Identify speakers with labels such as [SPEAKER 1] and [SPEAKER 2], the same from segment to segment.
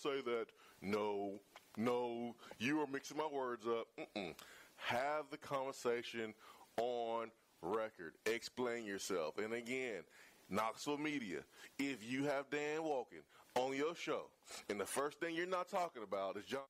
[SPEAKER 1] say that. No, you are mixing my words up. Have the conversation on record. Explain yourself. And again, Knoxville Media, if you have Dan Walken on your show, and the first thing you're not talking about is John.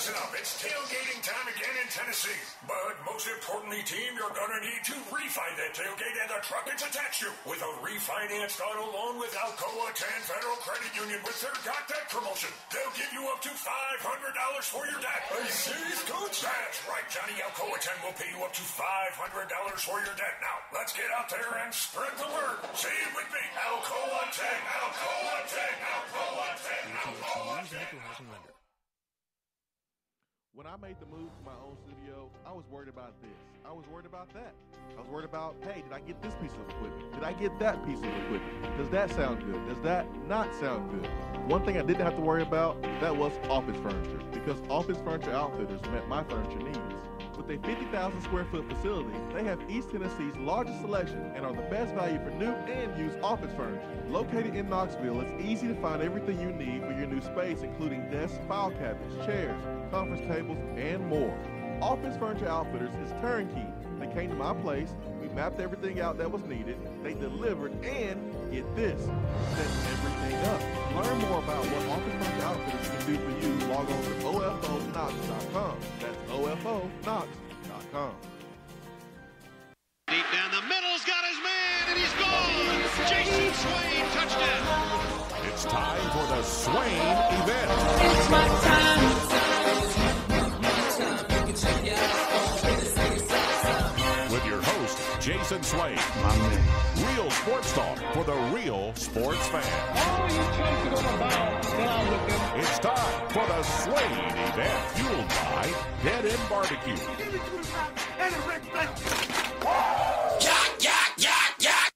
[SPEAKER 2] Listen up, it's tailgating time again in Tennessee. But most importantly, team, you're gonna need to refi that tailgate and the truck it's attached to with a refinanced auto loan with Alcoa 10 Federal Credit Union with their Got Debt promotion. They'll give you up to $500 for your debt. Are you serious, Coach? That's right, Johnny. Alcoa 10 will pay you up to $500 for your debt. Now, let's get out there and spread the word. Say it with me. Alcoa 10, Alcoa 10, Alcoa 10, Alcoa 10.
[SPEAKER 3] When I made the move to my own studio, I was worried about this. I was worried about that. I was worried about, hey, did I get this piece of equipment? Did I get that piece of equipment? Does that sound good? Does that not sound good? One thing I didn't have to worry about, that was office furniture, because Office Furniture Outfitters met my furniture needs. With a 50,000 square foot facility, they have East Tennessee's largest selection and are the best value for new and used office furniture. Located in Knoxville, it's easy to find everything you need for your new space, including desks, file cabinets, chairs, conference tables, and more. Office Furniture Outfitters is turnkey. They came to my place, we mapped everything out that was needed, they delivered, and get this, set everything up. Learn more about what Office Furniture Outfitters can do for you. Log on to OFOKnox.com. That's OFOKnox.com.
[SPEAKER 4] Deep down the middle's got his man, and he's gone. Jason Swain, touchdown.
[SPEAKER 5] It's time for the Swain event.
[SPEAKER 6] It's my time.
[SPEAKER 5] With your host, Jason Swain.
[SPEAKER 7] My man.
[SPEAKER 5] Real sports talk for the real sports fan.
[SPEAKER 8] All you chumps are gonna bow down with them.
[SPEAKER 5] It's time for the Swain event, fueled by Dead End Barbecue.
[SPEAKER 2] Yak, yak, yak, yak.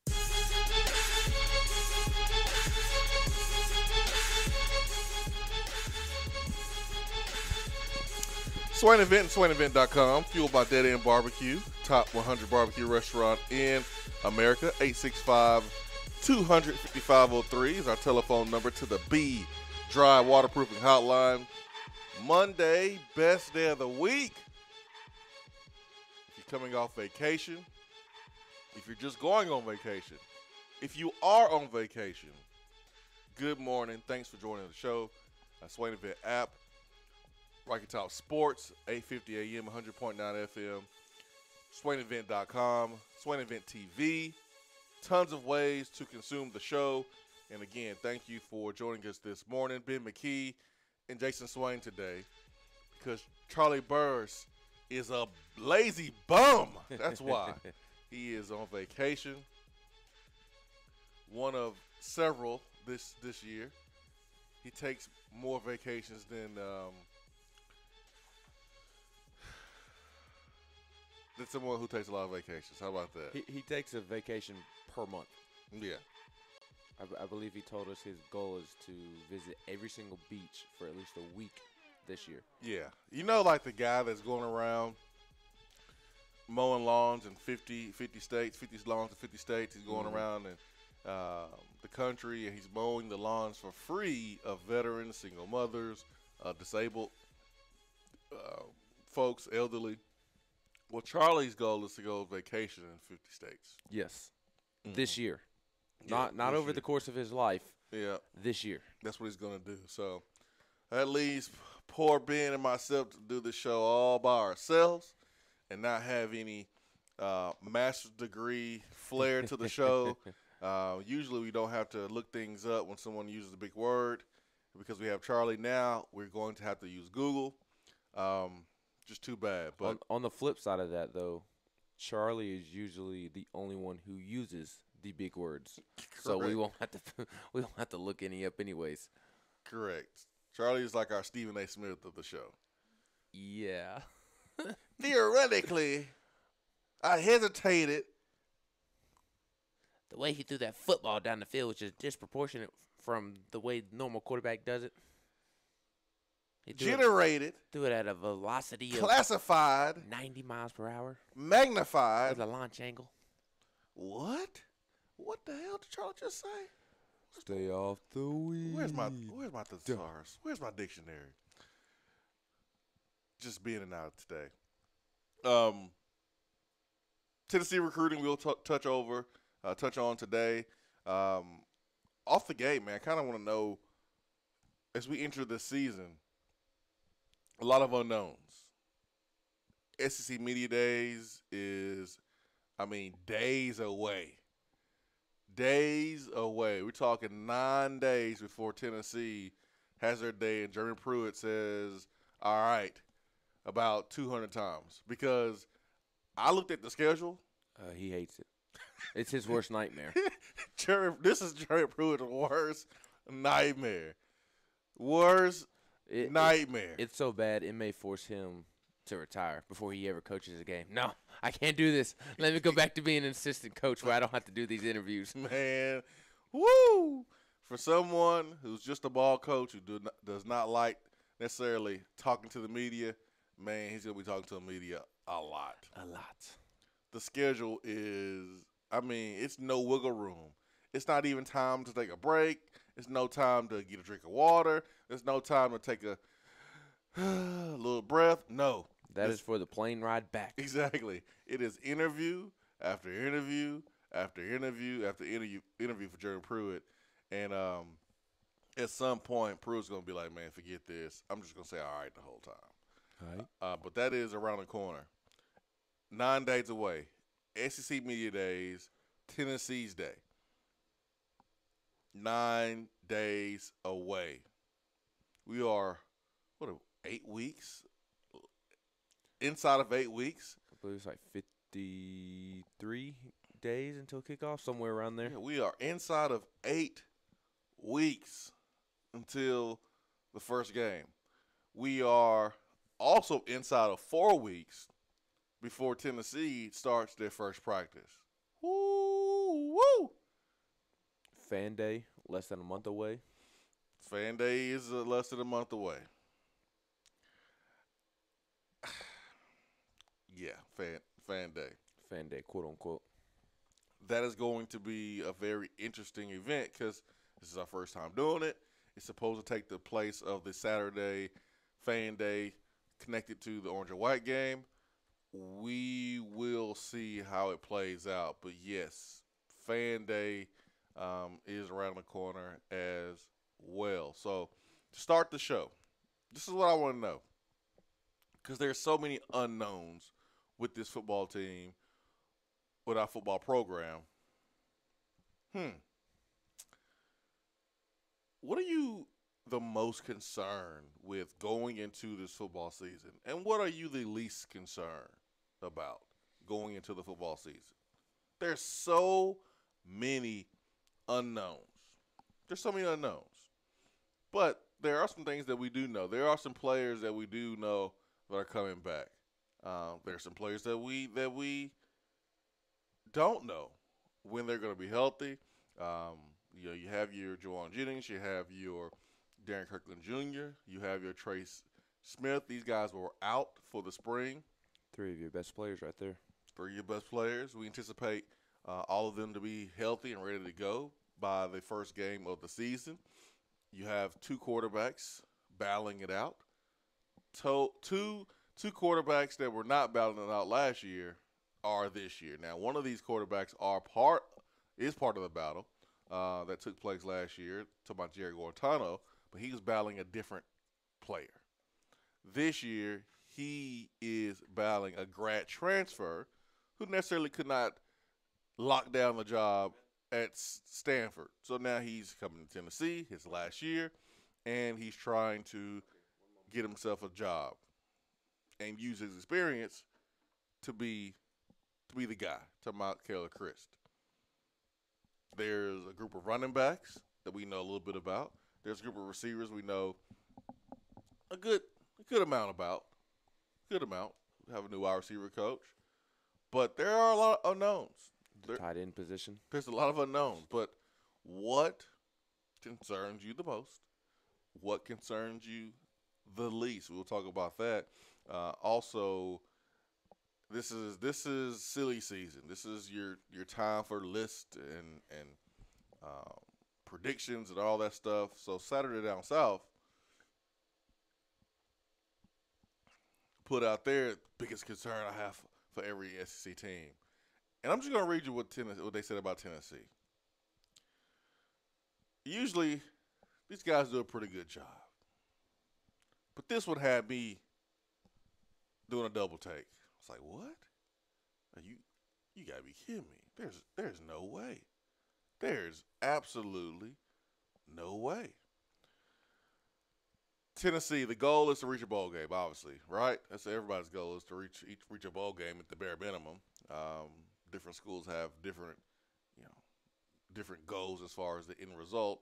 [SPEAKER 1] Swain Event, SwainEvent.com, fueled by Dead End Barbecue, top 100 barbecue restaurant in America. 865-200-5503 is our telephone number to the B Dry Waterproofing Hotline. Monday, best day of the week. If you're coming off vacation, if you're just going on vacation, If you are on vacation, good morning. Thanks for joining the show. Swain Event app, Rocky Top Sports, 850 AM, 100.9 FM, SwainEvent.com, Swain Event TV. Tons of ways to consume the show. And again, thank you for joining us this morning. Ben McKee and Jason Swain today, because Charlie Burris is a lazy bum. That's why. He is on vacation. One of several this year. He takes more vacations than someone who takes a lot of vacations. How about that?
[SPEAKER 7] He takes a vacation per month.
[SPEAKER 1] Yeah.
[SPEAKER 7] I believe he told us his goal is to visit every single beach for at least a week this year.
[SPEAKER 1] Yeah. You know, like the guy that's going around mowing lawns in 50 states, 50 lawns in 50 states. He's going around in the country, and he's mowing the lawns for free of veterans, single mothers, disabled folks, elderly. Well, Charlie's goal is to go vacation in 50 states.
[SPEAKER 7] Yes. This year.
[SPEAKER 1] Yeah,
[SPEAKER 7] Not
[SPEAKER 1] this
[SPEAKER 7] over
[SPEAKER 1] year.
[SPEAKER 7] the course of his life.
[SPEAKER 1] Yeah.
[SPEAKER 7] This year.
[SPEAKER 1] That's what he's going to do. So that leaves poor Ben and myself to do the show all by ourselves and not have any master's degree flair to the show. Usually we don't have to look things up when someone uses a big word. Because we have Charlie now, we're going to have to use Google. Just too bad. But
[SPEAKER 7] On the flip side of that, though, Charlie is usually the only one who uses the big words. So we won't have to look any up anyways.
[SPEAKER 1] Correct. Charlie is like our Stephen A. Smith of the show.
[SPEAKER 7] Yeah.
[SPEAKER 1] Theoretically, I hesitated.
[SPEAKER 7] The way he threw that football down the field was just disproportionate from the way the normal quarterback does it. He
[SPEAKER 1] Generated.
[SPEAKER 7] Threw it at a velocity
[SPEAKER 1] Classified.
[SPEAKER 7] of 90 miles per hour.
[SPEAKER 1] Magnified.
[SPEAKER 7] With a launch angle.
[SPEAKER 1] What? What the hell did Charlie just say?
[SPEAKER 7] Stay off the weed.
[SPEAKER 1] Where's my thesaurus? Where's my dictionary? Just being and out today. Tennessee recruiting we'll touch on today. Off the gate, man, I kind of want to know, as we enter this season, a lot of unknowns. SEC Media Days is, days away. Days away. We're talking 9 days before Tennessee has their day, and Jeremy Pruitt says, all right, about 200 times. Because I looked at the schedule.
[SPEAKER 7] He hates it. It's his worst nightmare.
[SPEAKER 1] This is Jeremy Pruitt's worst nightmare. Worst nightmare.
[SPEAKER 7] It's so bad it may force him to retire before he ever coaches a game. No, I can't do this. Let me go back to being an assistant coach where I don't have to do these interviews.
[SPEAKER 1] Man, woo! For someone who's just a ball coach who does not like necessarily talking to the media, man, he's going to be talking to the media a lot.
[SPEAKER 7] A lot.
[SPEAKER 1] The schedule is, it's no wiggle room. It's not even time to take a break. It's no time to get a drink of water. There's no time to take a little breath. No.
[SPEAKER 7] That is for the plane ride back.
[SPEAKER 1] Exactly. It is interview after interview after interview after interview for Jeremy Pruitt. And at some point, Pruitt's going to be like, man, forget this. I'm just going to say all right the whole time.
[SPEAKER 7] All right.
[SPEAKER 1] But that is around the corner. 9 days away. SEC Media Days, Tennessee's Day. 9 days away. We are, 8 weeks? Inside of 8 weeks.
[SPEAKER 7] I believe it's like 53 days until kickoff, somewhere around there.
[SPEAKER 1] Yeah, we are inside of 8 weeks until the first game. We are also inside of 4 weeks before Tennessee starts their first practice. Woo! Woo!
[SPEAKER 7] Fan Day, less than a month away.
[SPEAKER 1] Fan Day is less than a month away. Yeah, fan day.
[SPEAKER 7] Fan Day, quote unquote.
[SPEAKER 1] That is going to be a very interesting event because this is our first time doing it. It's supposed to take the place of the Saturday Fan Day connected to the orange and white game. We will see how it plays out. But yes, Fan Day is around the corner as well. So to start the show, this is what I want to know, because there's so many unknowns with this football team, with our football program. What are you the most concerned with going into this football season? And what are you the least concerned about going into the football season? There's so many unknowns. But there are some things that we do know. There are some players that we do know that are coming back. There are some players that we don't know when they're going to be healthy. You have your Juwan Jennings, you have your Darren Kirkland Jr., you have your Trace Smith. These guys were out for the spring.
[SPEAKER 7] 3 of your best players right there.
[SPEAKER 1] 3 of your best players. We anticipate all of them to be healthy and ready to go by the first game of the season. You have 2 quarterbacks battling it out. Two quarterbacks that were not battling it out last year are this year. Now, one of these quarterbacks is part of the battle that took place last year, talking about Jerry Guarantano, but he was battling a different player. This year, he is battling a grad transfer who necessarily could not lock down the job at Stanford. So now he's coming to Tennessee, his last year, and he's trying to get himself a job and use his experience to be the guy, talking about Keller Christ. There's a group of running backs that we know a little bit about. There's a group of receivers we know a good amount about. Good amount. We have a new wide receiver coach. But there are a lot of unknowns.
[SPEAKER 7] Tight end position.
[SPEAKER 1] There's a lot of unknowns. But what concerns you the most? What concerns you the least? We'll talk about that. Also, this is silly season. This is your time for list and predictions and all that stuff. So Saturday Down South put out their biggest concern I have for every SEC team. And I'm just going to read you what they said about Tennessee. Usually, these guys do a pretty good job. But this one had me doing a double take. It's like, what? You got to be kidding me. There's no way. There's absolutely no way. Tennessee, the goal is to reach a bowl game, obviously, right? That's everybody's goal, is to reach a bowl game at the bare minimum. Different schools have different goals as far as the end result.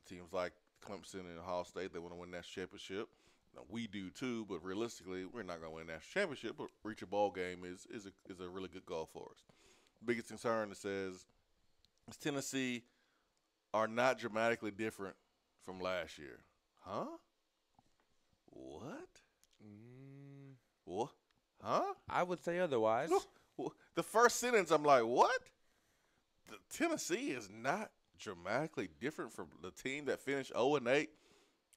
[SPEAKER 1] Teams like Clemson and Ohio State, they want to win that championship. Now, we do too, but realistically, we're not going to win that championship. But reach a bowl game is a really good goal for us. Biggest concern, it says, is Tennessee are not dramatically different from last year. Huh? What? What? Huh?
[SPEAKER 7] I would say otherwise.
[SPEAKER 1] The first sentence, I'm like, what? The Tennessee is not dramatically different from the team that finished 0-8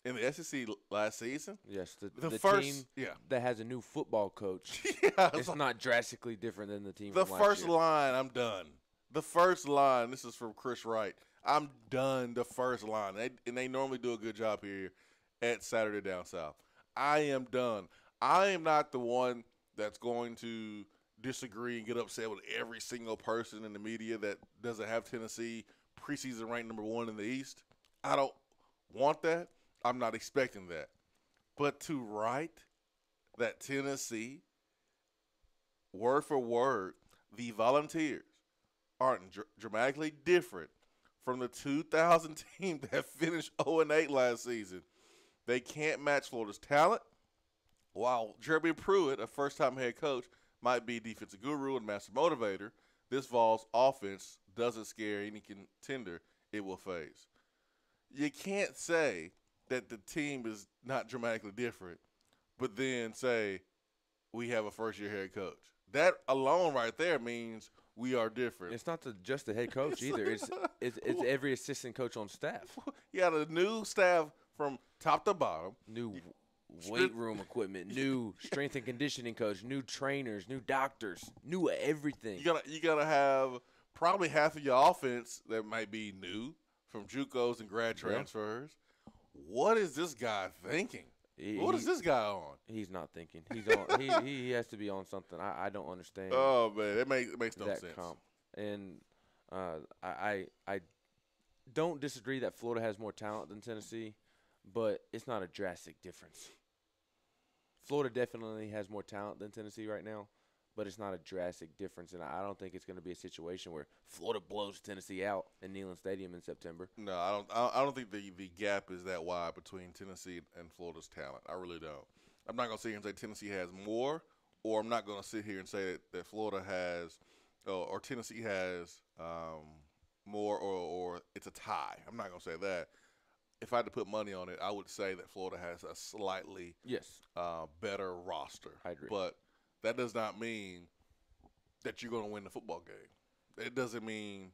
[SPEAKER 1] in the SEC last season.
[SPEAKER 7] Yes,
[SPEAKER 1] the
[SPEAKER 7] first team that has a new football coach. It's not drastically different than the team
[SPEAKER 1] The
[SPEAKER 7] from last
[SPEAKER 1] first
[SPEAKER 7] year.
[SPEAKER 1] line, I'm done. The first line, this is from Chris Wright. I'm done the first line. They normally do a good job here at Saturday Down South. I am done. I am not the one that's going to disagree and get upset with every single person in the media that doesn't have Tennessee preseason ranked number 1 in the East. I don't want that. I'm not expecting that. But to write that Tennessee, word for word, the Volunteers aren't dramatically different from the 2000 team that finished 0-8 last season. They can't match Florida's talent. While Jeremy Pruitt, a first-time head coach, might be defensive guru and master motivator, this Vols offense doesn't scare any contender it will face. You can't say that the team is not dramatically different, but then say we have a first-year head coach. That alone right there means we are different.
[SPEAKER 7] It's not just the head coach either. It's every assistant coach on staff.
[SPEAKER 1] You got a new staff from top to bottom.
[SPEAKER 7] New weight room equipment, new strength and conditioning coach, new trainers, new doctors, new everything.
[SPEAKER 1] You gotta have probably half of your offense that might be new from JUCOs and grad transfers. What is this guy thinking? What is this guy on?
[SPEAKER 7] He's not thinking. He's on. he has to be on something. I don't understand.
[SPEAKER 1] Oh man, it makes no sense.
[SPEAKER 7] Comp. And I don't disagree that Florida has more talent than Tennessee, but it's not a drastic difference. Florida definitely has more talent than Tennessee right now, but it's not a drastic difference, and I don't think it's going to be a situation where Florida blows Tennessee out in Neyland Stadium in September.
[SPEAKER 1] No, I don't think the gap is that wide between Tennessee and Florida's talent. I really don't. I'm not going to sit here and say Tennessee has more, or I'm not going to sit here and say that Florida has or Tennessee has more, or it's a tie. I'm not going to say that. If I had to put money on it, I would say that Florida has a slightly better roster.
[SPEAKER 7] I agree.
[SPEAKER 1] But that does not mean that you're going to win the football game. It doesn't mean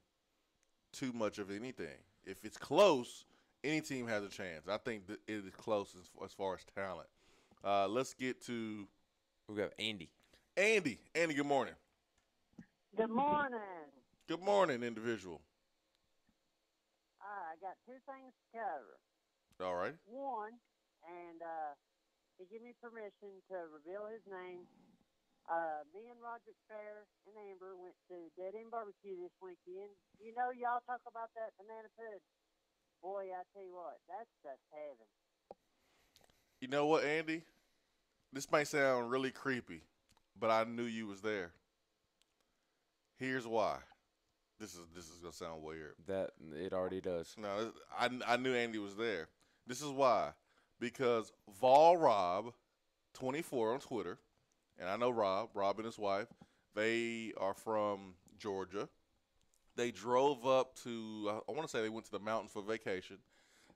[SPEAKER 1] too much of anything. If it's close, any team has a chance. I think that it is close as far as talent. Let's get to –
[SPEAKER 7] we got Andy.
[SPEAKER 1] Andy, good morning.
[SPEAKER 9] Good morning.
[SPEAKER 1] Good morning, individual.
[SPEAKER 9] I got two things to cover.
[SPEAKER 1] All right.
[SPEAKER 9] One, and he gave me permission to reveal his name. Me and Roger Fair and Amber went to Dead End Barbecue this weekend. You know, y'all talk about that banana pudding. Boy, I tell you what, that's just heaven.
[SPEAKER 1] You know what, Andy? This might sound really creepy, but I knew you was there. Here's why. This is gonna sound weird.
[SPEAKER 7] That it already does.
[SPEAKER 1] No, I knew Andy was there. This is why, because Vol Rob, 24 on Twitter, and I know Rob and his wife. They are from Georgia. They drove up to I want to say they went to the mountains for vacation.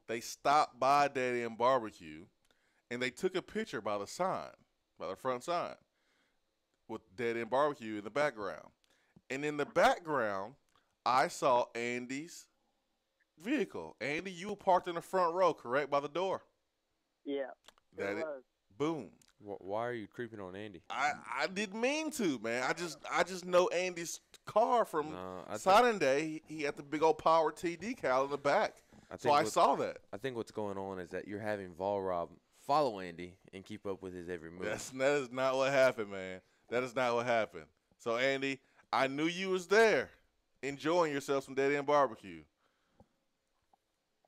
[SPEAKER 1] They stopped by Dead End Barbecue, and they took a picture by the sign, by the front sign, with Dead End Barbecue in the background. And in the background, I saw Andy's vehicle. Andy, you were parked in the front row, correct, by the door?
[SPEAKER 9] Yeah.
[SPEAKER 1] That it. Boom.
[SPEAKER 7] Why are you creeping on Andy?
[SPEAKER 1] I didn't mean to, man. I just know Andy's car from signing day. He had the big old Power T decal in the back. I saw that.
[SPEAKER 7] I think what's going on is that you're having Vol Rob follow Andy and keep up with his every move.
[SPEAKER 1] That is not what happened, man. That is not what happened. So, Andy, I knew you was there enjoying yourself some Dead End Barbecue.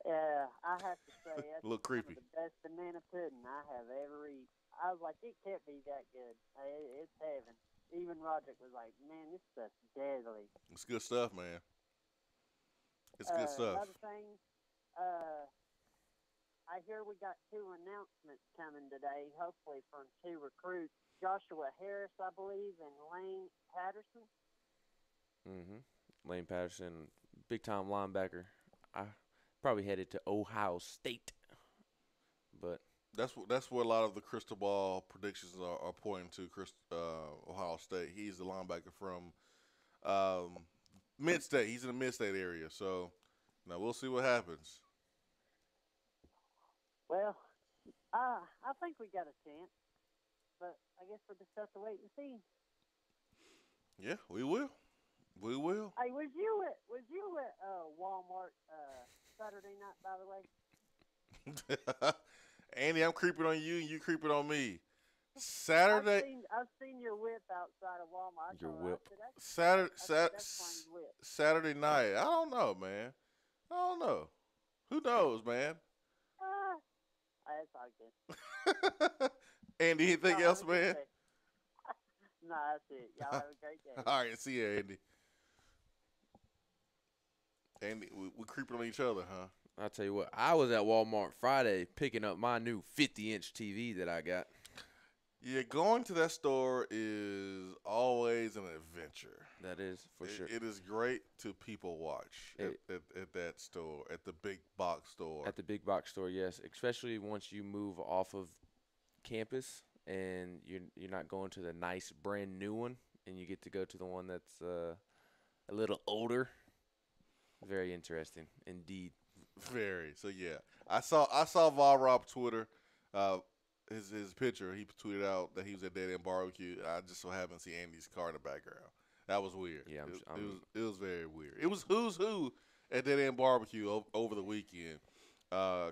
[SPEAKER 9] Yeah, I have to say that's
[SPEAKER 1] a little creepy.
[SPEAKER 9] Some of the best banana pudding I have ever eaten. I was like, it can't be that good. It's heaven. Even Roderick was like, man, this stuff's deadly.
[SPEAKER 1] It's good stuff, man. It's good stuff.
[SPEAKER 9] Another thing, I hear we got two announcements coming today, hopefully from two recruits, Joshua Harris, I believe, and Lane Patterson.
[SPEAKER 7] Mm-hmm. Lane Patterson, big-time linebacker. I probably headed to Ohio State, but
[SPEAKER 1] that's where a lot of the crystal ball predictions are pointing to. Ohio State. He's the linebacker from Mid-State. He's in the Mid-State area, so now we'll see what happens.
[SPEAKER 9] Well, I think we got a chance, but I guess we'll just have to wait and see.
[SPEAKER 1] Yeah, we will. We will.
[SPEAKER 9] Hey, was you at Walmart Saturday night, by the way?
[SPEAKER 1] Andy, I'm creeping on you, and you creeping on me. Saturday.
[SPEAKER 9] I've seen your whip outside of Walmart.
[SPEAKER 7] Your whip.
[SPEAKER 1] Saturday night. I don't know, man. I don't know. Who knows, man?
[SPEAKER 9] That's all good.
[SPEAKER 1] Andy, anything else, man?
[SPEAKER 9] No, that's it. Y'all have a great day.
[SPEAKER 1] All right, see you, Andy. Andy, we creeping on each other, huh?
[SPEAKER 7] I'll tell you what, I was at Walmart Friday picking up my new 50-inch TV that I got.
[SPEAKER 1] Yeah, going to that store is always an adventure.
[SPEAKER 7] That is, for sure.
[SPEAKER 1] It is great to people watch at that store, at the big box store.
[SPEAKER 7] At the big box store, yes, especially once you move off of campus and you're not going to the nice brand new one and you get to go to the one that's a little older. Very interesting, indeed.
[SPEAKER 1] Very. So yeah, I saw Vol Rob Twitter, his picture. He tweeted out that he was at Dead End Barbecue. I just so happened to see Andy's car in the background. That was weird.
[SPEAKER 7] Yeah,
[SPEAKER 1] it was very weird. It was who's who at Dead End Barbecue over the weekend.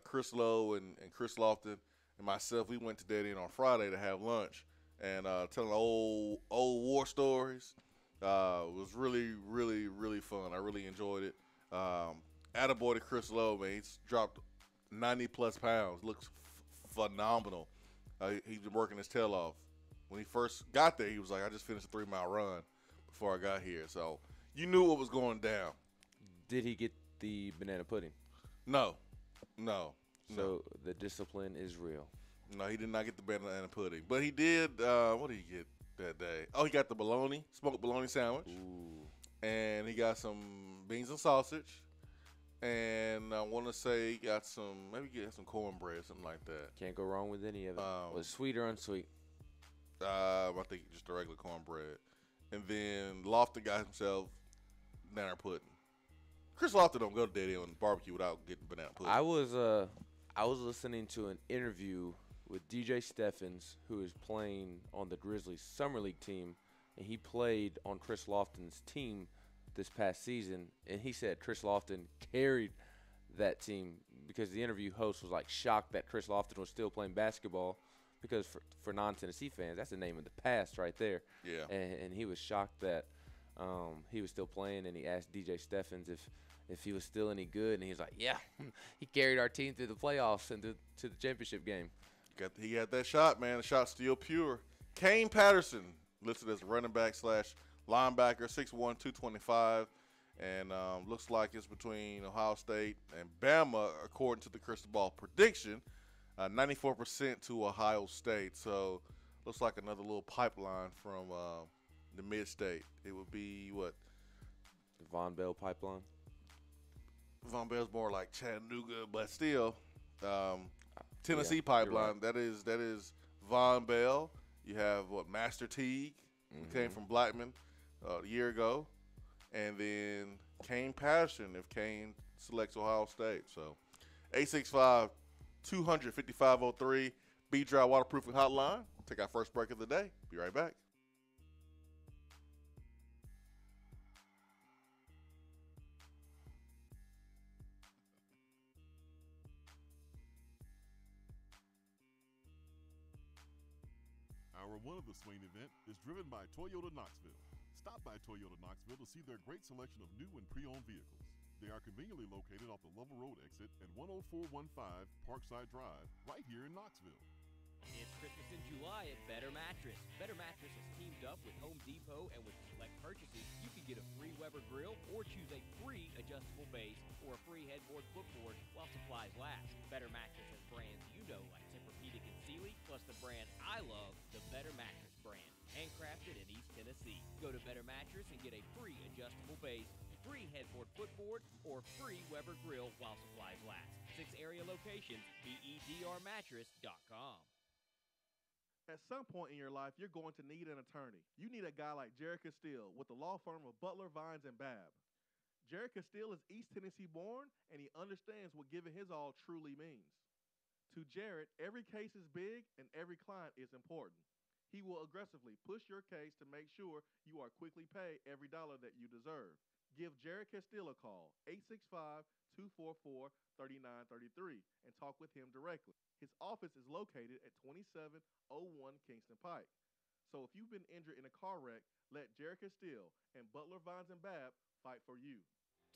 [SPEAKER 1] Chris Lowe and Chris Lofton and myself, we went to Dead End on Friday to have lunch and telling old war stories. It was really, really, really fun. I really enjoyed it. Attaboy to Chris Lowe, man. He's dropped 90-plus pounds. Looks phenomenal. He's been working his tail off. When he first got there, he was like, I just finished a 3-mile run before I got here. So you knew what was going down.
[SPEAKER 7] Did he get the banana pudding?
[SPEAKER 1] No.
[SPEAKER 7] So the discipline is real.
[SPEAKER 1] No, he did not get the banana pudding. But he did, what did he get that day? Oh, he got the smoked bologna sandwich.
[SPEAKER 7] Ooh.
[SPEAKER 1] And he got some beans and sausage. And I want to say he got some cornbread, something like that.
[SPEAKER 7] Can't go wrong with any of it. Was it sweet or unsweet?
[SPEAKER 1] I think just a regular cornbread. And then Lofton got himself banana pudding. Chris Lofton don't go to Dead End Barbecue without getting banana pudding.
[SPEAKER 7] I was listening to an interview with DJ Steffens, who is playing on the Grizzlies Summer League team, and he played on Chris Lofton's team this past season, and he said Chris Lofton carried that team because the interview host was like shocked that Chris Lofton was still playing basketball because for non-Tennessee fans, that's the name of the past right there.
[SPEAKER 1] Yeah.
[SPEAKER 7] And he was shocked that he was still playing, and he asked DJ Steffens if he was still any good, and he was like, yeah, he carried our team through the playoffs and to the championship game.
[SPEAKER 1] He had that shot, man. The shot's still pure. Kane Patterson, listed as running back / linebacker, 6'1", 225, and looks like it's between Ohio State and Bama, according to the Crystal Ball prediction, 94% to Ohio State. So looks like another little pipeline from the mid-state. It would be what?
[SPEAKER 7] The Von Bell pipeline?
[SPEAKER 1] Von Bell's more like Chattanooga, but still, Tennessee pipeline. Right. That is Von Bell. You have Master Teague, who came from Blackman a year ago, and then Kane Patterson if Kane selects Ohio State. So 865-200-5503, B-Dry Waterproofing Hotline. Take our first break of the day. Be right back.
[SPEAKER 5] Hour 1 of the Swain event is driven by Toyota Knoxville. Stop by Toyota Knoxville to see their great selection of new and pre-owned vehicles. They are conveniently located off the Lovell Road exit at 10415 Parkside Drive, right here in Knoxville.
[SPEAKER 10] It's Christmas in July at Better Mattress. Better Mattress has teamed up with Home Depot, and with select purchases, you can get a free Weber grill or choose a free adjustable base or a free headboard footboard while supplies last. Better Mattress has brands you know like Tempur-Pedic and Sealy, plus the brand I love, the Better Mattress brand, handcrafted in East Tennessee. Go to Better Mattress and get a free adjustable base, free headboard footboard, or free Weber grill while supplies last. 6 area locations, bedrmattress.com.
[SPEAKER 3] At some point in your life, you're going to need an attorney. You need a guy like Jared Castile with the law firm of Butler, Vines, and Babb. Jared Castile is East Tennessee born, and he understands what giving his all truly means. To Jared, every case is big, and every client is important. He will aggressively push your case to make sure you are quickly paid every dollar that you deserve. Give Jared Castile a call, 865-244-3933, and talk with him directly. His office is located at 2701 Kingston Pike. So if you've been injured in a car wreck, let Jared Castile and Butler, Vines, and Babb fight for you.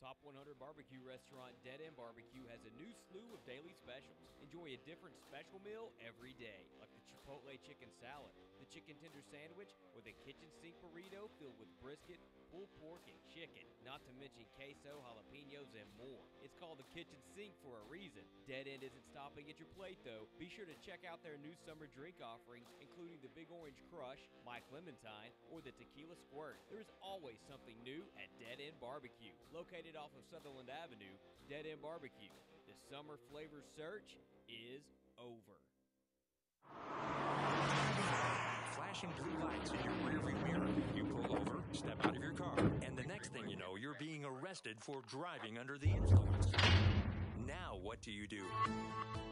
[SPEAKER 10] Top 100 barbecue restaurant Dead End Barbecue has a new slew of daily specials. Enjoy a different special meal every day, like the Chipotle chicken salad, the chicken tender sandwich, or the kitchen sink burrito filled with brisket, pulled pork, and chicken. Not to mention queso, jalapenos, and more. It's called the kitchen sink for a reason. Dead End isn't stopping at your plate, though. Be sure to check out their new summer drink offerings, including the Big Orange Crush, Mike Clementine, or the Tequila Squirt. There is always something new at Dead End Barbecue, located off of Sutherland Avenue. Dead End Barbecue. The summer flavor search is over.
[SPEAKER 11] Flashing blue lights in your rearview mirror. You pull over, step out of your car, and the next thing you know, you're being arrested for driving under the influence. Now what do?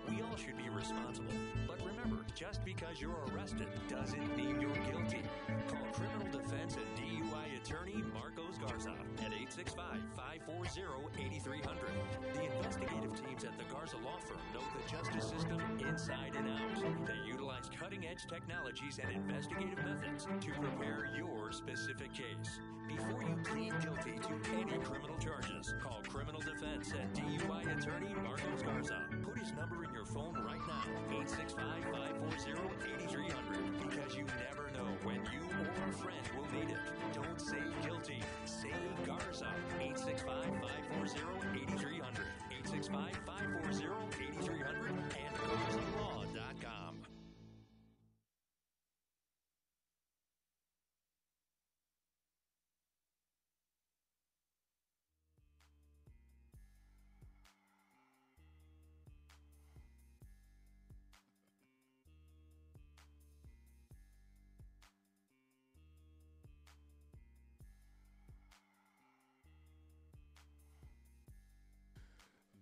[SPEAKER 11] We all should be responsible. But remember, just because you're arrested doesn't mean you're guilty. Call Criminal Defense and DUI attorney Marcos Garza at 865-540-8300. The investigative teams at the Garza Law Firm know the justice system inside and out. They utilize cutting-edge technologies and investigative methods to prepare your specific case. Before you plead guilty to any criminal charges, call Criminal Defense and DUI attorney Marcos Garza. Put his number in your phone right now, 865-540-8300, because you never know when you or a friend will need it. Don't say guilty. Say Garza. 865-540-8300. 865-540-8300 and GarzaLaw.com.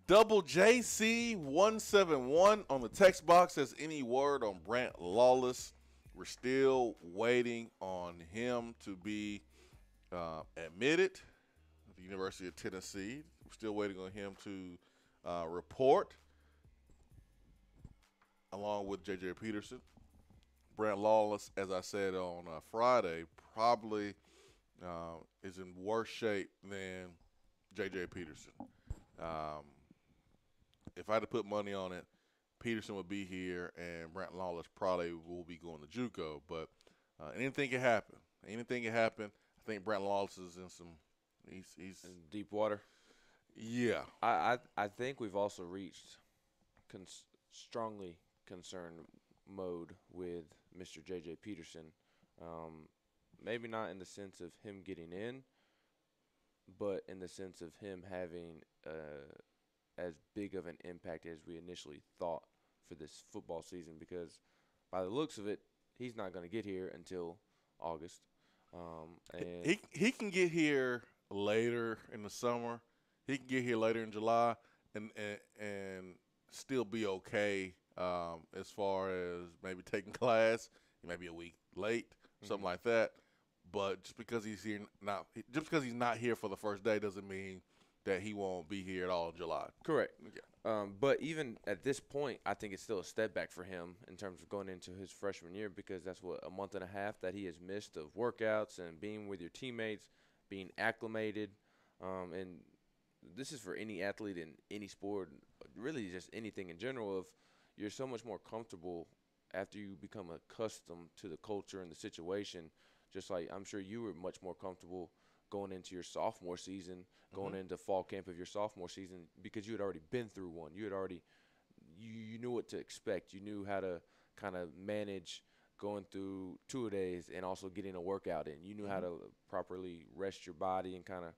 [SPEAKER 1] Double JC171 on the text box says, any word on Brant Lawless? We're still waiting on him to be admitted at the University of Tennessee. We're still waiting on him to report, along with J.J. Peterson. Brant Lawless, as I said on Friday, probably is in worse shape than J.J. Peterson. If I had to put money on it, Peterson would be here, and Brant Lawless probably will be going to JUCO. But anything can happen. Anything can happen. I think Brant Lawless is in some he's
[SPEAKER 7] in deep water.
[SPEAKER 1] Yeah.
[SPEAKER 7] I think we've also reached strongly concerned mode with Mr. J.J. Peterson. Maybe not in the sense of him getting in, but in the sense of him having as big of an impact as we initially thought for this football season, because by the looks of it, he's not going to get here until August. And
[SPEAKER 1] he can get here later in the summer. He can get here later in July and still be okay as far as maybe taking class. He may be a week late, something like that. But just because he's not here for the first day doesn't mean that he won't be here at all in July.
[SPEAKER 7] Correct.
[SPEAKER 1] Okay.
[SPEAKER 7] But even at this point, I think it's still a step back for him in terms of going into his freshman year, because that's a month and a half that he has missed of workouts and being with your teammates, being acclimated. And this is for any athlete in any sport, really just anything in general. If you're so much more comfortable after you become accustomed to the culture and the situation, just like I'm sure you were much more comfortable going into your sophomore season, going into fall camp of your sophomore season, because you had already been through one. You knew what to expect. You knew how to kind of manage going through two-a-days and also getting a workout in. You knew how to properly rest your body and kind of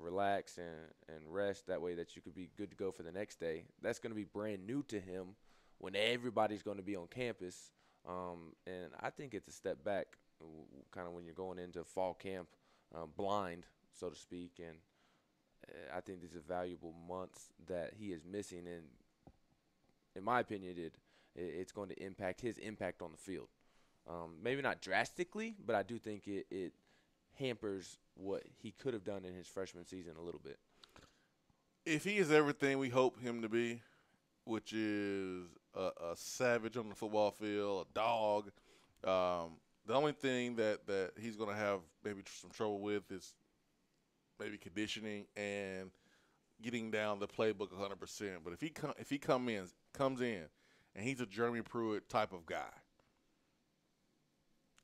[SPEAKER 7] relax and rest that way that you could be good to go for the next day. That's going to be brand new to him when everybody's going to be on campus. And I think it's a step back kind of when you're going into fall camp blind, so to speak, and I think these are valuable months that he is missing, and in my opinion, it's going to impact his impact on the field. Maybe not drastically, but I do think it hampers what he could have done in his freshman season a little bit.
[SPEAKER 1] If he is everything we hope him to be, which is a savage on the football field, a dog, the only thing that he's going to have maybe some trouble with is maybe conditioning and getting down the playbook 100%. But if he comes in and he's a Jeremy Pruitt type of guy,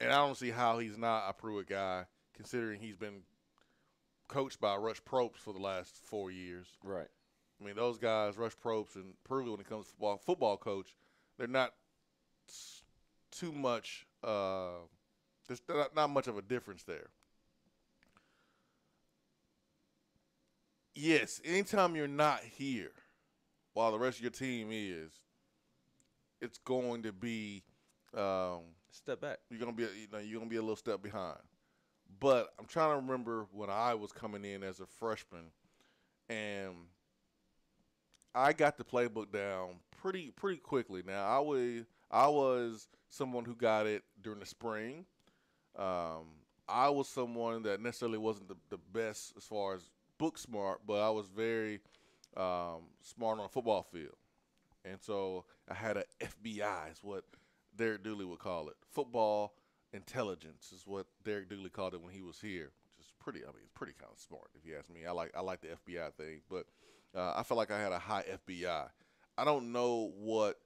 [SPEAKER 1] and I don't see how he's not a Pruitt guy considering he's been coached by Rush Probst for the last 4 years.
[SPEAKER 7] Right.
[SPEAKER 1] I mean, those guys, Rush Probst and Pruitt, when it comes to football coach, they're not too much there's not much of a difference there. Yes, anytime you're not here while the rest of your team is, it's going to be
[SPEAKER 7] step back.
[SPEAKER 1] You're gonna be a little step behind. But I'm trying to remember when I was coming in as a freshman, and I got the playbook down pretty quickly. Now I was someone who got it during the spring. I was someone that necessarily wasn't the best as far as book smart, but I was very smart on a football field. And so I had a FBI is what Derek Dooley would call it. Football intelligence is what Derek Dooley called it when he was here, which is pretty, it's pretty kind of smart if you ask me. I like the FBI thing, but I felt like I had a high FBI. I don't know what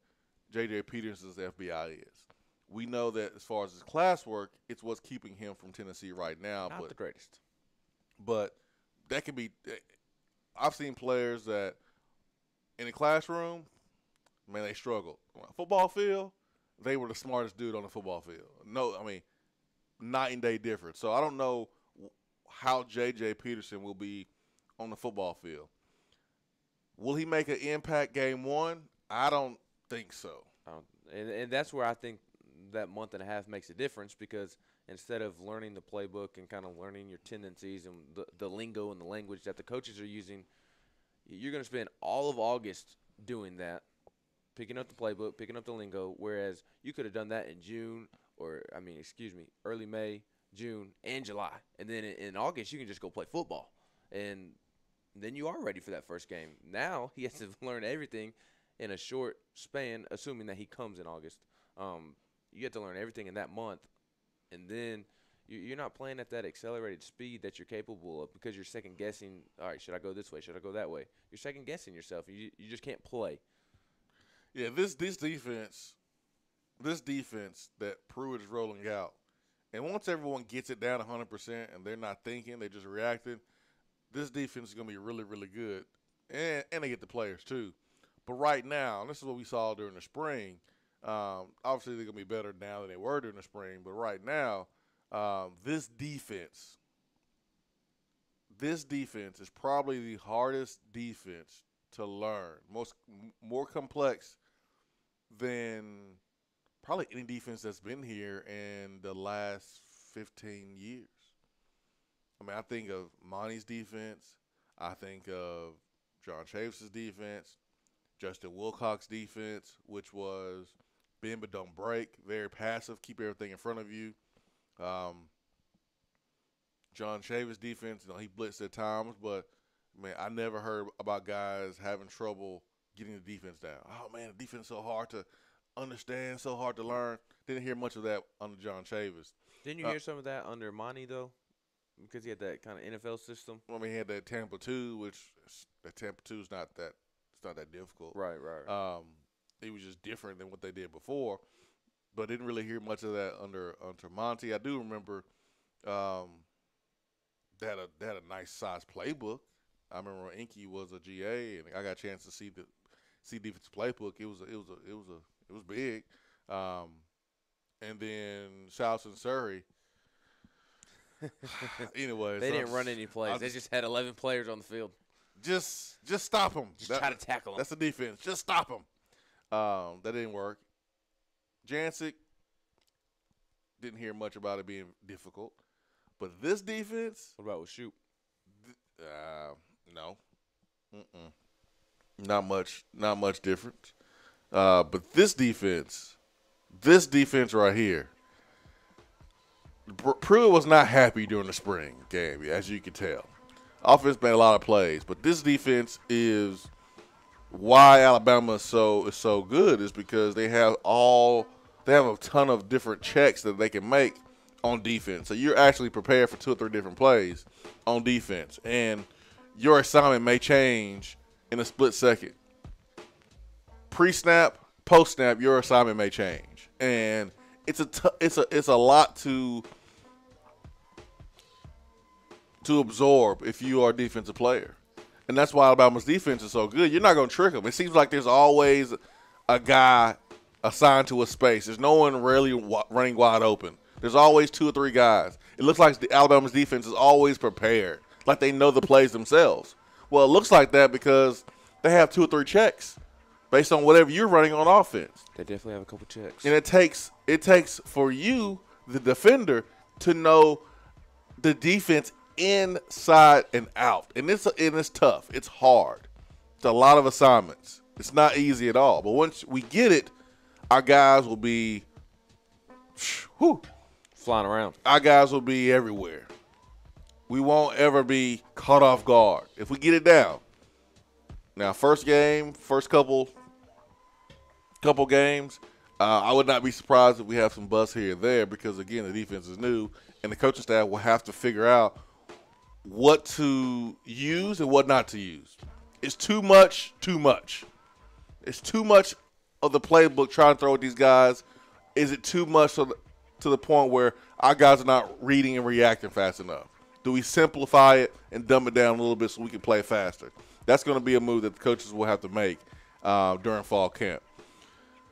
[SPEAKER 1] J.J. Peterson's FBI is. We know that as far as his classwork, it's what's keeping him from Tennessee right now.
[SPEAKER 7] Not the greatest.
[SPEAKER 1] But that could be – I've seen players that in the classroom, man, they struggled. Football field, they were the smartest dude on the football field. No, night and day difference. So I don't know how J.J. Peterson will be on the football field. Will he make an impact game one? I don't think so.
[SPEAKER 7] And that's where I think that month and a half makes a difference, because instead of learning the playbook and kind of learning your tendencies and the lingo and the language that the coaches are using, you're going to spend all of August doing that, picking up the playbook, picking up the lingo, whereas you could have done that in early May, June, and July. And then in August, you can just go play football. And then you are ready for that first game. Now he has to learn everything in a short span, assuming that he comes in August. You have to learn everything in that month. And then you're not playing at that accelerated speed that you're capable of, because you're second-guessing, all right, should I go this way? Should I go that way? You're second-guessing yourself. You just can't play.
[SPEAKER 1] Yeah, this defense that Pruitt is rolling out, and once everyone gets it down 100% and they're not thinking, they're just reacting, this defense is going to be really, really good. And they get the players too. But right now, and this is what we saw during the spring, obviously they're going to be better now than they were during the spring, but right now, this defense is probably the hardest defense to learn, more complex than probably any defense that's been here in the last 15 years. I think of Monty's defense. I think of John Chavis's defense, Justin Wilcox's defense, which was bend but don't break, very passive, keep everything in front of you. John Chavis' defense, he blitzed at times, but, man, I never heard about guys having trouble getting the defense down. Oh, man, the defense is so hard to understand, so hard to learn. Didn't hear much of that under John Chavis.
[SPEAKER 7] Didn't you hear some of that under Monty, though? Because he had that kind of NFL system.
[SPEAKER 1] He had that Tampa 2, which that Tampa 2 is not that difficult.
[SPEAKER 7] Right.
[SPEAKER 1] It was just different than what they did before. But didn't really hear much of that under Monty. I do remember they had a nice size playbook. I remember when Inky was a GA and I got a chance to see defensive playbook. It was big. And then South and Surrey. Anyway,
[SPEAKER 7] they didn't run any plays. They just had 11 players on the field.
[SPEAKER 1] Just stop them.
[SPEAKER 7] Try to tackle them.
[SPEAKER 1] That's the defense. Just stop them. That didn't work. Jancic, didn't hear much about it being difficult. But this defense.
[SPEAKER 7] What about with Shoop?
[SPEAKER 1] No. Not much different. But this defense right here, Pruitt was not happy during the spring game, as you can tell. Offense made a lot of plays, but this defense is why Alabama is so good, is because they have a ton of different checks that they can make on defense. So you're actually prepared for 2 or 3 different plays on defense, and your assignment may change in a split second. Pre-snap, post-snap, your assignment may change, and it's a lot to absorb if you are a defensive player. And that's why Alabama's defense is so good. You're not going to trick them. It seems like there's always a guy assigned to a space. There's no one really running wide open. There's always 2 or 3 guys. It looks like Alabama's defense is always prepared, like they know the plays themselves. Well, it looks like that because they have 2 or 3 checks based on whatever you're running on offense.
[SPEAKER 7] They definitely have a couple checks.
[SPEAKER 1] And it takes for you, the defender, to know the defense inside and out. And it's tough. It's hard. It's a lot of assignments. It's not easy at all. But once we get it, our guys will be
[SPEAKER 7] flying around.
[SPEAKER 1] Our guys will be everywhere. We won't ever be caught off guard if we get it down. Now, first couple games, I would not be surprised if we have some bust here and there because, again, the defense is new, and the coaching staff will have to figure out what to use and what not to use. It's too much. It's too much of the playbook trying to throw at these guys. Is it too much to the point where our guys are not reading and reacting fast enough? Do we simplify it and dumb it down a little bit so we can play faster? That's going to be a move that the coaches will have to make during fall camp.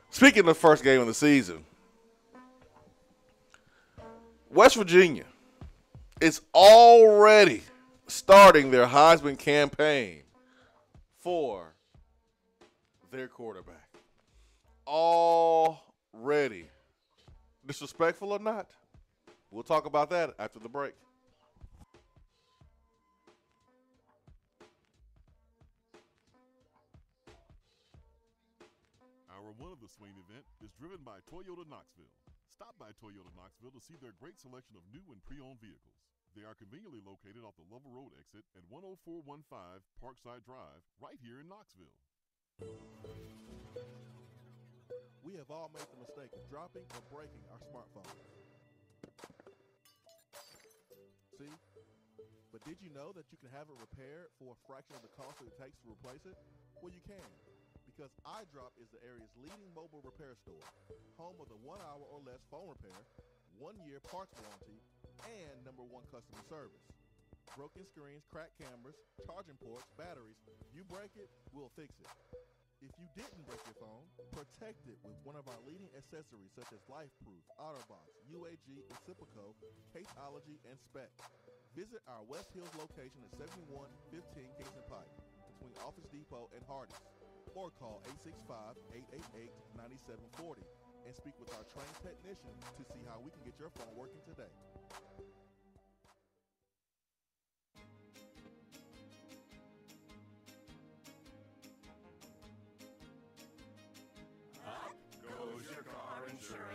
[SPEAKER 1] Speaking of the first game of the season, West Virginia is already starting their Heisman campaign for their quarterback. Already. Disrespectful or not? We'll talk about that after the break.
[SPEAKER 5] Hour 1 of the Swain event is driven by Toyota Knoxville. Stop by Toyota Knoxville to see their great selection of new and pre-owned vehicles. They are conveniently located off the Lovell Road exit at 10415 Parkside Drive, right here in Knoxville.
[SPEAKER 3] We have all made the mistake of dropping or breaking our smartphones. See? But did you know that you can have it repaired for a fraction of the cost that it takes to replace it? Well, you can. Because iDrop is the area's leading mobile repair store, home of the 1 hour or less phone repair, 1-year parts warranty, and #1 customer service. Broken screens, cracked cameras, charging ports, batteries, you break it, we'll fix it. If you didn't break your phone, protect it with one of our leading accessories such as LifeProof, OtterBox, UAG, Reciproco, Caseology, and Spec. Visit our West Hills location at 7115 Kingston Pike, between Office Depot and Hardee's, or call 865-888-9740 and speak with our trained technician to see how we can get your phone working today.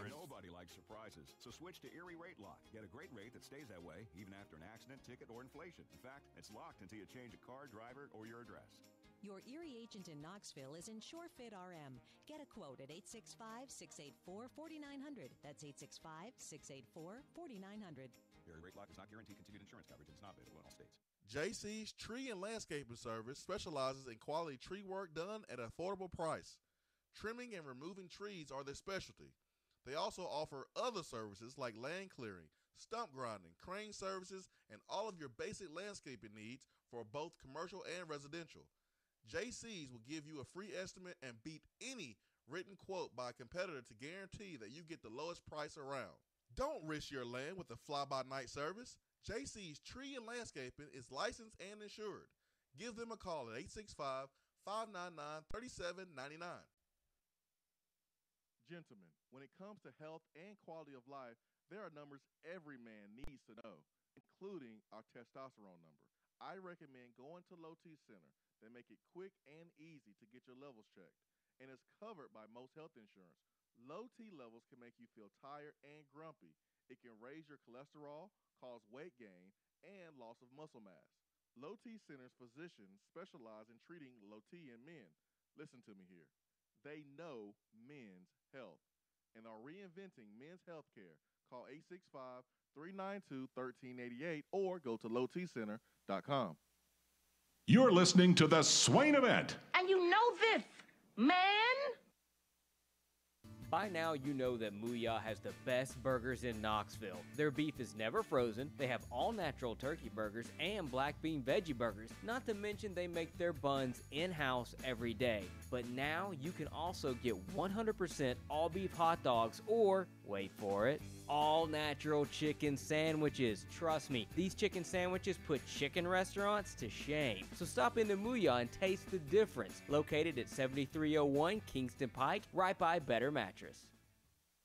[SPEAKER 12] Nobody likes surprises, so switch to Erie Rate Lock. Get a great rate that stays that way even after an accident, ticket, or inflation. In fact, it's locked until you change a car, driver, or your address.
[SPEAKER 13] Your Erie agent in Knoxville is InsureFit RM. Get a quote at 865-684-4900. That's 865-684-4900.
[SPEAKER 12] Erie Rate Lock does not guarantee continued insurance coverage and is not available in all states.
[SPEAKER 3] JC's Tree and Landscaping Service specializes in quality tree work done at an affordable price. Trimming and removing trees are their specialty. They also offer other services like land clearing, stump grinding, crane services, and all of your basic landscaping needs for both commercial and residential. JC's will give you a free estimate and beat any written quote by a competitor to guarantee that you get the lowest price around. Don't risk your land with a fly-by-night service. JC's Tree and Landscaping is licensed and insured. Give them a call at 865-599-3799. Gentlemen, when it comes to health and quality of life, there are numbers every man needs to know, including our testosterone number. I recommend going to Low T Center. They make it quick and easy to get your levels checked, and it's covered by most health insurance. Low T levels can make you feel tired and grumpy. It can raise your cholesterol, cause weight gain, and loss of muscle mass. Low T Center's physicians specialize in treating low T in men. Listen to me here. They know men's health and are reinventing men's health care. Call 865-392-1388 or go to lowtcenter.com.
[SPEAKER 2] You're listening to the Swain event.
[SPEAKER 6] And you know this, man.
[SPEAKER 10] By now, you know that Mooyah has the best burgers in Knoxville. Their beef is never frozen, they have all-natural turkey burgers and black bean veggie burgers, not to mention they make their buns in-house every day. But now, you can also get 100% all-beef hot dogs or, wait for it, all-natural chicken sandwiches. Trust me, these chicken sandwiches put chicken restaurants to shame. So stop into Mooyah and taste the difference. Located at 7301 Kingston Pike, right by Better Mattress.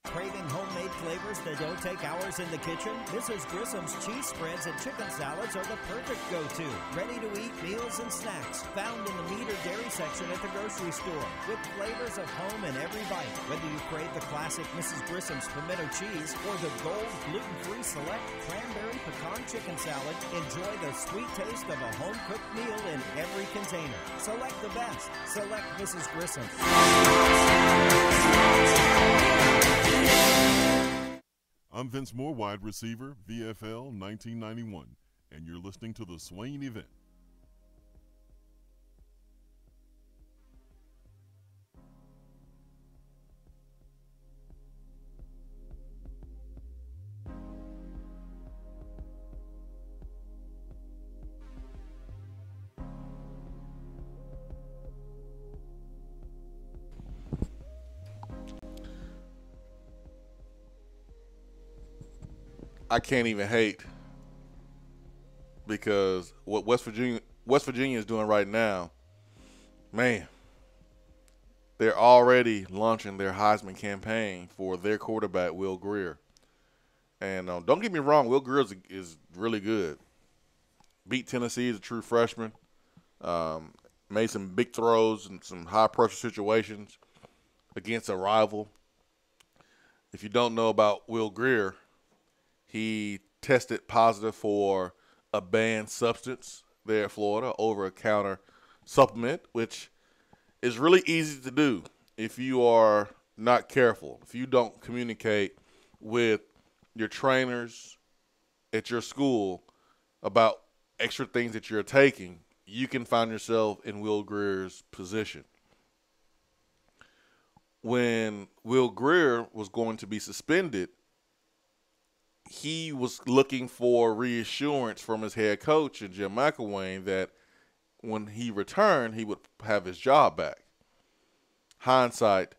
[SPEAKER 14] Craving homemade flavors that don't take hours in the kitchen? Mrs. Grissom's cheese spreads and chicken salads are the perfect go-to. Ready-to-eat meals and snacks found in the meat or dairy section at the grocery store with flavors of home in every bite. Whether you crave the classic Mrs. Grissom's pimento cheese or the gold gluten-free select cranberry pecan chicken salad, enjoy the sweet taste of a home-cooked meal in every container. Select the best. Select Mrs. Grissom.
[SPEAKER 5] I'm Vince Moore, wide receiver, VFL 1991, and you're listening to the Swain Event.
[SPEAKER 1] I can't even hate because what West Virginia is doing right now, man, they're already launching their Heisman campaign for their quarterback, Will Grier. And don't get me wrong, Will Grier is really good. Beat Tennessee as a true freshman. Made some big throws in some high-pressure situations against a rival. If you don't know about Will Grier, he tested positive for a banned substance there at Florida, over-the-counter supplement, which is really easy to do if you are not careful. If you don't communicate with your trainers at your school about extra things that you're taking, you can find yourself in Will Grier's position. When Will Grier was going to be suspended, he was looking for reassurance from his head coach and Jim McElwain that when he returned, he would have his job back. Hindsight,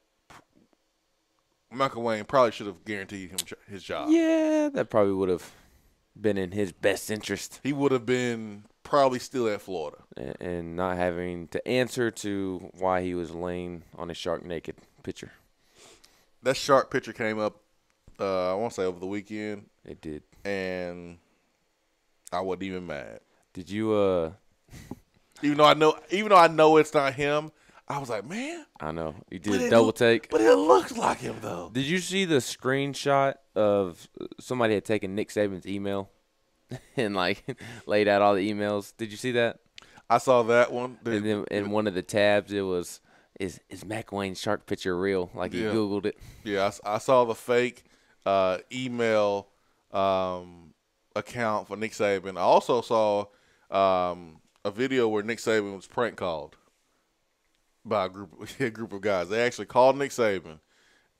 [SPEAKER 1] McElwain probably should have guaranteed him his job.
[SPEAKER 7] Yeah, that probably would have been in his best interest.
[SPEAKER 1] He would have been probably still at Florida.
[SPEAKER 7] And not having to answer to why he was laying on a shark naked picture.
[SPEAKER 1] That shark picture came up, I want to say over the weekend.
[SPEAKER 7] It did.
[SPEAKER 1] And I wasn't even mad.
[SPEAKER 7] Did you
[SPEAKER 1] even though I know it's not him, I was like, man.
[SPEAKER 7] I know. You did a double take.
[SPEAKER 1] But it looks like him though.
[SPEAKER 7] Did you see the screenshot of somebody had taken Nick Saban's email and like laid out all the emails? Did you see that?
[SPEAKER 1] I saw that one.
[SPEAKER 7] And then in one of the tabs it was is McElwain's shark picture real? Like he Googled it.
[SPEAKER 1] Yeah, I saw the fake email account for Nick Saban. I also saw a video where Nick Saban was prank called by a group of guys. They actually called Nick Saban,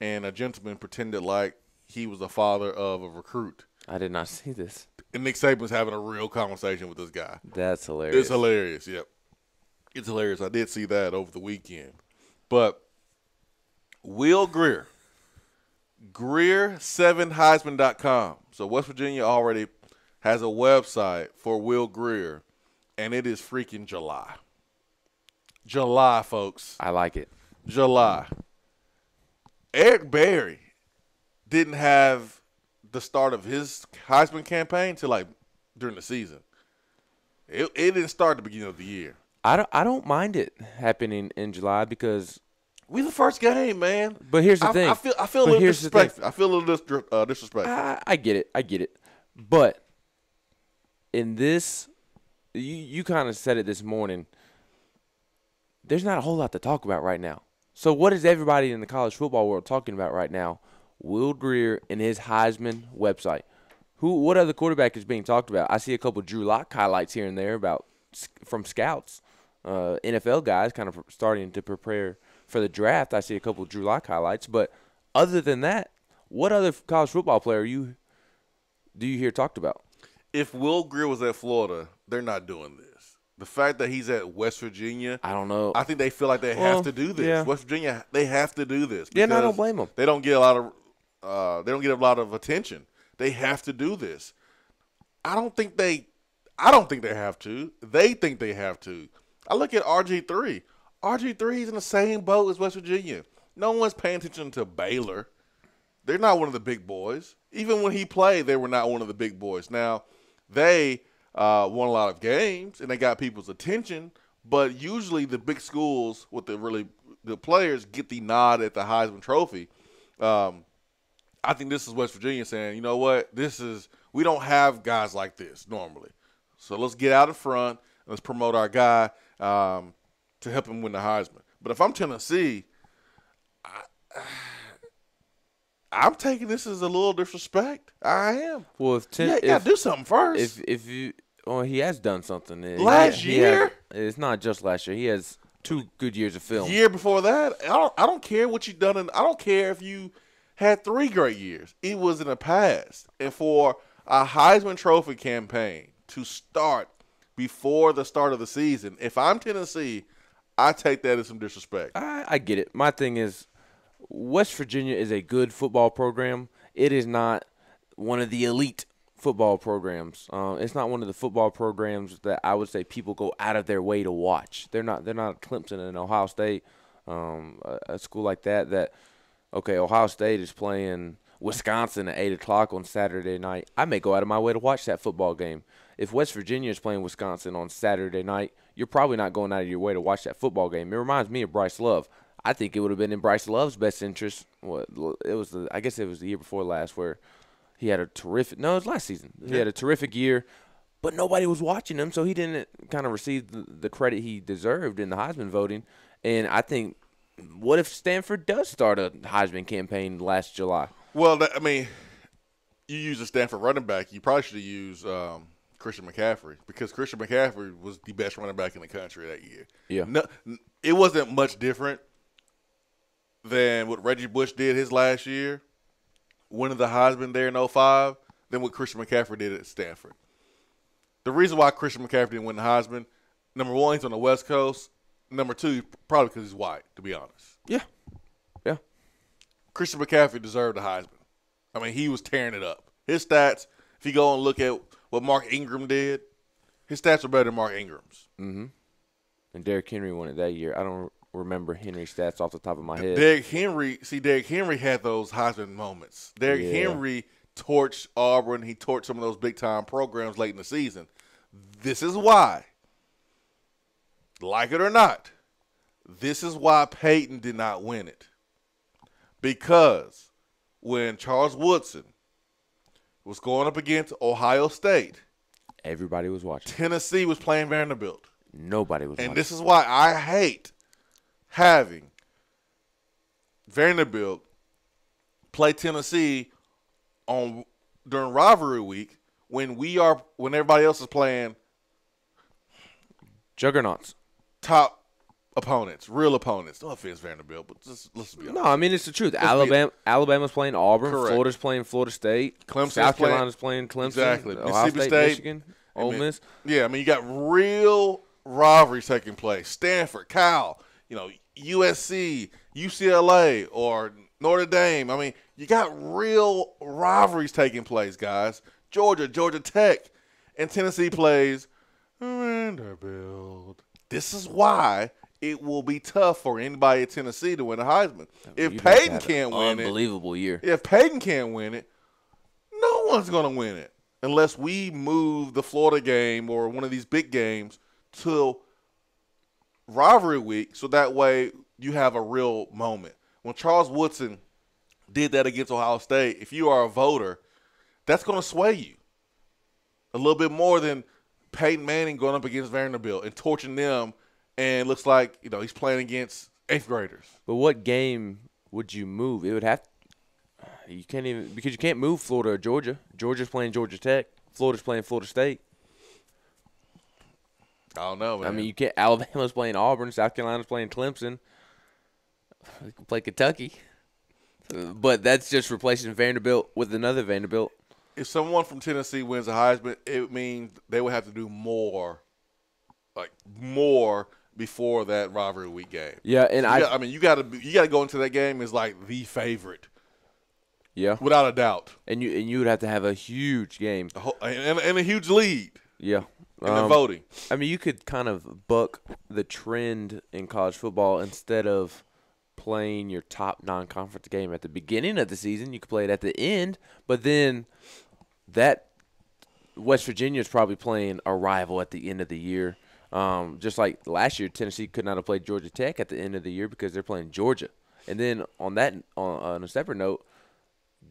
[SPEAKER 1] and a gentleman pretended like he was the father of a recruit.
[SPEAKER 7] I did not see this.
[SPEAKER 1] And Nick Saban's having a real conversation with this guy.
[SPEAKER 7] That's hilarious.
[SPEAKER 1] It's hilarious, yep. It's hilarious. I did see that over the weekend. But Will Grier, Grier7Heisman.com. So West Virginia already has a website for Will Grier, and it is freaking July. July, folks.
[SPEAKER 7] I like it.
[SPEAKER 1] July. Eric Berry didn't have the start of his Heisman campaign till like during the season. It didn't start at the beginning of the year.
[SPEAKER 7] I don't mind it happening in July because
[SPEAKER 1] we the first game, man.
[SPEAKER 7] But here's the thing.
[SPEAKER 1] I feel a little disrespectful. I feel a little disrespectful.
[SPEAKER 7] I get it. But in this, you kind of said it this morning. There's not a whole lot to talk about right now. So what is everybody in the college football world talking about right now? Will Grier and his Heisman website. What other quarterback is being talked about? I see a couple Drew Lock highlights here and there from scouts, NFL guys kind of starting to prepare for the draft. I see a couple Drew Lock highlights. But other than that, what other college football player do you hear talked about?
[SPEAKER 1] If Will Grier was at Florida, they're not doing this. The fact that he's at West Virginia,
[SPEAKER 7] I don't know.
[SPEAKER 1] I think they feel like they have to do this.
[SPEAKER 7] Yeah.
[SPEAKER 1] West Virginia, they have to do this.
[SPEAKER 7] Yeah, and I don't blame them.
[SPEAKER 1] They don't get a lot of attention. They have to do this. I don't think they have to. They think they have to. I look at RG3. RG3 is in the same boat as West Virginia. No one's paying attention to Baylor. they're not one of the big boys. Even when he played, they were not one of the big boys. Now, they won a lot of games, and they got people's attention, but usually the big schools with the really good players get the nod at the Heisman Trophy. I think this is West Virginia saying, you know what, we don't have guys like this normally. So let's get out in front and let's promote our guy to help him win the Heisman. But if I'm Tennessee, I'm taking this as a little disrespect. I am.
[SPEAKER 7] Well,
[SPEAKER 1] you got to do something first.
[SPEAKER 7] He has done something.
[SPEAKER 1] Last year?
[SPEAKER 7] It's not just last year. He has 2 good years of film.
[SPEAKER 1] Year before that, I don't care what you've done. I don't care if you had 3 great years. It was in the past. And for a Heisman Trophy campaign to start before the start of the season, if I'm Tennessee, I take that as some disrespect.
[SPEAKER 7] I get it. My thing is, West Virginia is a good football program. It is not one of the elite football programs. It's not one of the football programs that I would say people go out of their way to watch. They're not Clemson and Ohio State, a school like that. Okay, Ohio State is playing Wisconsin at 8 o'clock on Saturday night. I may go out of my way to watch that football game. If West Virginia is playing Wisconsin on Saturday night, you're probably not going out of your way to watch that football game. It reminds me of Bryce Love. I think it would have been in Bryce Love's best interest. I guess it was the year before last where he had a terrific – no, it was last season. He had a terrific year, but nobody was watching him, so he didn't kind of receive the credit he deserved in the Heisman voting. And I think, what if Stanford does start a Heisman campaign last July?
[SPEAKER 1] Well, you use a Stanford running back. You probably should have used Christian McCaffrey because Christian McCaffrey was the best running back in the country that year.
[SPEAKER 7] Yeah.
[SPEAKER 1] No, it wasn't much different than what Reggie Bush did his last year, winning the Heisman there in 2005, than what Christian McCaffrey did at Stanford. The reason why Christian McCaffrey didn't win the Heisman, number one, he's on the West Coast. Number two, probably because he's white, to be honest.
[SPEAKER 7] Yeah.
[SPEAKER 1] Christian McCaffrey deserved the Heisman. He was tearing it up. His stats, if you go and look at what Mark Ingram did, his stats were better than Mark Ingram's.
[SPEAKER 7] Mm-hmm. And Derrick Henry won it that year. I don't remember Henry's stats off the top of my head.
[SPEAKER 1] Derrick Henry had those Heisman moments. Derrick Henry torched Auburn. He torched some of those big-time programs late in the season. This is why, like it or not, this is why Peyton did not win it. Because when Charles Woodson was going up against Ohio State,
[SPEAKER 7] everybody was watching.
[SPEAKER 1] Tennessee was playing Vanderbilt.
[SPEAKER 7] Nobody was watching.
[SPEAKER 1] And this is why I hate having Vanderbilt play Tennessee during rivalry week when everybody else is playing
[SPEAKER 7] juggernauts,
[SPEAKER 1] top opponents, real opponents. No offense, Vanderbilt, but let's be honest.
[SPEAKER 7] No, it's the truth. Alabama's playing Auburn. Correct. Florida's playing Florida State.
[SPEAKER 1] South
[SPEAKER 7] Carolina's playing Clemson.
[SPEAKER 1] Exactly.
[SPEAKER 7] Ohio
[SPEAKER 1] Mississippi State,
[SPEAKER 7] Michigan, Ole Miss.
[SPEAKER 1] Yeah, you got real rivalries taking place. Stanford, Cal, USC, UCLA, or Notre Dame. You got real rivalries taking place, guys. Georgia Tech, and Tennessee plays Vanderbilt. This is why it will be tough for anybody at Tennessee to win a Heisman. If Peyton can't win it,
[SPEAKER 7] unbelievable year.
[SPEAKER 1] If Peyton can't win it, no one's going to win it unless we move the Florida game or one of these big games to rivalry week, so that way you have a real moment. When Charles Woodson did that against Ohio State, if you are a voter, that's going to sway you a little bit more than Peyton Manning going up against Vanderbilt and torching them, and it looks like he's playing against 8th graders.
[SPEAKER 7] But what game would you move? It would have you can't even, because you can't move Florida or Georgia. Georgia's playing Georgia Tech. Florida's playing Florida State.
[SPEAKER 1] I don't know, man.
[SPEAKER 7] You can't. Alabama's playing Auburn. South Carolina's playing Clemson. They can play Kentucky. But that's just replacing Vanderbilt with another Vanderbilt.
[SPEAKER 1] If someone from Tennessee wins a Heisman, it means they would have to do more before that rivalry week game.
[SPEAKER 7] Yeah, and
[SPEAKER 1] you got to go into that game as like the favorite.
[SPEAKER 7] Yeah,
[SPEAKER 1] without a doubt.
[SPEAKER 7] And you would have to have a huge game
[SPEAKER 1] and a huge lead.
[SPEAKER 7] Yeah,
[SPEAKER 1] in the voting.
[SPEAKER 7] You could kind of buck the trend in college football instead of playing your top non-conference game at the beginning of the season. You could play it at the end, but then that West Virginia is probably playing a rival at the end of the year. Just like last year, Tennessee could not have played Georgia Tech at the end of the year because they're playing Georgia. And then on a separate note,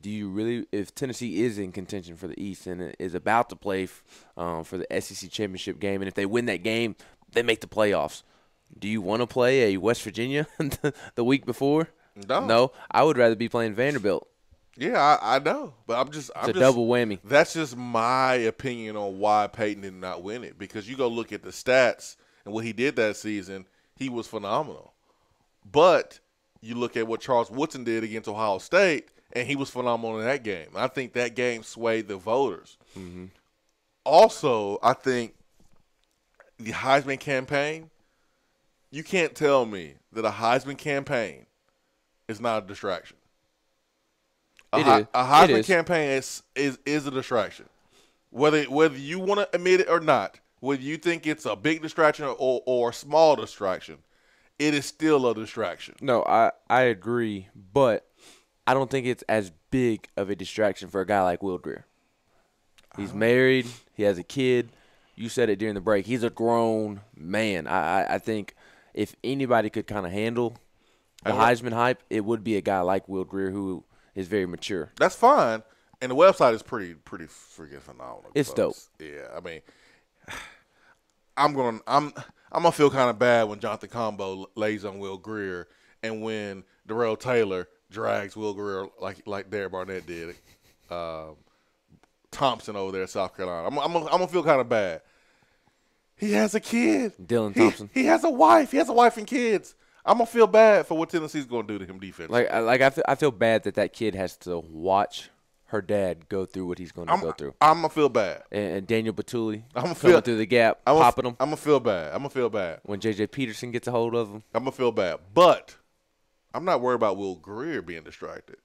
[SPEAKER 7] do you really, if Tennessee is in contention for the East and is about to play for the SEC championship game, and if they win that game, they make the playoffs, do you want to play a West Virginia the week before? No, I would rather be playing Vanderbilt.
[SPEAKER 1] Yeah, I know, but
[SPEAKER 7] It's a double whammy.
[SPEAKER 1] That's just my opinion on why Peyton did not win it, because you go look at the stats and what he did that season, he was phenomenal. But you look at what Charles Woodson did against Ohio State, and he was phenomenal in that game. I think that game swayed the voters.
[SPEAKER 7] Mm-hmm.
[SPEAKER 1] Also, I think the Heisman campaign, you can't tell me that a Heisman campaign is not a distraction. A Heisman campaign is a distraction. Whether you want to admit it or not, whether you think it's a big distraction or a small distraction, it is still a distraction.
[SPEAKER 7] No, I agree, but I don't think it's as big of a distraction for a guy like Will Greer. He's married. He has a kid. You said it during the break. He's a grown man. I think if anybody could kind of handle the Heisman hype, it would be a guy like Will Greer who is very mature.
[SPEAKER 1] That's fine, and the website is pretty freaking phenomenal.
[SPEAKER 7] It's dope.
[SPEAKER 1] Yeah, I mean, I'm gonna feel kind of bad when Jonathan Combo lays on Will Greer, and when Darrell Taylor drags Will Greer like Derek Barnett did, Thompson over there in South Carolina. I'm gonna feel kind of bad. He has a kid.
[SPEAKER 7] Dylan Thompson.
[SPEAKER 1] He has a wife. He has a wife and kids. I'm gonna feel bad for what Tennessee's gonna do to him defensively.
[SPEAKER 7] I feel bad that kid has to watch her dad go through what he's going to go through.
[SPEAKER 1] I'm gonna feel bad.
[SPEAKER 7] And Daniel Batuli coming
[SPEAKER 1] feel
[SPEAKER 7] through the gap, popping him.
[SPEAKER 1] I'm gonna feel bad. I'm gonna feel bad
[SPEAKER 7] when J.J. Peterson gets a hold of him.
[SPEAKER 1] I'm gonna feel bad, but I'm not worried about Will Greer being distracted.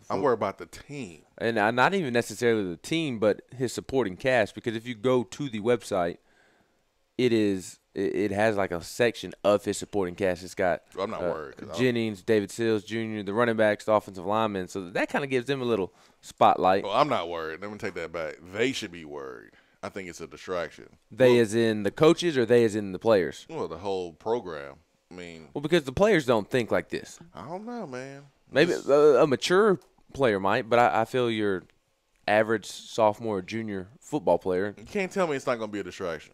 [SPEAKER 1] I'm worried about the team,
[SPEAKER 7] and not even necessarily the team, but his supporting cast. Because if you go to the website, it has like a section of his supporting cast. It's got
[SPEAKER 1] I'm not worried.
[SPEAKER 7] Jennings, David Sills Jr., the running backs, the offensive linemen. So that kind of gives them a little spotlight.
[SPEAKER 1] Well, I'm not worried. Let me take that back. They should be worried. I think it's a distraction.
[SPEAKER 7] They as in the coaches or they as in the players?
[SPEAKER 1] Well, the whole program. I mean.
[SPEAKER 7] Well, because the players don't think like this.
[SPEAKER 1] I don't know, man.
[SPEAKER 7] Maybe a mature player might, but I feel your average sophomore or junior football player.
[SPEAKER 1] You can't tell me it's not going to be a distraction.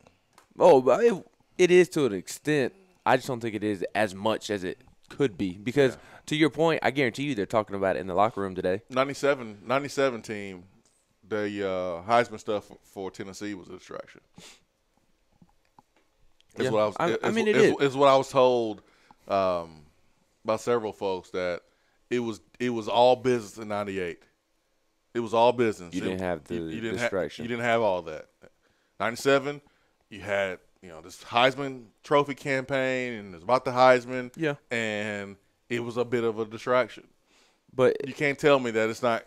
[SPEAKER 7] Oh, it is to an extent. I just don't think it is as much as it could be. Because, to your point, I guarantee you they're talking about it in the locker room today.
[SPEAKER 1] 97 team, the Heisman stuff for Tennessee was a distraction. It's what I was told by several folks, that it was all business in 98. It was all business.
[SPEAKER 7] You didn't have the distraction.
[SPEAKER 1] You didn't have all that. 97, you had this Heisman Trophy campaign, and it's about the Heisman.
[SPEAKER 7] Yeah.
[SPEAKER 1] And it was a bit of a distraction.
[SPEAKER 7] But
[SPEAKER 1] you can't tell me that it's not.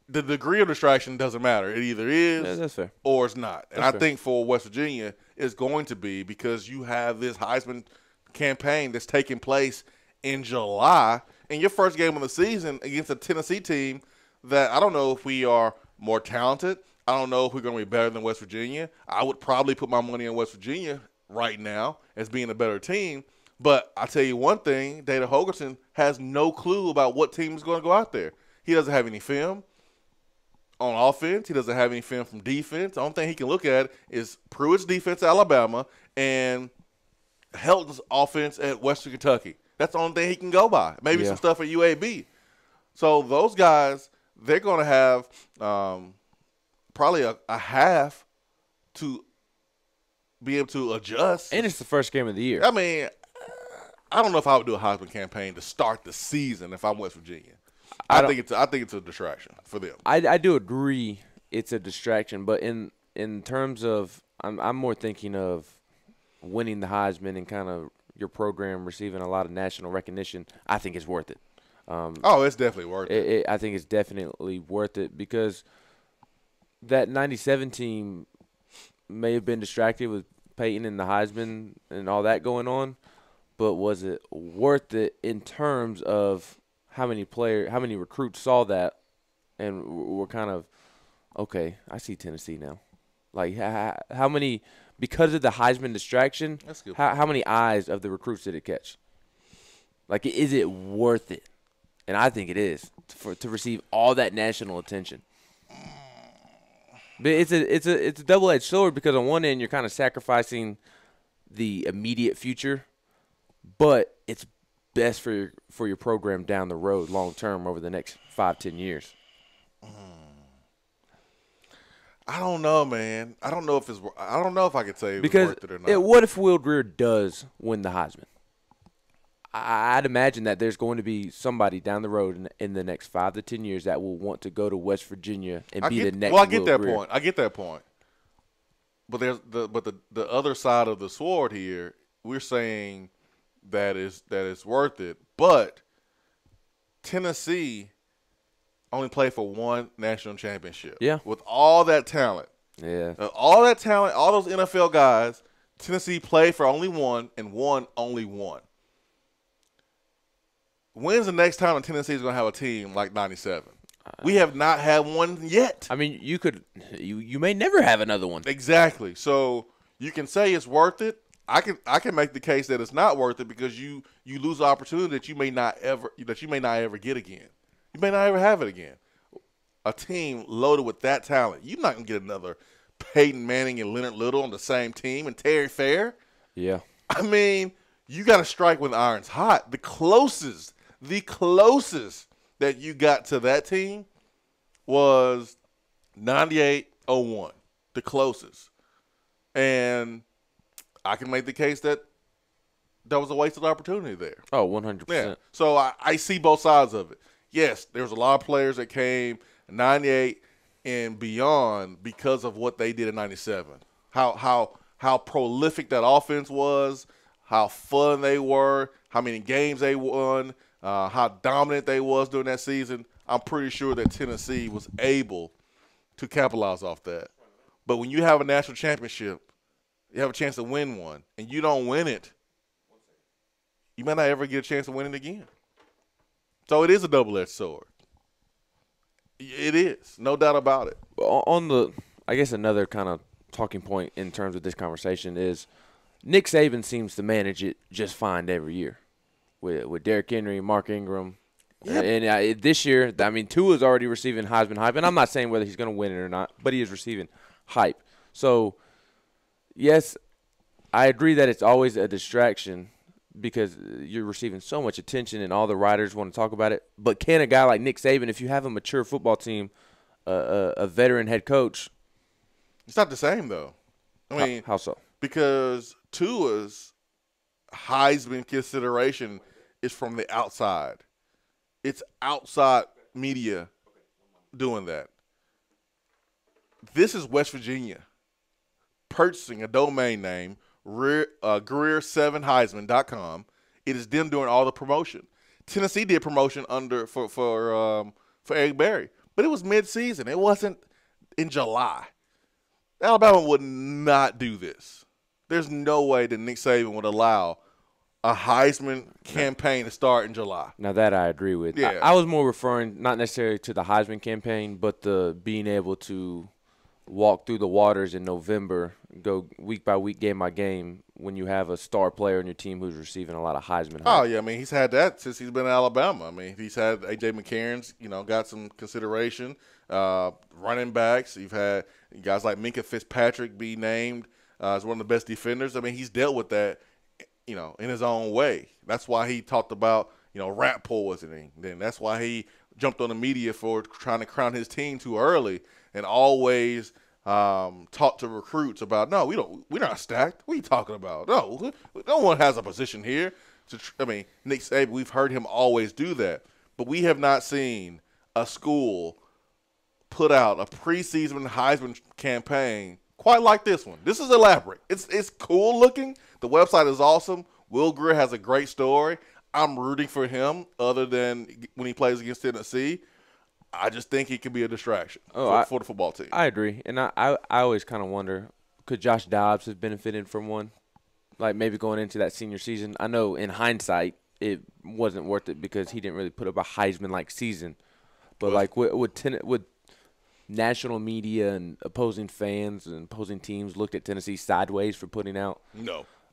[SPEAKER 1] The degree of distraction doesn't matter. It either is
[SPEAKER 7] that's fair.
[SPEAKER 1] Or it's not. And I think for West Virginia, it's going to be, because you have this Heisman campaign that's taking place in July, and your first game of the season against a Tennessee team that I don't know if we are more talented. I don't know if we're going to be better than West Virginia. I would probably put my money on West Virginia right now as being a better team. But I'll tell you one thing, Dana Holgorsen has no clue about what team is going to go out there. He doesn't have any film on offense. He doesn't have any film from defense. The only thing he can look at is Pruitt's defense at Alabama and Helton's offense at Western Kentucky. That's the only thing he can go by. Maybe some stuff at UAB. So those guys, they're going to have probably a half to be able to adjust.
[SPEAKER 7] And it's the first game of the year.
[SPEAKER 1] I mean, I don't know if I would do a Heisman campaign to start the season if I'm West Virginia. I think it's a distraction for them.
[SPEAKER 7] I do agree it's a distraction, but in terms of I'm more thinking of winning the Heisman and kind of your program receiving a lot of national recognition. I think it's worth it.
[SPEAKER 1] It's definitely worth it.
[SPEAKER 7] I think it's definitely worth it, because that 97 team may have been distracted with Peyton and the Heisman and all that going on, but was it worth it in terms of how many recruits saw that and were kind of, okay, I see Tennessee now. Like, how many, because of the Heisman distraction,
[SPEAKER 1] That's good.
[SPEAKER 7] How many eyes of the recruits did it catch? Like, is it worth it? And I think it is to receive all that national attention. But it's a double-edged sword because on one end you're kind of sacrificing the immediate future, but it's best for your program down the road, long term, over the next 5-10 years.
[SPEAKER 1] I don't know, man. I don't know if I could say it's worth it or not.
[SPEAKER 7] What if Will Greer does win the Heisman? I'd imagine that there's going to be somebody down the road in the next 5 to 10 years that will want to go to West Virginia and be the next.
[SPEAKER 1] Well, I get
[SPEAKER 7] Will
[SPEAKER 1] that
[SPEAKER 7] Greer.
[SPEAKER 1] point. I get that point. But there's the other side of the sword here. We're saying that it's worth it, but Tennessee only played for one national championship.
[SPEAKER 7] Yeah.
[SPEAKER 1] With all that talent.
[SPEAKER 7] Yeah.
[SPEAKER 1] All that talent, all those NFL guys, Tennessee played for only one and won only one. When's the next time Tennessee is going to have a team like 97? We have not had one yet.
[SPEAKER 7] I mean, you may never have another one.
[SPEAKER 1] Exactly. So you can say it's worth it. I can make the case that it's not worth it because you lose the opportunity that you may not ever get again. You may not ever have it again. A team loaded with that talent, you're not going to get another Peyton Manning and Leonard Little on the same team and Terry Fair.
[SPEAKER 7] Yeah.
[SPEAKER 1] I mean, you got to strike when the iron's hot. The closest that you got to that team was 98-01, the closest. And I can make the case that was a wasted opportunity there.
[SPEAKER 7] Oh, 100%.
[SPEAKER 1] Yeah. So I see both sides of it. Yes, there's a lot of players that came 98 and beyond because of what they did in 97. How prolific that offense was, how fun they were, how many games they won, how dominant they was during that season. I'm pretty sure that Tennessee was able to capitalize off that. But when you have a national championship, you have a chance to win one, and you don't win it, you might not ever get a chance to win it again. So it is a double-edged sword. It is, no doubt about it.
[SPEAKER 7] I guess another kind of talking point in terms of this conversation is Nick Saban seems to manage it just fine every year with Derrick Henry, Mark Ingram. Yep. And this year, I mean, Tua's already receiving Heisman hype, and I'm not saying whether he's going to win it or not, but he is receiving hype. So, yes, I agree that it's always a distraction because you're receiving so much attention and all the writers want to talk about it. But can a guy like Nick Saban, if you have a mature football team, a veteran head coach?
[SPEAKER 1] It's not the same, though. I mean,
[SPEAKER 7] how so?
[SPEAKER 1] Because Tua's Heisman consideration is from the outside. It's outside media doing that. This is West Virginia purchasing a domain name, Greer7Heisman.com. It is them doing all the promotion. Tennessee did promotion for Eric Berry, but it was mid-season. It wasn't in July. Alabama would not do this. There's no way that Nick Saban would allow a Heisman campaign to start in July.
[SPEAKER 7] Now that I agree with.
[SPEAKER 1] Yeah.
[SPEAKER 7] I was more referring not necessarily to the Heisman campaign, but the being able to walk through the waters in November, go week by week, game by game, when you have a star player on your team who's receiving a lot of Heisman hype.
[SPEAKER 1] Oh, yeah. I mean, he's had that since he's been in Alabama. I mean, he's had A.J. McCarron's, got some consideration. Running backs, you've had guys like Minka Fitzpatrick be named as one of the best defenders. I mean, he's dealt with that, in his own way. That's why he talked about, rat poisoning. Then that's why he jumped on the media for trying to crown his team too early and always talked to recruits about, no, we're not stacked. What are you talking about? No one has a position here. Nick Saban, we've heard him always do that. But we have not seen a school put out a preseason Heisman campaign quite like this one. This is elaborate. It's cool looking. The website is awesome. Will Greer has a great story. I'm rooting for him other than when he plays against Tennessee. I just think he can be a distraction for the football team.
[SPEAKER 7] I agree. And I always kind of wonder, could Josh Dobbs have benefited from one? like maybe going into that senior season. I know in hindsight it wasn't worth it because he didn't really put up a Heisman-like season. But like with national media and opposing fans and opposing teams looked at Tennessee sideways for putting out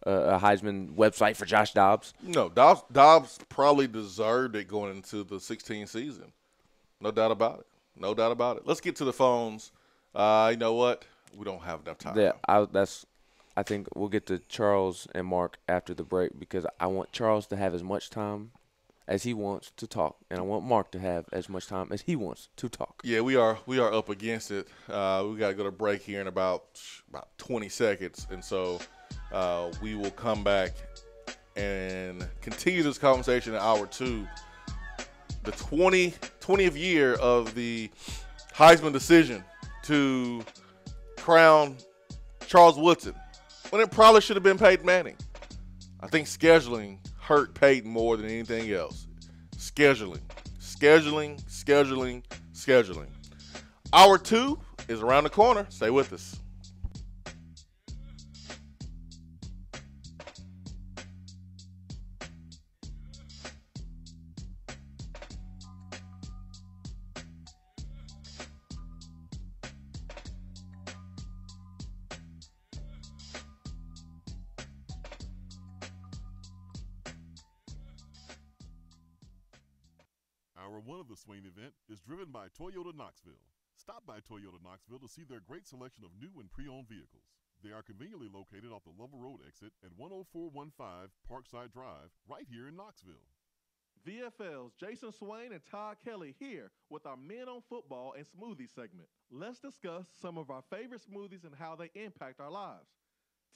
[SPEAKER 7] a Heisman website for Josh Dobbs.
[SPEAKER 1] No, Dobbs probably deserved it going into the 16 season. No doubt about it. No doubt about it. Let's get to the phones. You know what? We don't have enough time.
[SPEAKER 7] Yeah, I think we'll get to Charles and Mark after the break because I want Charles to have as much time as he wants to talk, and I want Mark to have as much time as he wants to talk.
[SPEAKER 1] Yeah, we are up against it. We got to go to break here in about 20 seconds, and so we will come back and continue this conversation in hour 2. The 20th year of the Heisman decision to crown Charles Woodson when it probably should have been Peyton Manning. I think scheduling hurt Peyton more than anything else. Scheduling. Hour 2 is around the corner. Stay with us.
[SPEAKER 5] Hour 1 of the Swain event is driven by Toyota Knoxville. Stop by Toyota Knoxville to see their great selection of new and pre-owned vehicles. They are conveniently located off the Lovell Road exit at 10415 Parkside Drive, right here in Knoxville.
[SPEAKER 3] VFL's Jason Swain and Todd Kelly here with our Men on Football and Smoothie segment. Let's discuss some of our favorite smoothies and how they impact our lives.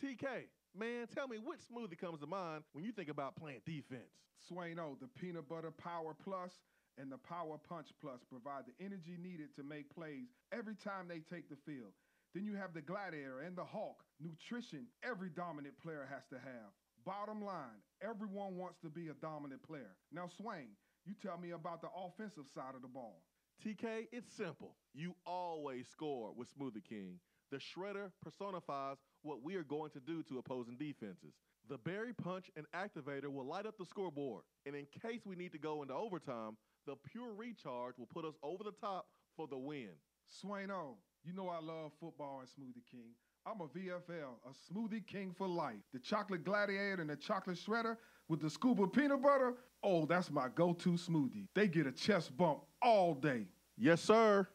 [SPEAKER 3] TK, man, tell me which smoothie comes to mind when you think about playing defense?
[SPEAKER 15] Swain-O, the Peanut Butter Power Plus and the Power Punch Plus provide the energy needed to make plays every time they take the field. Then you have the Gladiator and the Hawk, nutrition every dominant player has to have. Bottom line, everyone wants to be a dominant player. Now, Swain, you tell me about the offensive side of the ball.
[SPEAKER 3] TK, it's simple. You always score with Smoothie King. The shredder personifies what we are going to do to opposing defenses. The Berry Punch and Activator will light up the scoreboard. And in case we need to go into overtime, the Pure Recharge will put us over the top for the win.
[SPEAKER 15] Swain-O, you know I love football and Smoothie King. I'm a VFL, a Smoothie King for life. The Chocolate Gladiator and the Chocolate Shredder with the scoop of peanut butter, oh, that's my go-to smoothie. They get a chest bump all day.
[SPEAKER 3] Yes, sir.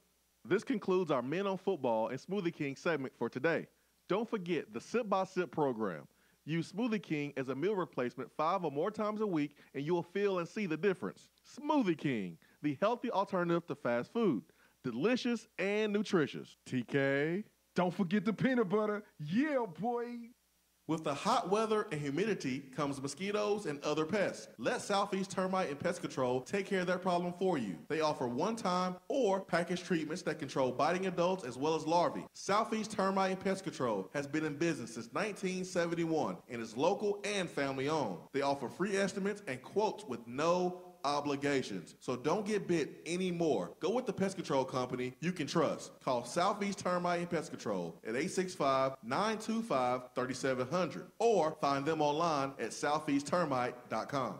[SPEAKER 3] This concludes our Men on Football and Smoothie King segment for today. Don't forget the Sip by Sip program. Use Smoothie King as a meal replacement 5 or more times a week, and you'll feel and see the difference. Smoothie King, the healthy alternative to fast food. Delicious and nutritious. TK.
[SPEAKER 15] Don't forget the peanut butter. Yeah, boy.
[SPEAKER 1] With the hot weather and humidity comes mosquitoes and other pests. Let Southeast Termite and Pest Control take care of that problem for you. They offer one-time or package treatments that control biting adults as well as larvae. Southeast Termite and Pest Control has been in business since 1971 and is local and family-owned. They offer free estimates and quotes with no obligations. So don't get bit anymore. Go with the pest control company you can trust. Call Southeast Termite and Pest Control at 865-925-3700 or find them online at southeasttermite.com.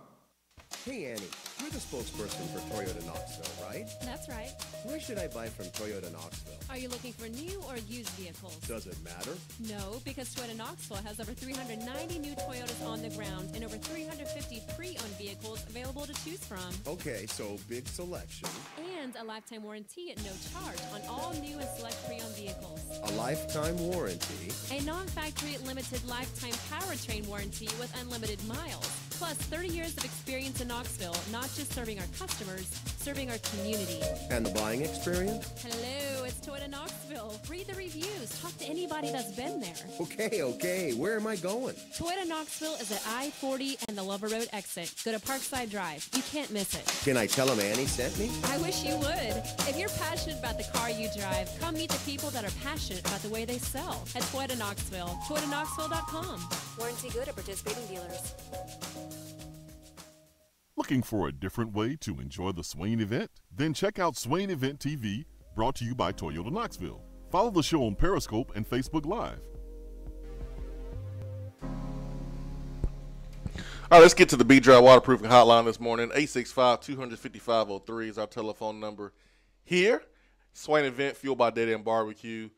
[SPEAKER 16] Hey Annie, you're the spokesperson for Toyota Knoxville, right?
[SPEAKER 17] That's right.
[SPEAKER 16] Where should I buy from Toyota Knoxville?
[SPEAKER 17] Are you looking for new or used vehicles?
[SPEAKER 16] Does it matter?
[SPEAKER 17] No, because Toyota Knoxville has over 390 new Toyotas on the ground and over 350 pre-owned vehicles available to choose from.
[SPEAKER 16] Okay, so big selection.
[SPEAKER 17] And a lifetime warranty at no charge on all new and select pre-owned vehicles.
[SPEAKER 16] A lifetime warranty.
[SPEAKER 17] A non-factory limited lifetime powertrain warranty with unlimited miles. Plus 30 years of experience in Knoxville, not just serving our customers, serving our community.
[SPEAKER 16] And the buying experience?
[SPEAKER 17] Hello, it's Toyota Knoxville. Read the reviews. Talk to anybody that's been there.
[SPEAKER 16] Okay. Where am I going?
[SPEAKER 17] Toyota Knoxville is at I-40 and the Lover Road exit. Go to Parkside Drive. You can't miss it.
[SPEAKER 16] Can I tell them Annie sent me?
[SPEAKER 17] I wish you would. If you're passionate about the car you drive, come meet the people that are passionate about the way they sell at Toyota Knoxville. ToyotaKnoxville.com. Warranty good at participating dealers.
[SPEAKER 5] Looking for a different way to enjoy the Swain event? Then check out Swain Event TV, brought to you by Toyota Knoxville. Follow the show on Periscope and Facebook Live.
[SPEAKER 1] All right, let's get to the B-Dry Waterproofing Hotline this morning. 865-255-03 is our telephone number here. Swain event fueled by Dead End Barbecue.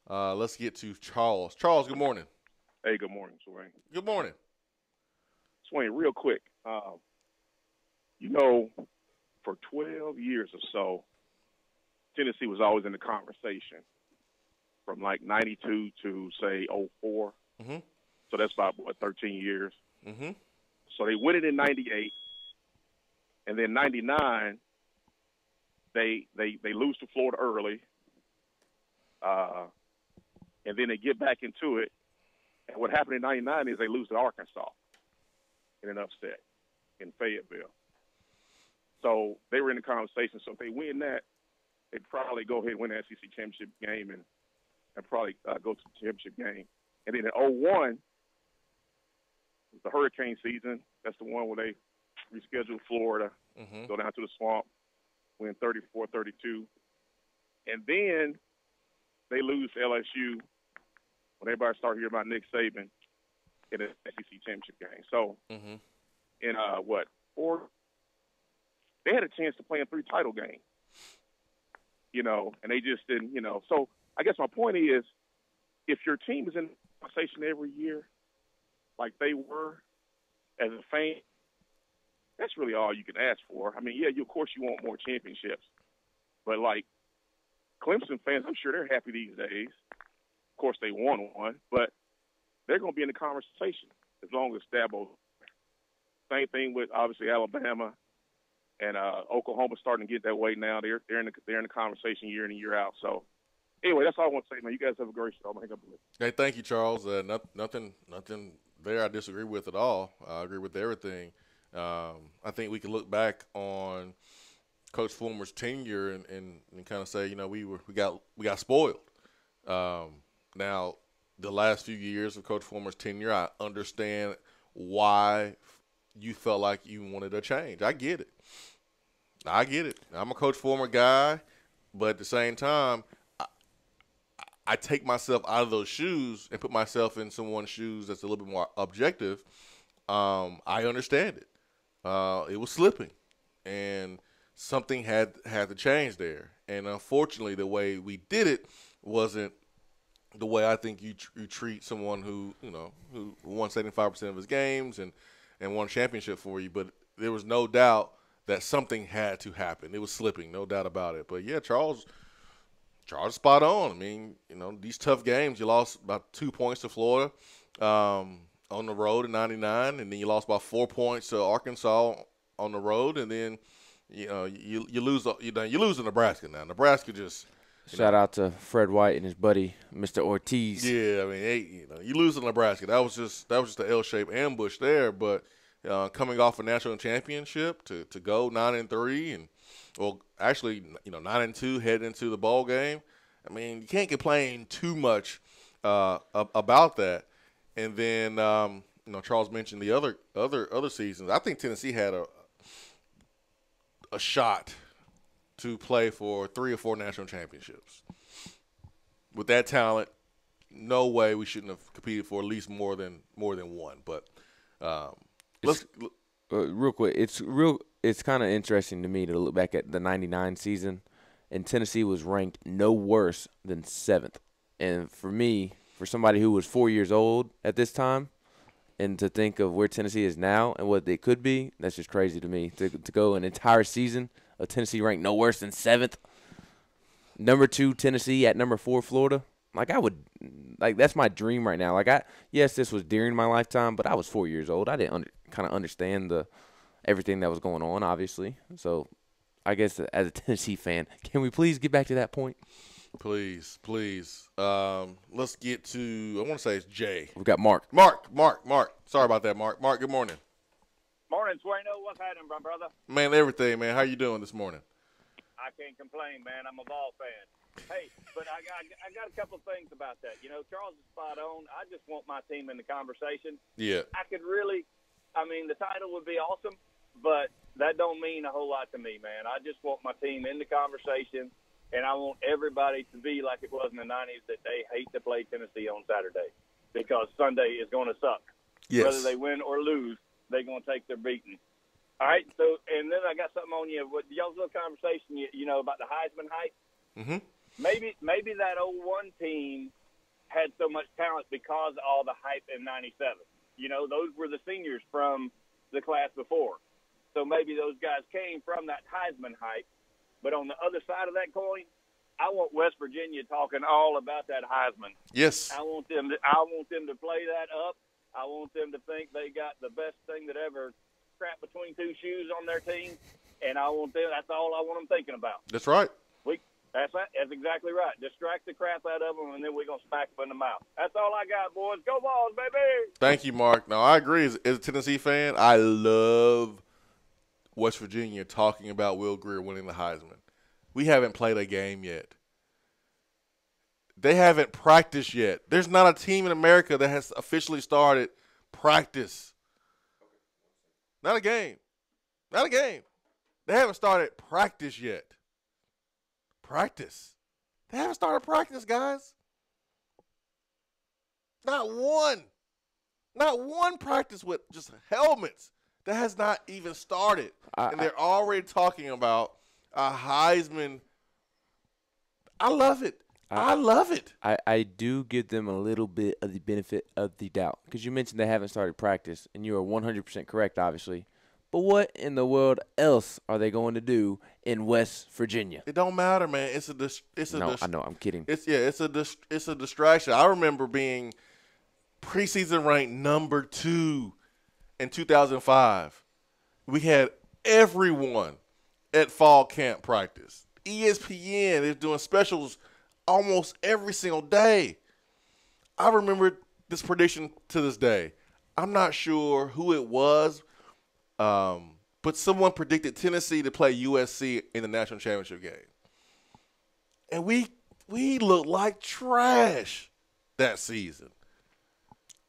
[SPEAKER 1] Let's get to Charles. Charles, good morning.
[SPEAKER 18] Hey, good morning, Swain.
[SPEAKER 1] Good morning.
[SPEAKER 18] Swain, real quick, for 12 years or so, Tennessee was always in the conversation from like 92 to, say, 04.
[SPEAKER 1] Mm-hmm.
[SPEAKER 18] So that's about, 13 years.
[SPEAKER 1] Mm-hmm.
[SPEAKER 18] So they win it in 98, and then 99, they lose to Florida early, and then they get back into it. And what happened in 99 is they lose to Arkansas in an upset in Fayetteville. So they were in the conversation. So if they win that, they'd probably go ahead and win the SEC championship game and probably go to the championship game. And then in 01, the hurricane season. That's the one where they rescheduled Florida, go down to the swamp, win 34-32. And then they lose to LSU when everybody started hearing about Nick Saban in the SEC championship game. So in, 4, they had a chance to play in 3 title games, and they just didn't, So I guess my point is, if your team is in the conversation every year, like they were, as a fan, that's really all you can ask for. I mean, yeah, of course you want more championships, but like Clemson fans, I'm sure they're happy these days. Of course, they won one, but they're going to be in the conversation as long as Dabo's. Same thing with obviously Alabama and Oklahoma starting to get that way now. They're in the conversation year in and year out. So anyway, that's all I want to say, man. You guys have a great show. I'm gonna hang up with you.
[SPEAKER 1] Hey, thank you, Charles. Nothing there I disagree with at all. I agree with everything. I think we can look back on Coach Fulmer's tenure and kind of say, we got spoiled. Now, the last few years of Coach Fulmer's tenure, I understand why you felt like you wanted a change. I get it. I'm a Coach Fulmer guy, but at the same time, I take myself out of those shoes and put myself in someone's shoes that's a little bit more objective. I understand it. It was slipping, and something had to change there. And unfortunately, the way we did it wasn't the way I think you treat someone who won 75% of his games and won a championship for you. But there was no doubt that something had to happen. It was slipping, no doubt about it. But yeah, Charles is spot on. I mean, these tough games, you lost about 2 points to Florida on the road in 99, and then you lost about 4 points to Arkansas on the road, and then you lose to Nebraska. Now Nebraska just
[SPEAKER 7] shout out to Fred White and his buddy Mr. Ortiz.
[SPEAKER 1] Yeah, I mean, you lose to Nebraska. That was just an L-shaped ambush there. But coming off a national championship to go 9-3 and actually 9-2 heading into the bowl game. I mean, you can't complain too much about that. And then Charles mentioned the other seasons. I think Tennessee had a shot to play for 3 or 4 national championships. With that talent, no way we shouldn't have competed for at least more than one. But
[SPEAKER 7] real quick, it's kind of interesting to me to look back at the 99 season, and Tennessee was ranked no worse than 7th. And for me, for somebody who was 4 years old at this time, and to think of where Tennessee is now and what they could be, that's just crazy to me. To go an entire season of Tennessee ranked no worse than 7th. Number 2, Tennessee at number 4, Florida. That's my dream right now. Yes, this was during my lifetime, but I was 4 years old. I didn't kind of understand everything that was going on, obviously. So I guess as a Tennessee fan, can we please get back to that point?
[SPEAKER 1] Please. Let's get to, I want to say it's Jay.
[SPEAKER 7] We got Mark.
[SPEAKER 1] Mark. Sorry about that, Mark. Mark, good morning.
[SPEAKER 19] Morning, Swaino. What's happening, my brother?
[SPEAKER 1] Man, everything, man. How you doing this morning?
[SPEAKER 19] I can't complain, man. I'm a ball fan. Hey, but I got a couple of things about that. Charles is spot on. I just want my team in the conversation.
[SPEAKER 1] Yeah.
[SPEAKER 19] The title would be awesome, but that don't mean a whole lot to me, man. I just want my team in the conversation. And I want everybody to be like it was in the 90s, that they hate to play Tennessee on Saturday because Sunday is going to suck.
[SPEAKER 1] Yes.
[SPEAKER 19] Whether they win or lose, they're going to take their beating. All right, so and then I got something on you. With y'all's little conversation, you know, about the Heisman hype.
[SPEAKER 1] Mm-hmm.
[SPEAKER 19] Maybe that 01 team had so much talent because of all the hype in '97. You know, those were the seniors from the class before. So maybe those guys came from that Heisman hype. But on the other side of that coin, I want West Virginia talking all about that Heisman.
[SPEAKER 1] Yes.
[SPEAKER 19] I want them to play that up. I want them to think they got the best thing that ever crap between two shoes on their team, and that's all I want them thinking about.
[SPEAKER 1] That's right.
[SPEAKER 19] That's exactly right. Distract the crap out of them, and then we're going to smack them in the mouth. That's all I got, boys. Go Vols, baby!
[SPEAKER 1] Thank you, Mark. Now, I agree. As a Tennessee fan, I love West Virginia talking about Will Grier winning the Heisman. We haven't played a game yet. They haven't practiced yet. There's not a team in America that has officially started practice. Not a game. Not a game. They haven't started practice yet. Practice. They haven't started practice, guys. Not one. Not one practice with just helmets. That has not even started. And they're already talking about a Heisman. I love it. I love it.
[SPEAKER 7] I do give them a little bit of the benefit of the doubt because you mentioned they haven't started practice, and you are 100% correct, obviously. But what in the world else are they going to do in West Virginia?
[SPEAKER 1] It don't matter, man.
[SPEAKER 7] I know. I'm kidding.
[SPEAKER 1] It's a distraction. I remember being preseason ranked number 2 in 2005. We had everyone at fall camp practice. ESPN is doing specials almost every single day. I remember this prediction to this day. I'm not sure who it was, but someone predicted Tennessee to play USC in the national championship game. And we looked like trash that season.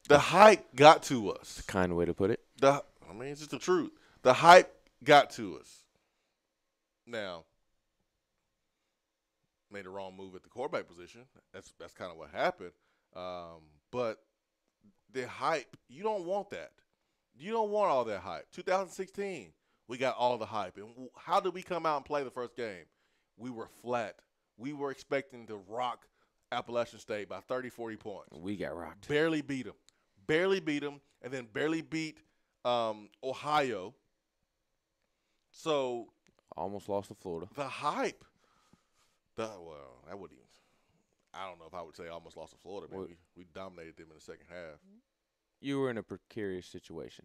[SPEAKER 1] The hype got to us.
[SPEAKER 7] That's a kind way to put it.
[SPEAKER 1] It's just the truth. The hype got to us. Now, made a wrong move at the quarterback position. That's kind of what happened. But the hype, you don't want that. You don't want all that hype. 2016, we got all the hype. And how did we come out and play the first game? We were flat. We were expecting to rock Appalachian State by 30, 40 points.
[SPEAKER 7] We got rocked.
[SPEAKER 1] Barely beat them, and then barely beat Ohio. So
[SPEAKER 7] almost lost to Florida.
[SPEAKER 1] The hype. I wouldn't even. I don't know if I would say almost lost to Florida. Man, we dominated them in the second half.
[SPEAKER 7] You were in a precarious situation.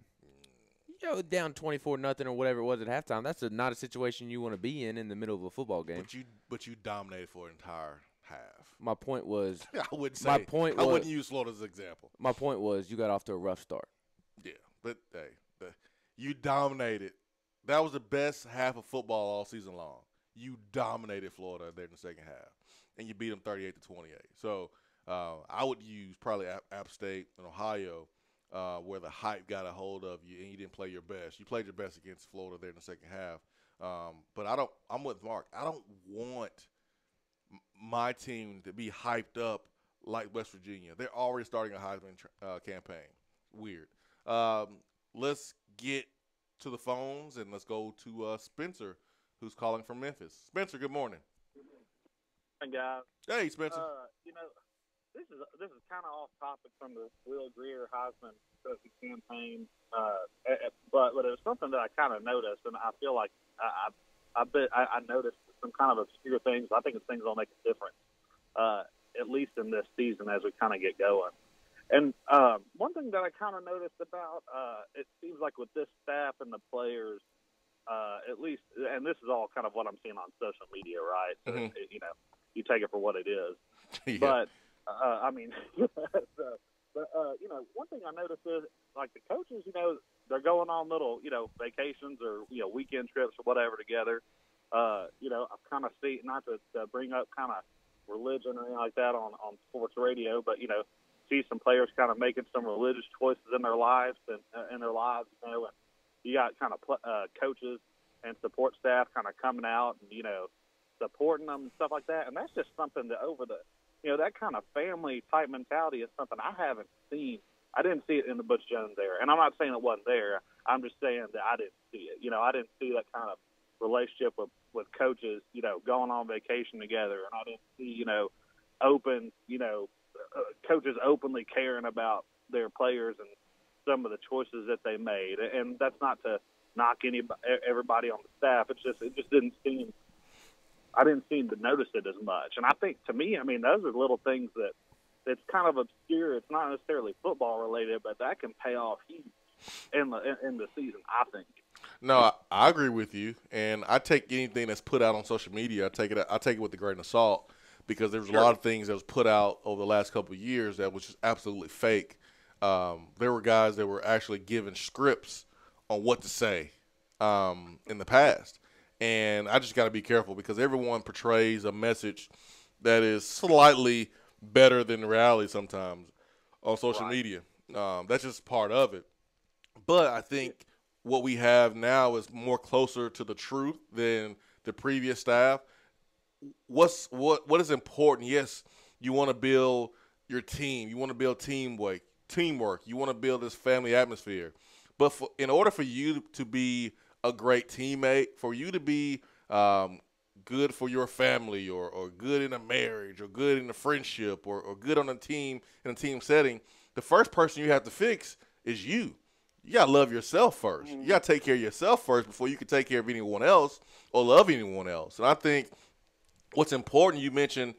[SPEAKER 7] Down 24-0 or whatever it was at halftime. That's not a situation you want to be in the middle of a football game.
[SPEAKER 1] But you dominated for an entire half.
[SPEAKER 7] My point was.
[SPEAKER 1] I wouldn't use Florida as an example.
[SPEAKER 7] My point was you got off to a rough start.
[SPEAKER 1] Yeah, but hey, you dominated. That was the best half of football all season long. You dominated Florida there in the second half, and you beat them 38-28. So I would use probably App State and Ohio, where the hype got a hold of you and you didn't play your best. You played your best against Florida there in the second half. But I'm with Mark. I don't want my team to be hyped up like West Virginia. They're already starting a Heisman campaign. Weird. Let's get to the phones and let's go to Spencer, who's calling from Memphis. Spencer, good morning.
[SPEAKER 20] Hey, guys.
[SPEAKER 1] Hey, Spencer.
[SPEAKER 20] This is kind of off topic from the Will Grier Heisman Trophy campaign, but it was something that I kind of noticed, and I feel like I noticed some kind of obscure things. I think it's things that'll make a difference, at least in this season as we kind of get going. And one thing that I kind of noticed about it seems like with this staff and the players, at least, and this is all kind of what I'm seeing on social media, right? So
[SPEAKER 1] Mm-hmm.
[SPEAKER 20] You take it for what it is.
[SPEAKER 1] Yeah.
[SPEAKER 20] But one thing I noticed is like the coaches, they're going on little, vacations or weekend trips or whatever together. I've kind of seen, not to bring up kind of religion or anything like that on sports radio, but see some players kind of making some religious choices in their lives and and you got kind of coaches and support staff kind of coming out and supporting them and stuff like that, and that's just something that over the that kind of family type mentality is something I haven't seen. I didn't see it in the Butch Jones era, and I'm not saying it wasn't there. I'm just saying that I didn't see it. I didn't see that kind of relationship with coaches, going on vacation together. And I didn't see, open, coaches openly caring about their players and some of the choices that they made. And that's not to knock everybody on the staff. It just didn't seem, I didn't seem to notice it as much. And I think, to me, those are little things that it's kind of obscure. It's not necessarily football related, but that can pay off huge in the season, I think.
[SPEAKER 1] No, I agree with you, and I take anything that's put out on social media. I take it with a grain of salt, because there's a lot of things that was put out over the last couple of years that was just absolutely fake. There were guys that were actually given scripts on what to say in the past, and I just got to be careful, because everyone portrays a message that is slightly better than reality sometimes on social media. That's just part of it. But I think what we have now is more closer to the truth than the previous staff. What is important? Yes, you want to build your team. You want to build teamwork. You want to build this family atmosphere. But in order for you to be a great teammate, for you to be good for your family, or good in a marriage, or good in a friendship, or good on a team in a team setting, the first person you have to fix is you. You got to love yourself first. You got to take care of yourself first before you can take care of anyone else or love anyone else. And I think what's important, you mentioned,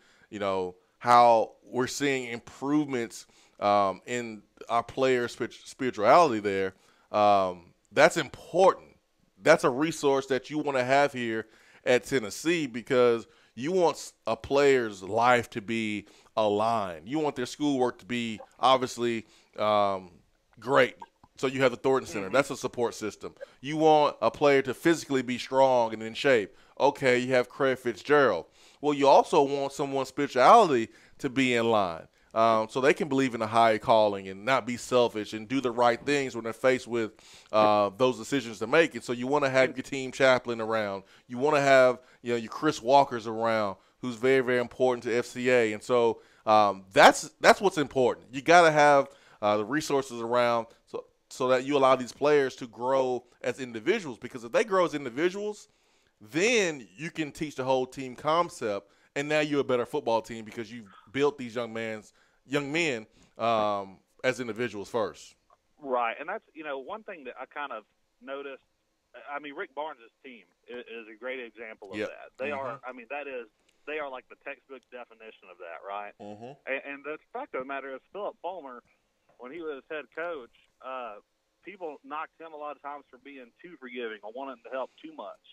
[SPEAKER 1] how we're seeing improvements in our players' spirituality there. That's important. That's a resource that you want to have here at Tennessee, because you want a player's life to be aligned. You want their schoolwork to be obviously great. So you have the Thornton Center. That's a support system. You want a player to physically be strong and in shape. Okay, you have Craig Fitzgerald. Well, you also want someone's spirituality to be in line, so they can believe in a higher calling and not be selfish and do the right things when they're faced with those decisions to make. And so you want to have your team chaplain around. You want to have your Chris Walkers around, who's very, very important to FCA. And so that's what's important. You got to have the resources around so that you allow these players to grow as individuals, because if they grow as individuals, then you can teach the whole team concept, and now you're a better football team because you've built these young men as individuals first.
[SPEAKER 20] Right, and that's one thing that I kind of noticed. Rick Barnes' team is a great example of that. They are. They are like the textbook definition of that, right? And the fact of the matter is, Philip Fulmer, when he was head coach, people knocked him a lot of times for being too forgiving or wanting to help too much.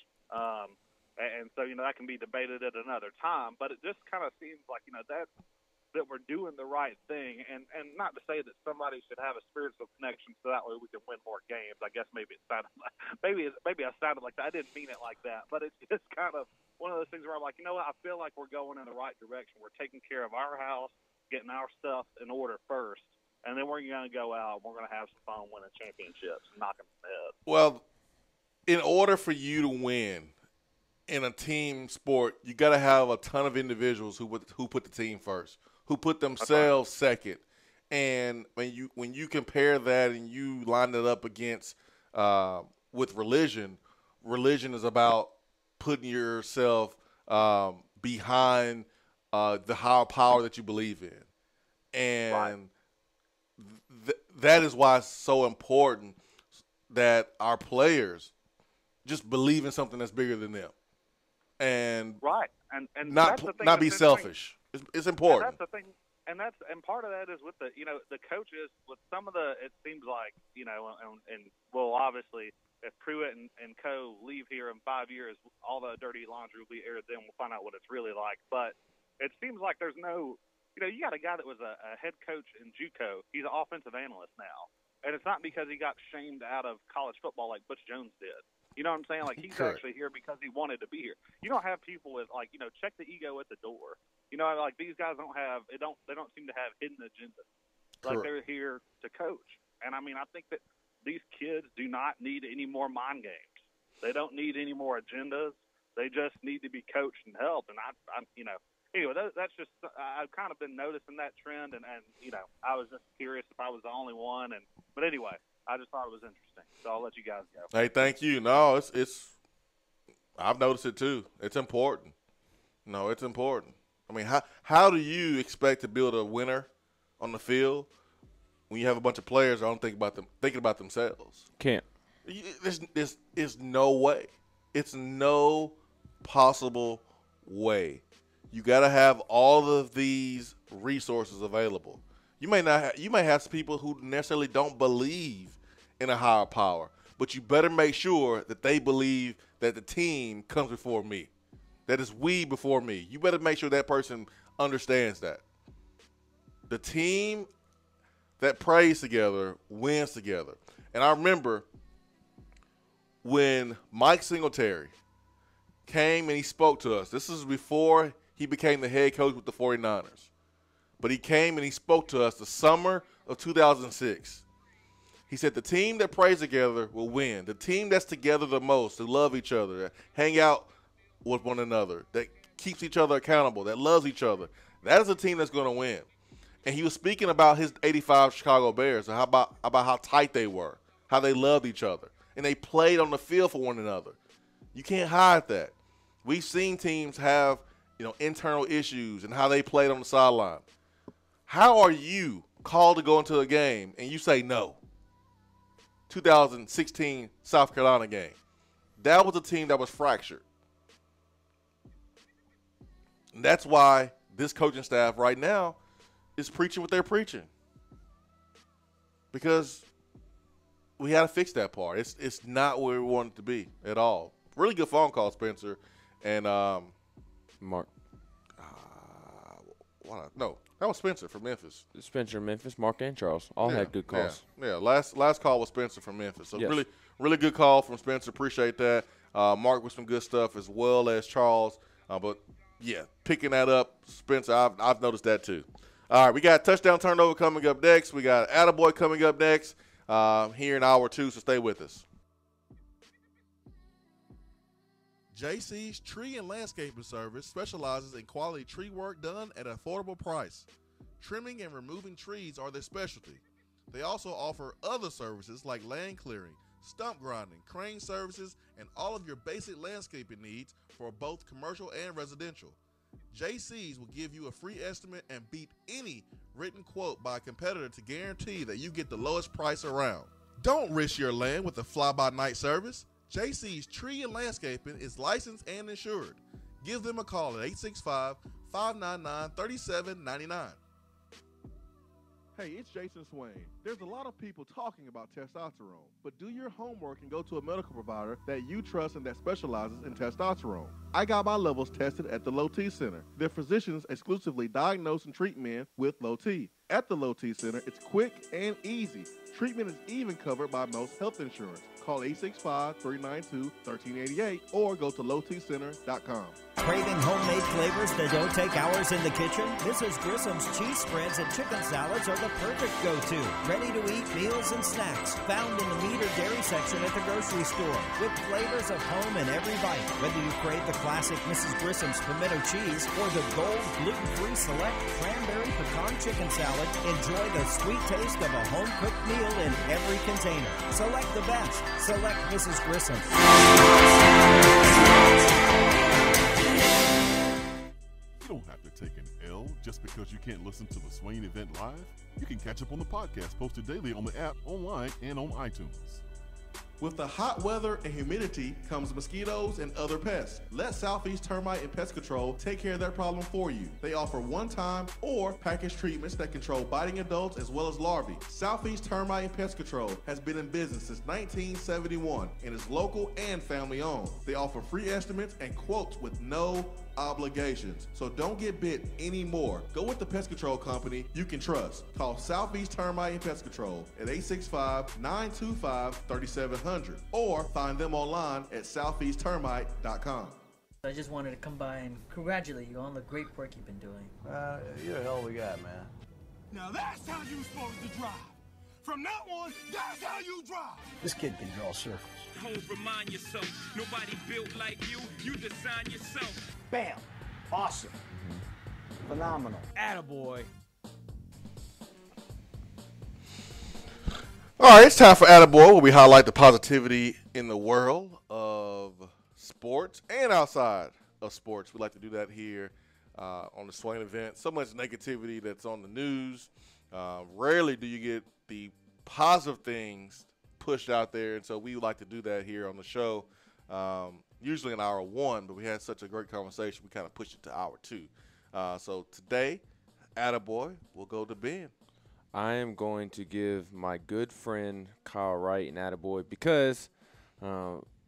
[SPEAKER 20] And so, that can be debated at another time. But it just kind of seems like, that we're doing the right thing. And not to say that somebody should have a spiritual connection so that way we can win more games. I guess maybe it sounded like, maybe I sounded like that. I didn't mean it like that. But it's just kind of one of those things where I'm like, I feel like we're going in the right direction. We're taking care of our house, getting our stuff in order first. And then we're going to go out and we're going to have some fun winning championships and knocking them in the head.
[SPEAKER 1] Well, in order for you to win in a team sport, you got to have a ton of individuals who put the team first, who put themselves second. And when you compare that and you line it up against with religion is about putting yourself behind the higher power that you believe in. And that is why it's so important that our players just believe in something that's bigger than them, and
[SPEAKER 20] and
[SPEAKER 1] not be selfish. It's important.
[SPEAKER 20] And that's the thing, and part of that is with the the coaches, with some of the, it seems like and well, obviously if Pruitt and co leave here in 5 years, all the dirty laundry will be aired. Then we'll find out what it's really like. But it seems like there's no. You got a guy that was a head coach in JUCO. He's an offensive analyst now. And it's not because he got shamed out of college football like Butch Jones did. You know what I'm saying? Like, he's actually here because he wanted to be here. You don't have people with, check the ego at the door. These guys they don't seem to have hidden agendas. Like, they're here to coach. And, I think that these kids do not need any more mind games. They don't need any more agendas. They just need to be coached and helped. And anyway, that's just I've kind of been noticing that trend, and I was just curious if I was the only one. But anyway, I just thought it was interesting. So I'll let you guys go.
[SPEAKER 1] Hey, thank you. No, it's I've noticed it too. It's important. No, it's important. I mean, how do you expect to build a winner on the field when you have a bunch of players that don't thinking about themselves?
[SPEAKER 7] Can't.
[SPEAKER 1] There's no way. It's no possible way. You got to have all of these resources available. You may have some people who necessarily don't believe in a higher power, but you better make sure that they believe that the team comes before me, that it's we before me. You better make sure that person understands that. The team that prays together wins together. And I remember when Mike Singletary came and he spoke to us. This is before he became the head coach with the 49ers. But he came and he spoke to us the summer of 2006. He said the team that prays together will win. The team that's together the most, that love each other, that hang out with one another, that keeps each other accountable, that loves each other, that is a team that's going to win. And he was speaking about his 85 Chicago Bears and about how tight they were, how they loved each other, and they played on the field for one another. You can't hide that. We've seen teams have, internal issues and how they played on the sideline. How are you called to go into a game and you say no? 2016 South Carolina game. That was a team that was fractured. And that's why this coaching staff right now is preaching what they're preaching. Because we had to fix that part. It's not where we want it to be at all. Really good phone call, Spencer. And
[SPEAKER 7] Mark.
[SPEAKER 1] No, that was Spencer from Memphis.
[SPEAKER 7] Spencer, Memphis, Mark, and Charles all had good calls.
[SPEAKER 1] Yeah. Last call was Spencer from Memphis. So
[SPEAKER 7] yes.
[SPEAKER 1] really good call from Spencer. Appreciate that. Mark with some good stuff as well as Charles. But yeah, picking that up, Spencer, I've noticed that too. All right, we got touchdown turnover coming up next. We got Attaboy coming up next here in hour 2, so stay with us.
[SPEAKER 21] JC's Tree and Landscaping Service specializes in quality tree work done at an affordable price. Trimming and removing trees are their specialty. They also offer other services like land clearing, stump grinding, crane services, and all of your basic landscaping needs for both commercial and residential. JC's will give you a free estimate and beat any written quote by a competitor to guarantee that you get the lowest price around. Don't risk your land with a fly-by-night service. JC's Tree and Landscaping is licensed and insured. Give them a call at 865-599-3799.
[SPEAKER 3] Hey, it's Jason Swain. There's a lot of people talking about testosterone, but do your homework and go to a medical provider that you trust and that specializes in testosterone. I got my levels tested at the Low T Center. Their physicians exclusively diagnose and treat men with low T. At the Low T Center, it's quick and easy. Treatment is even covered by most health insurance. Call 865-392-1388 or go to lowtcenter.com.
[SPEAKER 14] Craving homemade flavors that don't take hours in the kitchen? Mrs. Grissom's cheese spreads and chicken salads are the perfect go-to. Ready-to-eat meals and snacks found in the meat or dairy section at the grocery store with flavors of home in every bite. Whether you crave the classic Mrs. Grissom's pimento cheese or the gold gluten-free select cranberry pecan chicken salad, enjoy the sweet taste of a home-cooked meal in every container. Select the best. Select Mrs. Grissom.
[SPEAKER 5] You don't have to take an L just because you can't listen to the Swain event live. You can catch up on the podcast posted daily on the app, online, and on iTunes.
[SPEAKER 3] With the hot weather and humidity comes mosquitoes and other pests. Let Southeast Termite and Pest Control take care of that problem for you. They offer one-time or package treatments that control biting adults as well as larvae. Southeast Termite and Pest Control has been in business since 1971 and is local and family-owned. They offer free estimates and quotes with no obligations. So don't get bit anymore. Go with the pest control company you can trust. Call Southeast Termite and Pest Control at 865-925-3700 or find them online at southeasttermite.com.
[SPEAKER 22] I just wanted to come by and congratulate you on the great work you've been doing.
[SPEAKER 23] You're a hell of a guy, man.
[SPEAKER 2] Now that's how you're supposed to drive. From now on, that's how you drive.
[SPEAKER 23] This kid can draw circles.
[SPEAKER 24] Always remind yourself, nobody built like you. You design yourself.
[SPEAKER 23] Bam! Awesome. Phenomenal.
[SPEAKER 10] Attaboy.
[SPEAKER 1] All All right, it's time for Attaboy, where we highlight the positivity in the world of sports and outside of sports. We like to do that here on the Swain event. So much negativity that's on the news. Rarely do you get the positive things pushed out there, and so we like to do that here on the show. Usually in hour one, but we had such a great conversation, we kind of pushed it to hour two. So today, Attaboy will go to Ben.
[SPEAKER 7] I am going to give my good friend Kyle Wright an attaboy because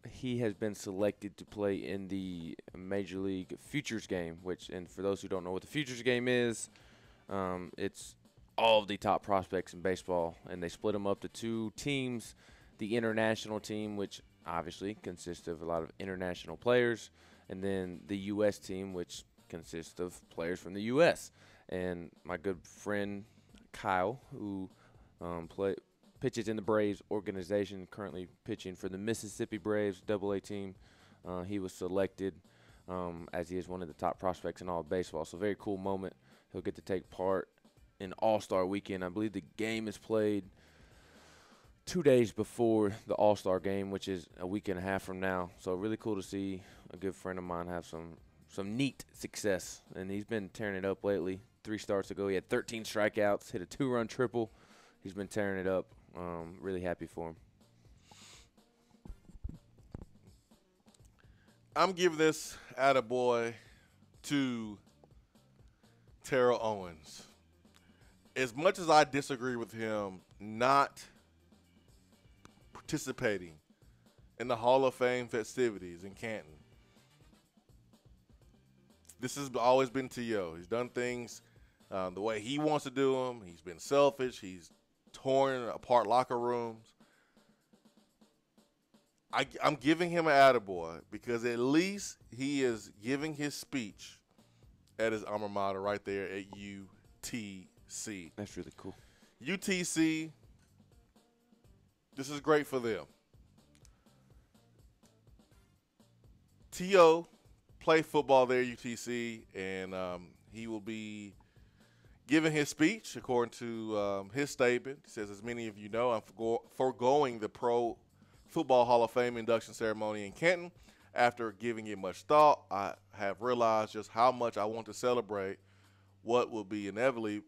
[SPEAKER 7] he has been selected to play in the Major League Futures game, which, and for those who don't know what the Futures game is, it's all of the top prospects in baseball, and they split them up to two teams. The international team, which obviously consists of a lot of international players, and then the U.S. team, which consists of players from the U.S. And my good friend Kyle, who pitches in the Braves organization, currently pitching for the Mississippi Braves AA team. He was selected as he is one of the top prospects in all of baseball. So very cool moment. He'll get to take part in All-Star Weekend. I believe the game is played 2 days before the All-Star game, which is a week and a half from now. So really cool to see a good friend of mine have some neat success. And he's been tearing it up lately. 3 starts ago, he had 13 strikeouts, hit a 2-run triple. He's been tearing it up. Really happy for him.
[SPEAKER 1] I'm giving this attaboy to Terrell Owens. As much as I disagree with him not participating in the Hall of Fame festivities in Canton, this has always been T.O. He's done things the way he wants to do them. He's been selfish. He's torn apart locker rooms. I'm giving him an attaboy because at least he is giving his speech at his alma mater right there at UTC.
[SPEAKER 7] That's really cool.
[SPEAKER 1] UTC, this is great for them. T.O. played football there at UTC, and he will be giving his speech according to his statement. He says, as many of you know, I'm foregoing the Pro Football Hall of Fame induction ceremony in Canton. After giving it much thought, I have realized just how much I want to celebrate what will be inevitably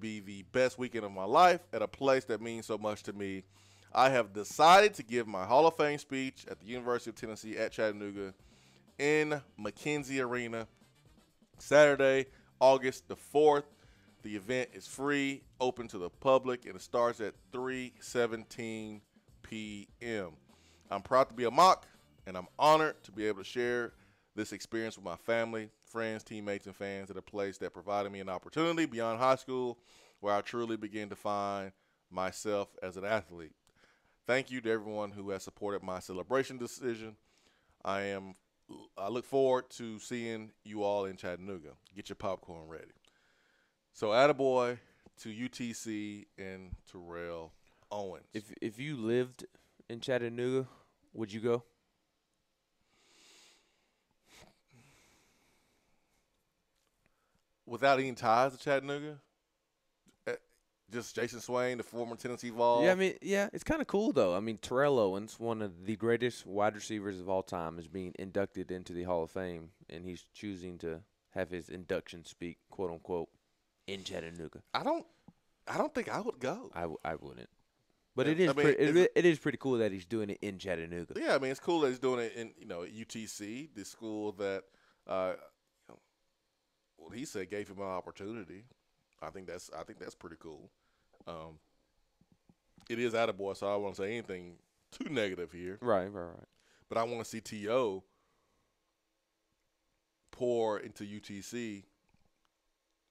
[SPEAKER 1] be the best weekend of my life at a place that means so much to me. I have decided to give my Hall of Fame speech at the University of Tennessee at Chattanooga in McKenzie Arena Saturday, August the 4th. The event is free, open to the public, and it starts at 3:17 p.m. I'm proud to be a Mock, and I'm honored to be able to share this experience with my family, friends, teammates, and fans at a place that provided me an opportunity beyond high school where I truly began to find myself as an athlete. Thank you to everyone who has supported my celebration decision. I look forward to seeing you all in Chattanooga. Get your popcorn ready. So, attaboy to UTC and Terrell Owens.
[SPEAKER 7] If you lived in Chattanooga, would you go?
[SPEAKER 1] Without any ties to Chattanooga? Just Jason Swain, the former Tennessee Vol?
[SPEAKER 7] Yeah, I mean, yeah, it's kind of cool, though. I mean, Terrell Owens, one of the greatest wide receivers of all time, is being inducted into the Hall of Fame, and he's choosing to have his induction speak, quote unquote, in Chattanooga.
[SPEAKER 1] I don't think I would go.
[SPEAKER 7] I wouldn't. But it is pretty cool that he's doing it in Chattanooga.
[SPEAKER 1] Yeah, I mean, it's cool that he's doing it in UTC, the school that what he said gave him an opportunity. I think that's pretty cool. It is attaboy, so I don't want to say anything too negative here.
[SPEAKER 7] Right.
[SPEAKER 1] But I want to see T.O. pour into UTC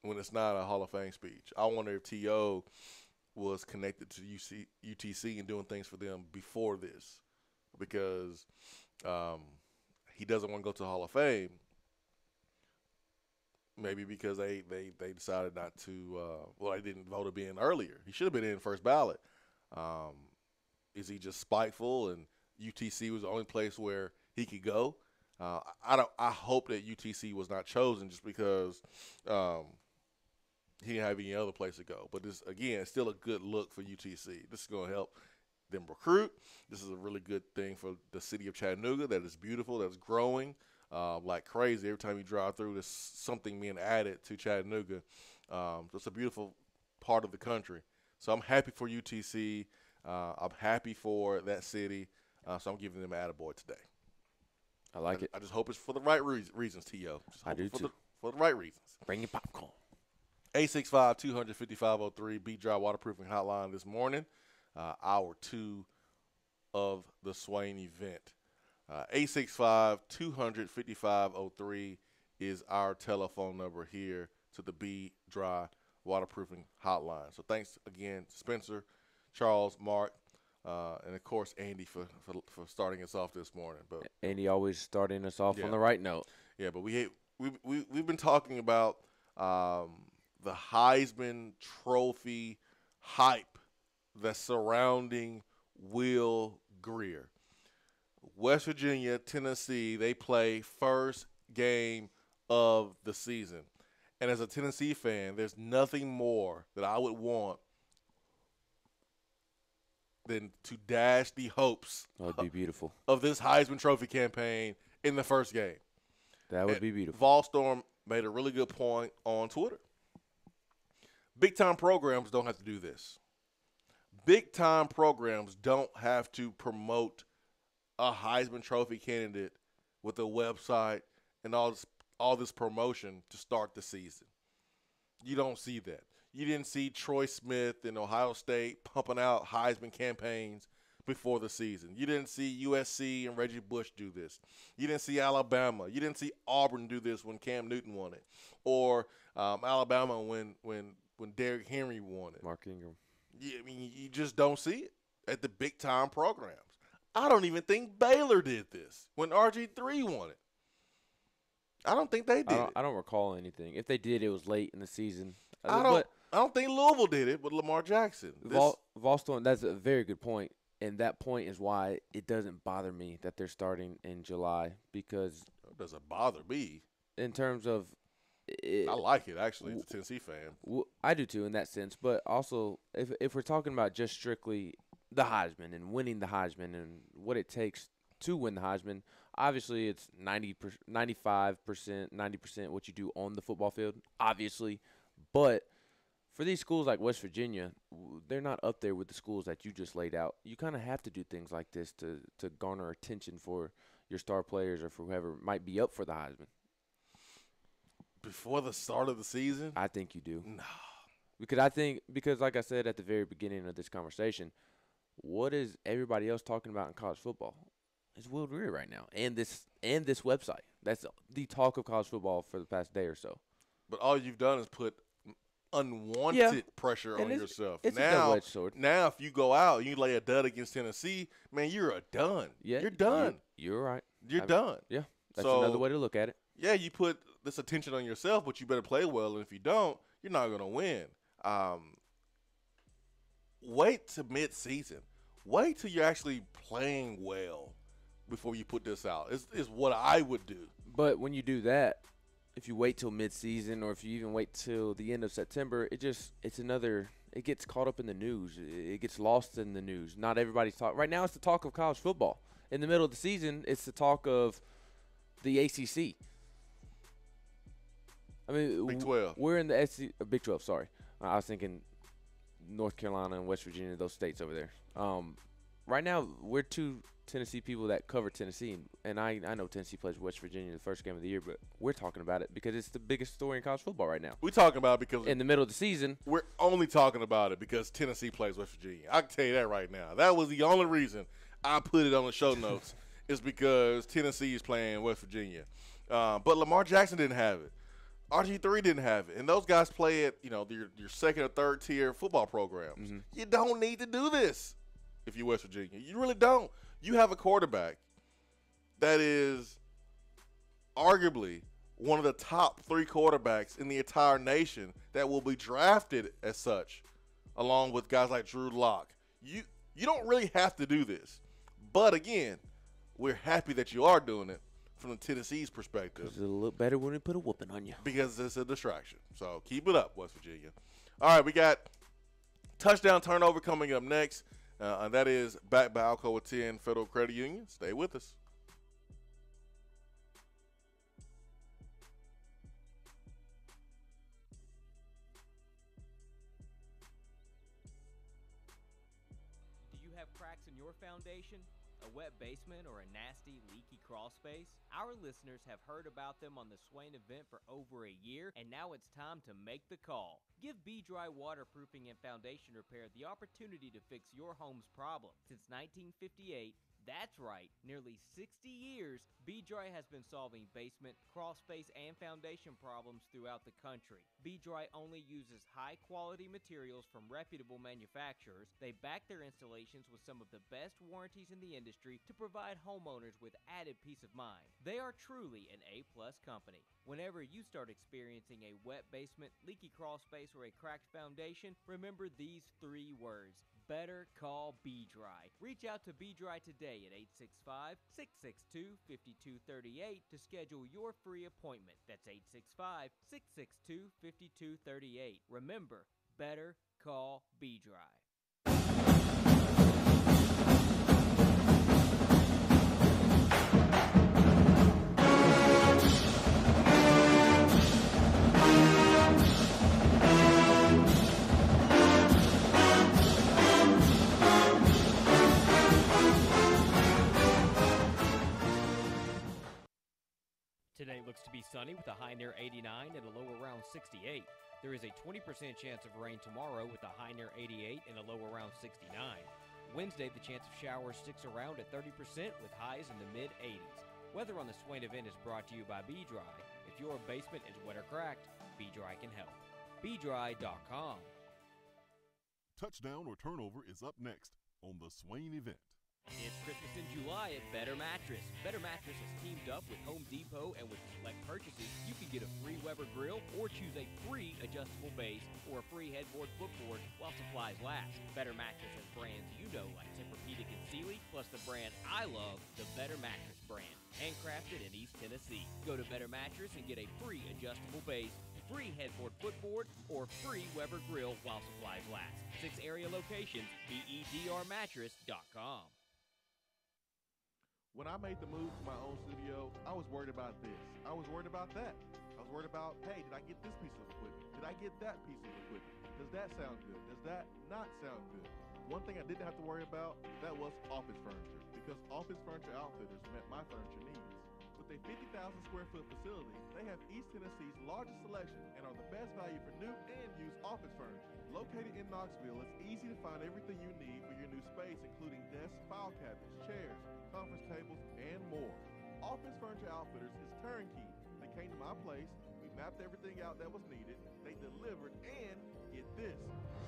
[SPEAKER 1] when it's not a Hall of Fame speech. I wonder if T.O. was connected to UTC and doing things for them before this, because he doesn't want to go to the Hall of Fame. Maybe because they decided not to. They didn't vote him in earlier. He should have been in first ballot. Is he just spiteful and UTC was the only place where he could go? I hope that UTC was not chosen just because he didn't have any other place to go. But this, again, it's still a good look for UTC. This is going to help them recruit. This is a really good thing for the city of Chattanooga that is beautiful, that's growing like crazy. Every time you drive through, there's something being added to Chattanooga. So it's a beautiful part of the country. So I'm happy for UTC. I'm happy for that city. So I'm giving them an attaboy today.
[SPEAKER 7] I like it.
[SPEAKER 1] I just hope it's for the right reasons, T.O.
[SPEAKER 7] I do too.
[SPEAKER 1] For the right reasons.
[SPEAKER 7] Bring your popcorn.
[SPEAKER 1] 865-200-5503, B-Dry Waterproofing Hotline this morning. Hour 2 of the Swain event. 865-200-5503 is our telephone number here to the B-Dry Waterproofing Hotline. So thanks again to Spencer, Charles, Mark, and, of course, Andy for starting us off this morning. But
[SPEAKER 7] Andy always starting us off on the right note.
[SPEAKER 1] Yeah, but we've been talking about the Heisman Trophy hype that's surrounding Will Grier. West Virginia, Tennessee, they play first game of the season. And as a Tennessee fan, there's nothing more that I would want than to dash the hopes
[SPEAKER 7] that would be beautiful
[SPEAKER 1] of this Heisman Trophy campaign in the first game.
[SPEAKER 7] That would be beautiful.
[SPEAKER 1] Volstorm made a really good point on Twitter. Big-time programs don't have to do this. Big-time programs don't have to promote a Heisman Trophy candidate with a website and all this promotion to start the season. You don't see that. You didn't see Troy Smith and Ohio State pumping out Heisman campaigns before the season. You didn't see USC and Reggie Bush do this. You didn't see Alabama. You didn't see Auburn do this when Cam Newton won it, or Alabama when Derrick Henry won it.
[SPEAKER 7] Mark Ingram.
[SPEAKER 1] Yeah, I mean, you just don't see it at the big-time programs. I don't even think Baylor did this when RG3 won it. I don't think they did it.
[SPEAKER 7] I don't recall anything. If they did, it was late in the season.
[SPEAKER 1] I don't think Louisville did it with Lamar Jackson.
[SPEAKER 7] Volstorm, that's a very good point, and that point is why it doesn't bother me that they're starting in July, because
[SPEAKER 1] it doesn't bother me
[SPEAKER 7] in terms of
[SPEAKER 1] I like it, actually, as a Tennessee fan.
[SPEAKER 7] I do too in that sense, but also if we're talking about just strictly the Heisman and winning the Heisman and what it takes to win the Heisman, obviously it's 95%, 90% what you do on the football field, obviously. But for these schools like West Virginia, they're not up there with the schools that you just laid out. You kind of have to do things like this to garner attention for your star players or for whoever might be up for the Heisman.
[SPEAKER 1] Before the start of the season?
[SPEAKER 7] I think you do.
[SPEAKER 1] No.
[SPEAKER 7] Because like I said at the very beginning of this conversation, what is everybody else talking about in college football? It's Will Grier right now, and this website. That's the talk of college football for the past day or so.
[SPEAKER 1] But all you've done is put unwanted pressure on yourself.
[SPEAKER 7] It's a double-edged sword.
[SPEAKER 1] Now, if you go out and you lay a dud against Tennessee, man, you're done.
[SPEAKER 7] Yeah,
[SPEAKER 1] you're done.
[SPEAKER 7] You're right.
[SPEAKER 1] You're done.
[SPEAKER 7] Yeah, that's another way to look at it.
[SPEAKER 1] Yeah, you put this attention on yourself, but you better play well. And if you don't, you're not going to win. Wait to mid-season. Wait till you're actually playing well before you put this out. Is what I would do.
[SPEAKER 7] But when you do that, if you wait till mid-season or if you even wait till the end of September, it gets caught up in the news. It gets lost in the news. Not everybody's talking. Right now it's the talk of college football. In the middle of the season, it's the talk of the ACC. I mean,
[SPEAKER 1] Big 12.
[SPEAKER 7] We're in the Big 12, sorry. I was thinking North Carolina and West Virginia, those states over there. Right now, we're two Tennessee people that cover Tennessee, and I know Tennessee plays West Virginia the first game of the year, but we're talking about it because it's the biggest story in college football right now.
[SPEAKER 1] We're talking about it because
[SPEAKER 7] in the middle of the season,
[SPEAKER 1] we're only talking about it because Tennessee plays West Virginia. I can tell you that right now. That was the only reason I put it on the show notes is because Tennessee is playing West Virginia. But Lamar Jackson didn't have it. RG3 didn't have it. And those guys play at, your second or third tier football programs.
[SPEAKER 7] Mm-hmm.
[SPEAKER 1] You don't need to do this if you're West Virginia. You really don't. You have a quarterback that is arguably one of the top 3 quarterbacks in the entire nation that will be drafted as such, along with guys like Drew Lock. You don't really have to do this. But, again, we're happy that you are doing it from the Tennessee's perspective.
[SPEAKER 7] It'll look better when we put a whooping on you.
[SPEAKER 1] Because it's a distraction. So keep it up, West Virginia. All right, we got touchdown turnover coming up next. And that is backed by Alcoa 10 Federal Credit Union. Stay with us.
[SPEAKER 10] Do you have cracks in your foundation? A wet basement or a nasty, leaky crawl space? Our listeners have heard about them on the Swain event for over a year, and now it's time to make the call. Give B-Dry Waterproofing and Foundation Repair the opportunity to fix your home's problem. Since 1958, that's right, nearly 60 years, B-Dry has been solving basement, crawl space, and foundation problems throughout the country. B-Dry only uses high-quality materials from reputable manufacturers. They back their installations with some of the best warranties in the industry to provide homeowners with added peace of mind. They are truly an A-plus company. Whenever you start experiencing a wet basement, leaky crawl space, or a cracked foundation, remember these 3 words. Better call B-Dry. Reach out to B-Dry today at 865-662-5238 to schedule your free appointment. That's 865-662-5238. Remember, better call B-Dry. Today looks to be sunny with a high near 89 and a low around 68. There is a 20% chance of rain tomorrow with a high near 88 and a low around 69. Wednesday, the chance of showers sticks around at 30% with highs in the mid-80s. Weather on the Swain event is brought to you by B-Dry. If your basement is wet or cracked, B-Dry can help. BDry.com.
[SPEAKER 5] Touchdown or turnover is up next on the Swain event.
[SPEAKER 10] It's Christmas in July at Better Mattress. Better Mattress has teamed up with Home Depot, and with select purchases, you can get a free Weber grill or choose a free adjustable base or a free headboard footboard while supplies last. Better Mattress has brands you know like Tempur-Pedic and Sealy, plus the brand I love, the Better Mattress brand, handcrafted in East Tennessee. Go to Better Mattress and get a free adjustable base, free headboard footboard, or free Weber grill while supplies last. 6 area locations, BEDRmattress.com.
[SPEAKER 3] When I made the move to my own studio, I was worried about this. I was worried about that. I was worried about, hey, did I get this piece of equipment? Did I get that piece of equipment? Does that sound good? Does that not sound good? One thing I didn't have to worry about, that was office furniture, because Office Furniture Outfitters met my furniture needs. With a 50,000 square foot facility, they have East Tennessee's largest selection and are the best value for new and used office furniture. Located in Knoxville, it's easy to find everything you need for your new space, including desks, file cabinets, chairs, conference tables, and more. Office Furniture Outfitters is turnkey. They came to my place, we mapped everything out that was needed, they delivered, and get this,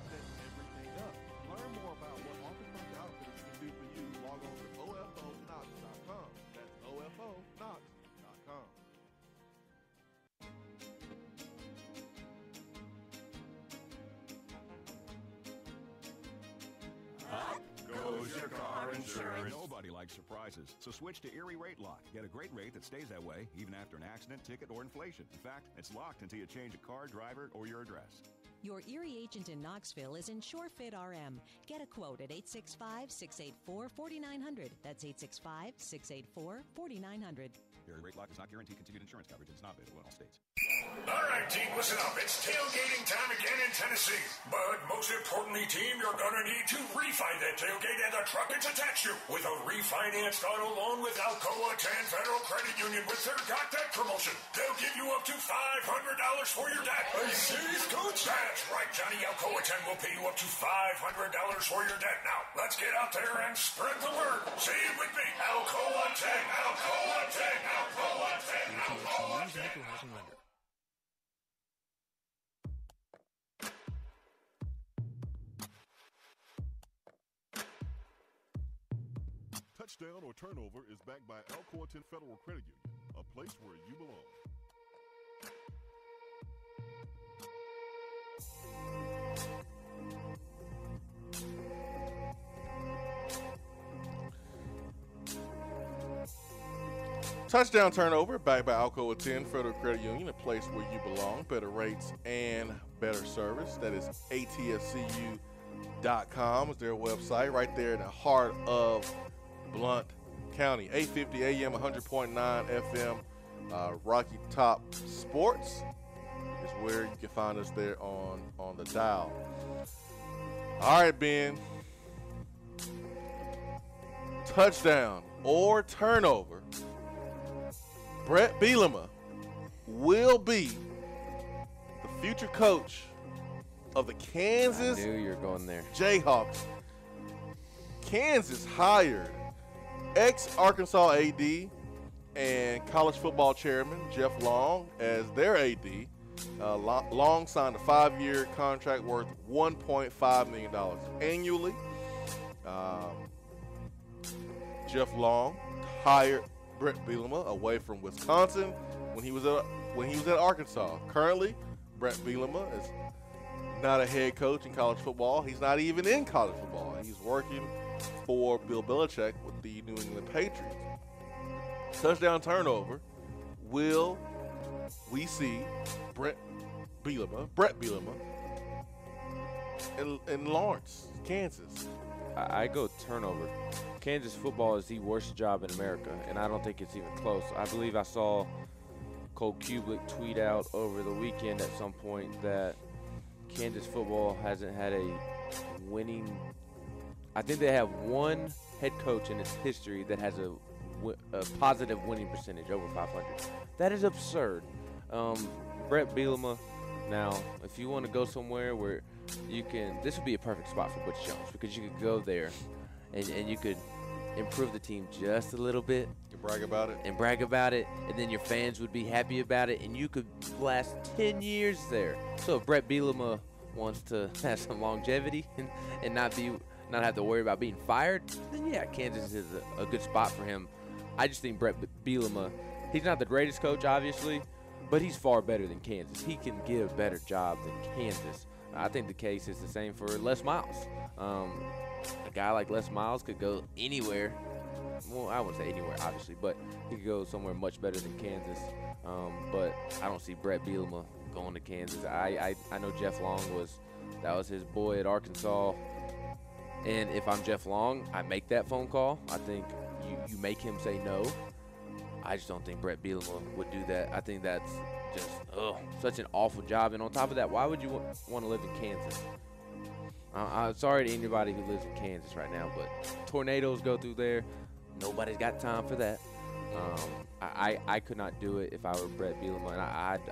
[SPEAKER 3] set everything up. Learn more about what Office Furniture Outfitters can do for you. Log on to OFOKnox.com. That's OFOKnox.com.
[SPEAKER 12] Up goes your car insurance. Nobody likes surprises, so switch to Erie Rate Lock. Get a great rate that stays that way even after an accident, ticket, or inflation. In fact, it's locked until you change a car, driver, or your address.
[SPEAKER 13] Your Erie agent in Knoxville is InsureFit RM. Get a quote at 865-684-4900. That's 865-684-4900.
[SPEAKER 12] Erie Rate Lock does not guarantee continued insurance coverage. It's not available in all states.
[SPEAKER 2] All right, team, listen up. It's tailgating time again in Tennessee. But most importantly, team, you're going to need to refi that tailgate and the truck it's attached to with a refinanced auto loan with Alcoa 10 Federal Credit Union with their Got That promotion. They'll give you up to $500 for your debt. I see, Coach. That's right, Johnny. Alcoa 10 will pay you up to $500 for your debt. Now, let's get out there and spread the word. Say it with me. Alcoa 10, Alcoa 10, Alcoa 10, Alcoa 10.
[SPEAKER 5] Touchdown or turnover is backed by Alcoa 10 Federal Credit Union, a place where you belong.
[SPEAKER 1] Touchdown turnover backed by Alcoa 10 Federal Credit Union, a place where you belong. Better rates and better service. That is ATFCU is their website right there in the heart of Blount County. 850 AM, 100.9 FM. Rocky Top Sports is where you can find us there on the dial. All right, Ben. Touchdown or turnover. Brett Bielema will be the future coach of the Kansas
[SPEAKER 7] I knew you were going there.
[SPEAKER 1] Jayhawks. Kansas hired ex-Arkansas AD and college football chairman Jeff Long as their AD. Long signed a 5-year contract worth $1.5 million annually. Jeff Long hired Brett Bielema away from Wisconsin when he was at Arkansas. Currently, Brett Bielema is not a head coach in college football. He's not even in college football. He's working for Bill Belichick with the New England Patriots. Touchdown turnover. Will we see Brett Bielema in Lawrence, Kansas?
[SPEAKER 7] I go turnover. Kansas football is the worst job in America, and I don't think it's even close. I believe I saw Cole Kublik tweet out over the weekend at some point that Kansas football hasn't had a winning – I think they have one head coach in its history that has a positive winning percentage, over 500. That is absurd. Brett Bielema, now, if you want to go somewhere where you can – this would be a perfect spot for Butch Jones because you could go there and you could improve the team just a little bit.
[SPEAKER 1] And brag about it.
[SPEAKER 7] And then your fans would be happy about it, and you could last 10 years there. So if Brett Bielema wants to have some longevity and not have to worry about being fired, then yeah, Kansas is a good spot for him. I just think Brett Bielema, he's not the greatest coach, obviously, but he's far better than Kansas. He can give a better job than Kansas. I think the case is the same for Les Miles. A guy like Les Miles could go anywhere. Well, I wouldn't say anywhere, obviously, but he could go somewhere much better than Kansas. But I don't see Brett Bielema going to Kansas. I know Jeff Long that was his boy at Arkansas. And if I'm Jeff Long, I make that phone call. I think you make him say no. I just don't think Brett Bielema would do that. I think that's just such an awful job. And on top of that, why would you want to live in Kansas? I'm sorry to anybody who lives in Kansas right now, but tornadoes go through there. Nobody's got time for that. I could not do it if I were Brett Bielema, and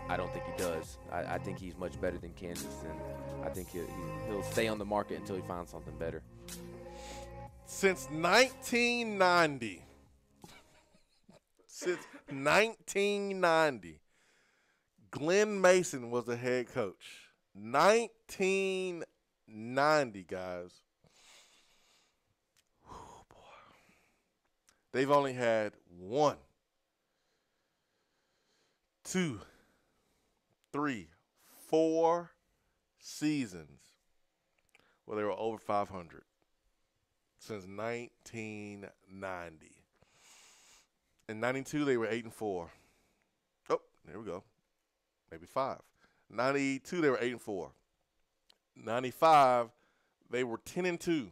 [SPEAKER 7] I don't think he does. I think he's much better than Kansas, and I think he'll stay on the market until he finds something better.
[SPEAKER 1] Since 1990, Glenn Mason was the head coach. 1990, guys. Oh, boy. They've only had 1, 2, 3, 4 seasons where they were over 500 since 1990. In 92, they were 8-4. Oh, there we go. Maybe 5. 92, they were 8-4. 95, they were 10-2.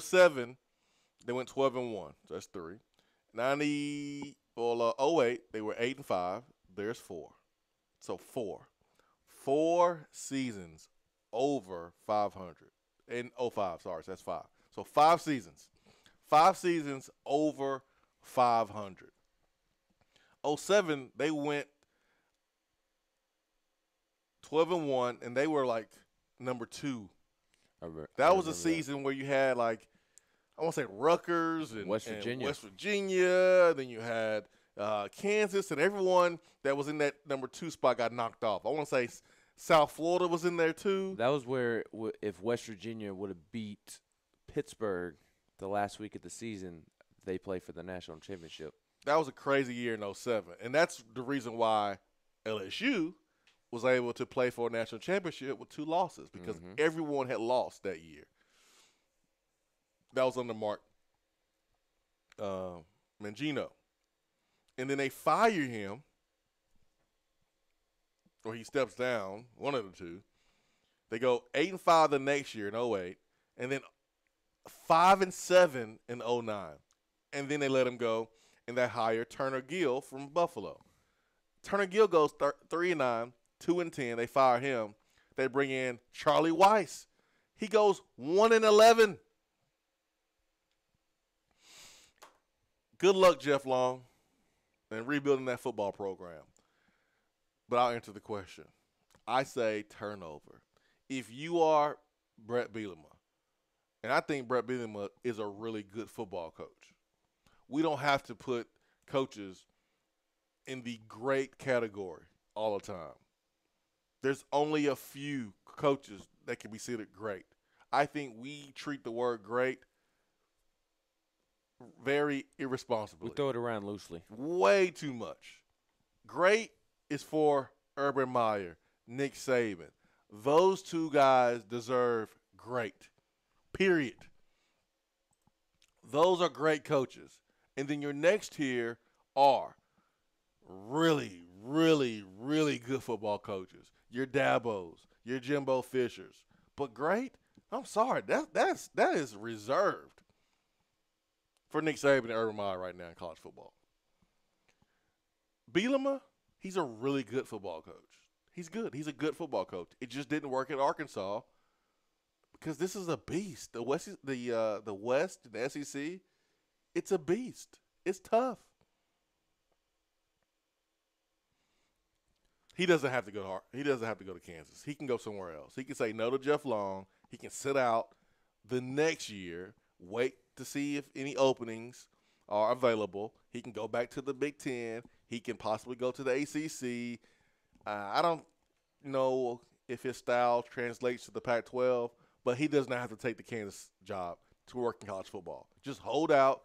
[SPEAKER 1] 07, they went 12-1. So that's 3. 08, they were 8-5. There's 4. So 4. 4 seasons over 500. And 05, sorry, so that's 5. So 5 seasons. 5 seasons over 500. 07, they went 12-1, and they were like number 2. That was a season where you had I want to say Rutgers and
[SPEAKER 7] West Virginia.
[SPEAKER 1] Then you had Kansas, and everyone that was in that number 2 spot got knocked off. I want to say South Florida was in there too.
[SPEAKER 7] That was where if West Virginia would have beat Pittsburgh the last week of the season, they play for the national championship.
[SPEAKER 1] That was a crazy year in 07. And that's the reason why LSU was able to play for a national championship with 2 losses, because everyone had lost that year. That was under Mark Mangino. And then they fired him or he steps down, one of the two. They go 8-5 the next year in 08, and then 5-7 in 09. And then they let him go, and they hire Turner Gill from Buffalo. Turner Gill goes 3-9, 2-10. They fire him. They bring in Charlie Weiss. He goes 1-11. Good luck, Jeff Long, in rebuilding that football program. But I'll answer the question. I say turnover. If you are Brett Bielema, and I think Brett Bielema is a really good football coach, we don't have to put coaches in the great category all the time. There's only a few coaches that can be considered great. I think we treat the word great very irresponsibly.
[SPEAKER 7] We throw it around loosely.
[SPEAKER 1] Way too much. Great is for Urban Meyer, Nick Saban. Those two guys deserve great, period. Those are great coaches. And then your next tier are really, really, really good football coaches. Your Dabos, your Jimbo Fishers. But great? I'm sorry. That is reserved for Nick Saban and Urban Meyer right now in college football. Bielema, he's a really good football coach. He's good. He's a good football coach. It just didn't work at Arkansas because this is a beast. The West, the SEC, it's a beast. It's tough. He doesn't have to go to. He doesn't have to go to Kansas. He can go somewhere else. He can say no to Jeff Long. He can sit out the next year, wait to see if any openings are available. He can go back to the Big Ten. He can possibly go to the ACC. I don't know if his style translates to the Pac-12, but he does not have to take the Kansas job to work in college football. Just hold out.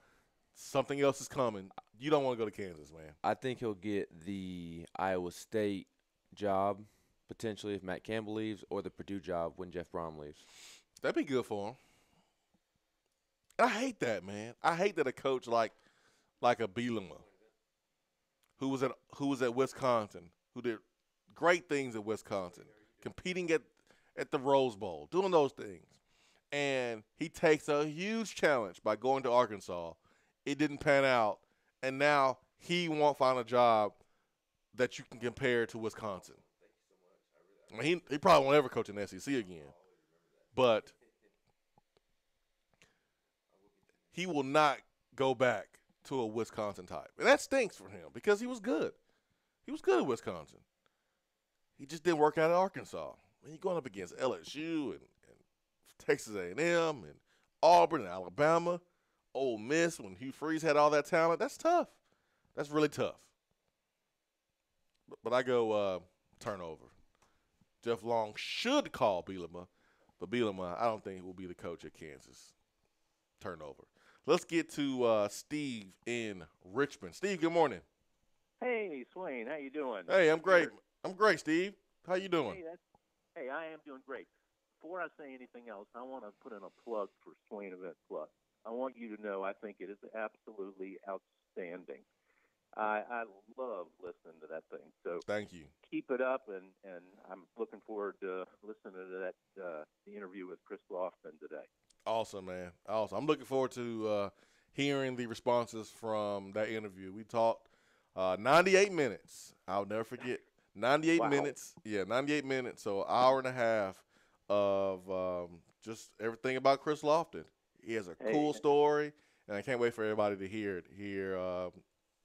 [SPEAKER 1] Something else is coming. You don't want to go to Kansas, man.
[SPEAKER 7] I think he'll get the Iowa State job potentially if Matt Campbell leaves, or the Purdue job when Jeff Brom leaves.
[SPEAKER 1] That'd be good for him. And I hate that, man. I hate that a coach like a Bielema, who was at Wisconsin, who did great things at Wisconsin, competing at the Rose Bowl, doing those things. And he takes a huge challenge by going to Arkansas. It didn't pan out, and now he won't find a job that you can compare to Wisconsin. I mean, he probably won't ever coach in the SEC again. But he will not go back to a Wisconsin type. And that stinks for him because he was good. He was good at Wisconsin. He just didn't work out at Arkansas. When you're going up against LSU and Texas A&M and Auburn and Alabama, Ole Miss, when Hugh Freeze had all that talent, that's tough. That's really tough. But I go turnover. Jeff Long should call Bielema, but Bielema, I don't think he will be the coach at Kansas. Turnover. Let's get to Steve in Richmond. Steve, good morning.
[SPEAKER 4] Hey, Swain, how you doing?
[SPEAKER 1] Hey, I'm great. I'm great, Steve. How you doing?
[SPEAKER 4] Hey, I am doing great. Before I say anything else, I want to put in a plug for Swain Event Plus. I want you to know I think it is absolutely outstanding. I love listening to that thing. So
[SPEAKER 1] thank you.
[SPEAKER 4] Keep it up, and I'm looking forward to listening to that the interview with Chris Lofton today.
[SPEAKER 1] Awesome, man. Awesome. I'm looking forward to hearing the responses from that interview. We talked 98 minutes. I'll never forget. 98 minutes. Yeah, 98 minutes. So an hour and a half of just everything about Chris Lofton. He has a cool story, and I can't wait for everybody to hear it here.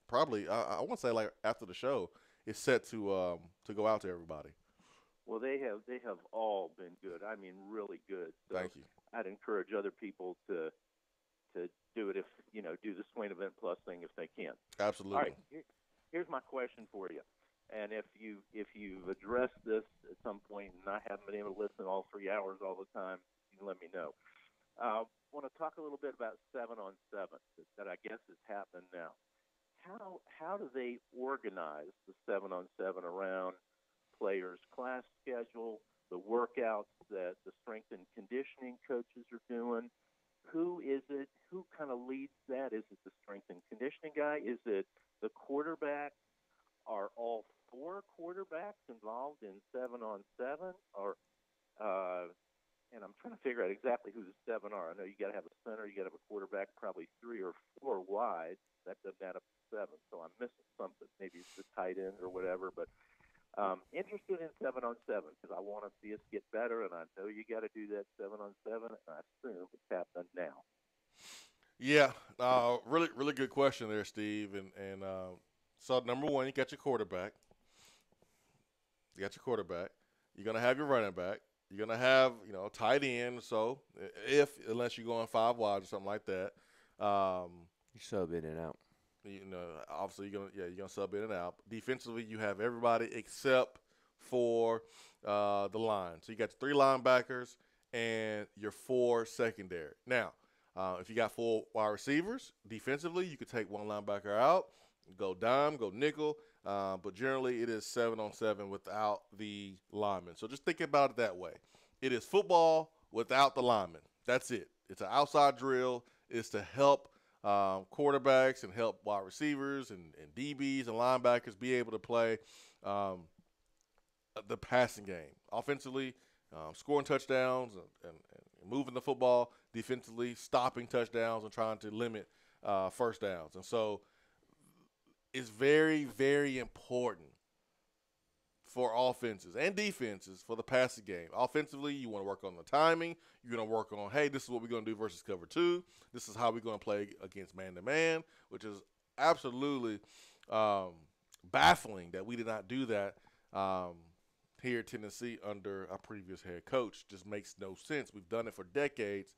[SPEAKER 1] Probably, I want to say like after the show, it's set to go out to everybody.
[SPEAKER 4] Well, they have all been good. I mean, really good. So
[SPEAKER 1] thank you.
[SPEAKER 4] I'd encourage other people to do it if do the Swain Event Plus thing if they can.
[SPEAKER 1] Absolutely.
[SPEAKER 4] All right, here's my question for you. And if you've addressed this at some point, and I haven't been able to listen all 3 hours all the time, you can let me know. I want to talk a little bit about 7-on-7 that I guess is happening now. How do they organize the 7-on-7 around players' class schedule, the workouts that the strength and conditioning coaches are doing? Who is it? Who kind of leads that? Is it the strength and conditioning guy? Is it the quarterback? Are all 4 quarterbacks involved in on 7, or and I'm trying to figure out exactly who the 7 are. I know you got to have a center, you got to have a quarterback, probably 3 or 4 wide. That doesn't add up to 7, so I'm missing something. Maybe it's the tight end or whatever, but interested in 7 on 7 because I want to see us get better, and I know you got to do that 7 on 7, and I assume it's happening now.
[SPEAKER 1] Yeah, really good question there, Steve. And so number one, you got your quarterback. You're gonna have your running back. You're gonna have tight end. So unless you're going 5 wide or something like that,
[SPEAKER 7] you sub in and out.
[SPEAKER 1] Obviously you're gonna sub in and out. Defensively, you have everybody except for the line. So you got 3 linebackers and your 4 secondary. Now, if you got 4 wide receivers, defensively, you could take 1 linebacker out, go dime, go nickel, but generally it is 7 on 7 without the lineman. So just think about it that way. It is football without the lineman. That's it. It's an outside drill. It's to help quarterbacks and help wide receivers and DBs and linebackers be able to play the passing game. Offensively, scoring touchdowns and moving the football. Defensively, stopping touchdowns and trying to limit first downs. And so it's very, very important for offenses and defenses for the passing game. Offensively, you want to work on the timing. You're going to work on, hey, this is what we're going to do versus cover 2. This is how we're going to play against man-to-man, which is absolutely baffling that we did not do that here at Tennessee under our previous head coach. Just makes no sense. We've done it for decades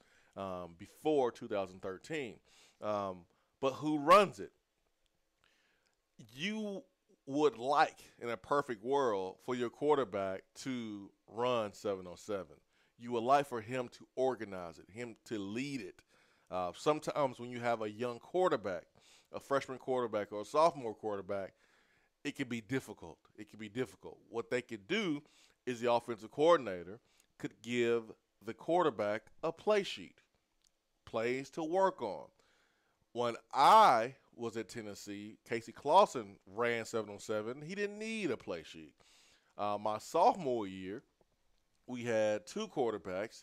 [SPEAKER 1] before 2013. But who runs it? You would like, in a perfect world, for your quarterback to run 7 on 7. You would like for him to organize it, him to lead it. Sometimes when you have a young quarterback, a freshman quarterback or a sophomore quarterback, it can be difficult. What they could do is the offensive coordinator could give the quarterback a play sheet, plays to work on. When I was at Tennessee, Casey Clausen ran 7 on 7. He didn't need a play sheet. My sophomore year, we had 2 quarterbacks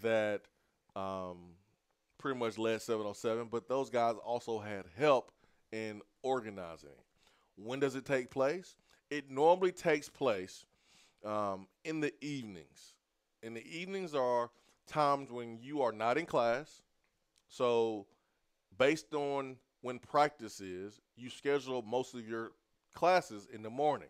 [SPEAKER 1] that pretty much led 7 on 7, but those guys also had help in organizing. When does it take place? It normally takes place in the evenings. And the evenings are times when you are not in class. So based on when practice is, you schedule most of your classes in the morning.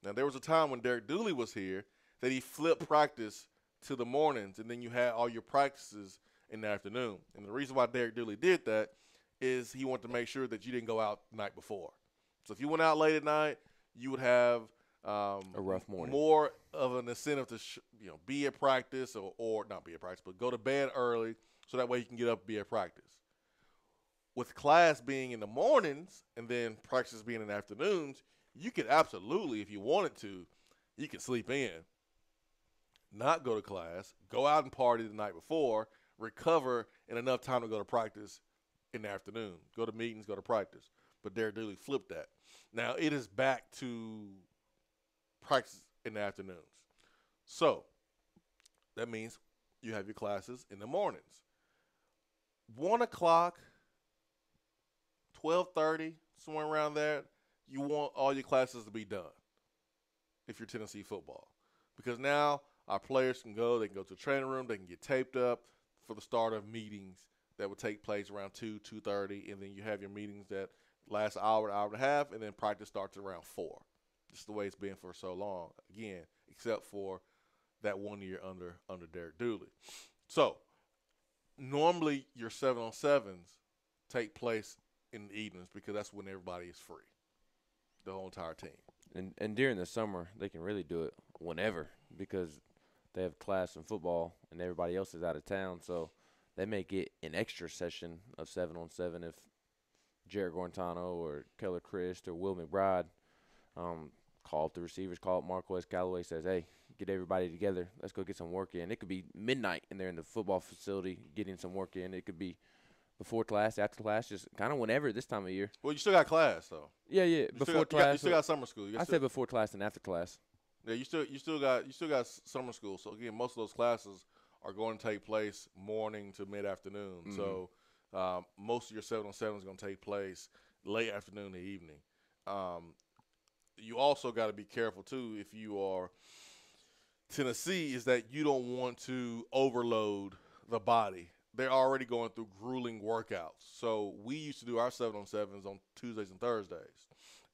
[SPEAKER 1] Now, there was a time when Derek Dooley was here that he flipped practice to the mornings, and then you had all your practices in the afternoon. And the reason why Derek Dooley did that is he wanted to make sure that you didn't go out the night before. So if you went out late at night, you would have
[SPEAKER 7] a rough morning,
[SPEAKER 1] more of an incentive to be at practice or not be at practice, but go to bed early so that way you can get up and be at practice. With class being in the mornings and then practice being in the afternoons, you could absolutely, if you wanted to, you could sleep in, not go to class, go out and party the night before, recover in enough time to go to practice in the afternoon, go to meetings, go to practice. But Derek Dooley flipped that. Now it is back to practice in the afternoons. So that means you have your classes in the mornings. 1 o'clock, 12:30, somewhere around there, you want all your classes to be done if you're Tennessee football. Because now our players can go to the training room, they can get taped up for the start of meetings that would take place around 2:30, and then you have your meetings that last hour and a half, and then practice starts around 4. This is the way it's been for so long, again, except for that 1 year under Derek Dooley. So normally your 7 on 7s take place in the evenings because that's when everybody is free, the whole entire team.
[SPEAKER 7] And during the summer, they can really do it whenever because they have class in football and everybody else is out of town. So they may get an extra session of 7 on 7 if Jared Guarantano or Keller Christ or Will McBride call up the receivers, call up Marquez Callaway, says, hey, get everybody together. Let's go get some work in. It could be midnight and they're in the football facility getting some work in. It could be before class, after class, just kind of whenever this time of year.
[SPEAKER 1] Well, you still got class, though.
[SPEAKER 7] Yeah. Before class.
[SPEAKER 1] You still got summer school.
[SPEAKER 7] I said before class and after class.
[SPEAKER 1] Yeah, you still got summer school. So again, most of those classes are going to take place morning to mid afternoon.
[SPEAKER 7] Mhm.
[SPEAKER 1] So most of your 7-on-7 is going to take place late afternoon to evening. You also got to be careful too if you are Tennessee, is that you don't want to overload the body. They're already going through grueling workouts. So we used to do our 7-on-7s on Tuesdays and Thursdays.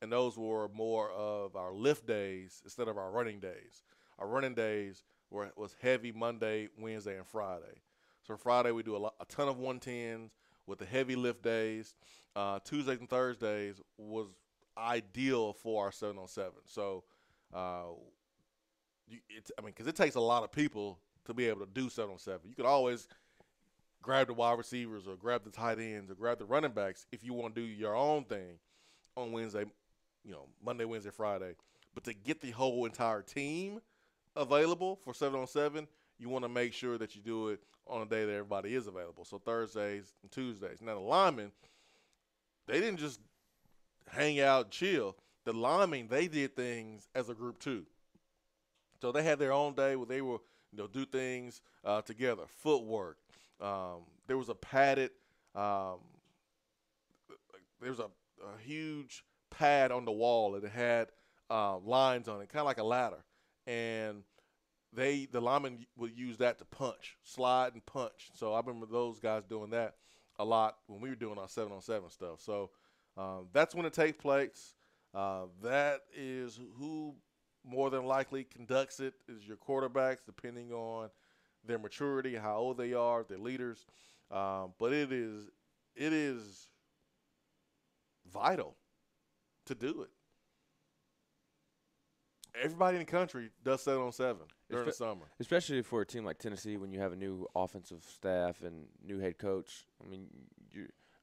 [SPEAKER 1] And those were more of our lift days instead of our running days. Our running days was heavy Monday, Wednesday, and Friday. So Friday we do a ton of 110s with the heavy lift days. Tuesdays and Thursdays was ideal for our 7-on-7. So, because it takes a lot of people to be able to do 7-on-7. You could always grab the wide receivers or grab the tight ends or grab the running backs if you want to do your own thing on Wednesday, Monday, Wednesday, Friday. But to get the whole entire team available for 7-on-7, you want to make sure that you do it on a day that everybody is available. So Thursdays and Tuesdays. Now the linemen, they didn't just hang out and chill. The linemen, they did things as a group too. So they had their own day where they will, do things together. Footwork. There was a padded, there was a huge pad on the wall and it had lines on it, kind of like a ladder. And the linemen would use that to punch, slide and punch. So I remember those guys doing that a lot when we were doing our 7-on-7 stuff. So that's when it takes place. That is who more than likely conducts it is your quarterbacks, depending on their maturity, how old they are, their leaders. But it is vital to do it. Everybody in the country does 7-on-7 during the summer.
[SPEAKER 7] Especially for a team like Tennessee when you have a new offensive staff and new head coach. I mean,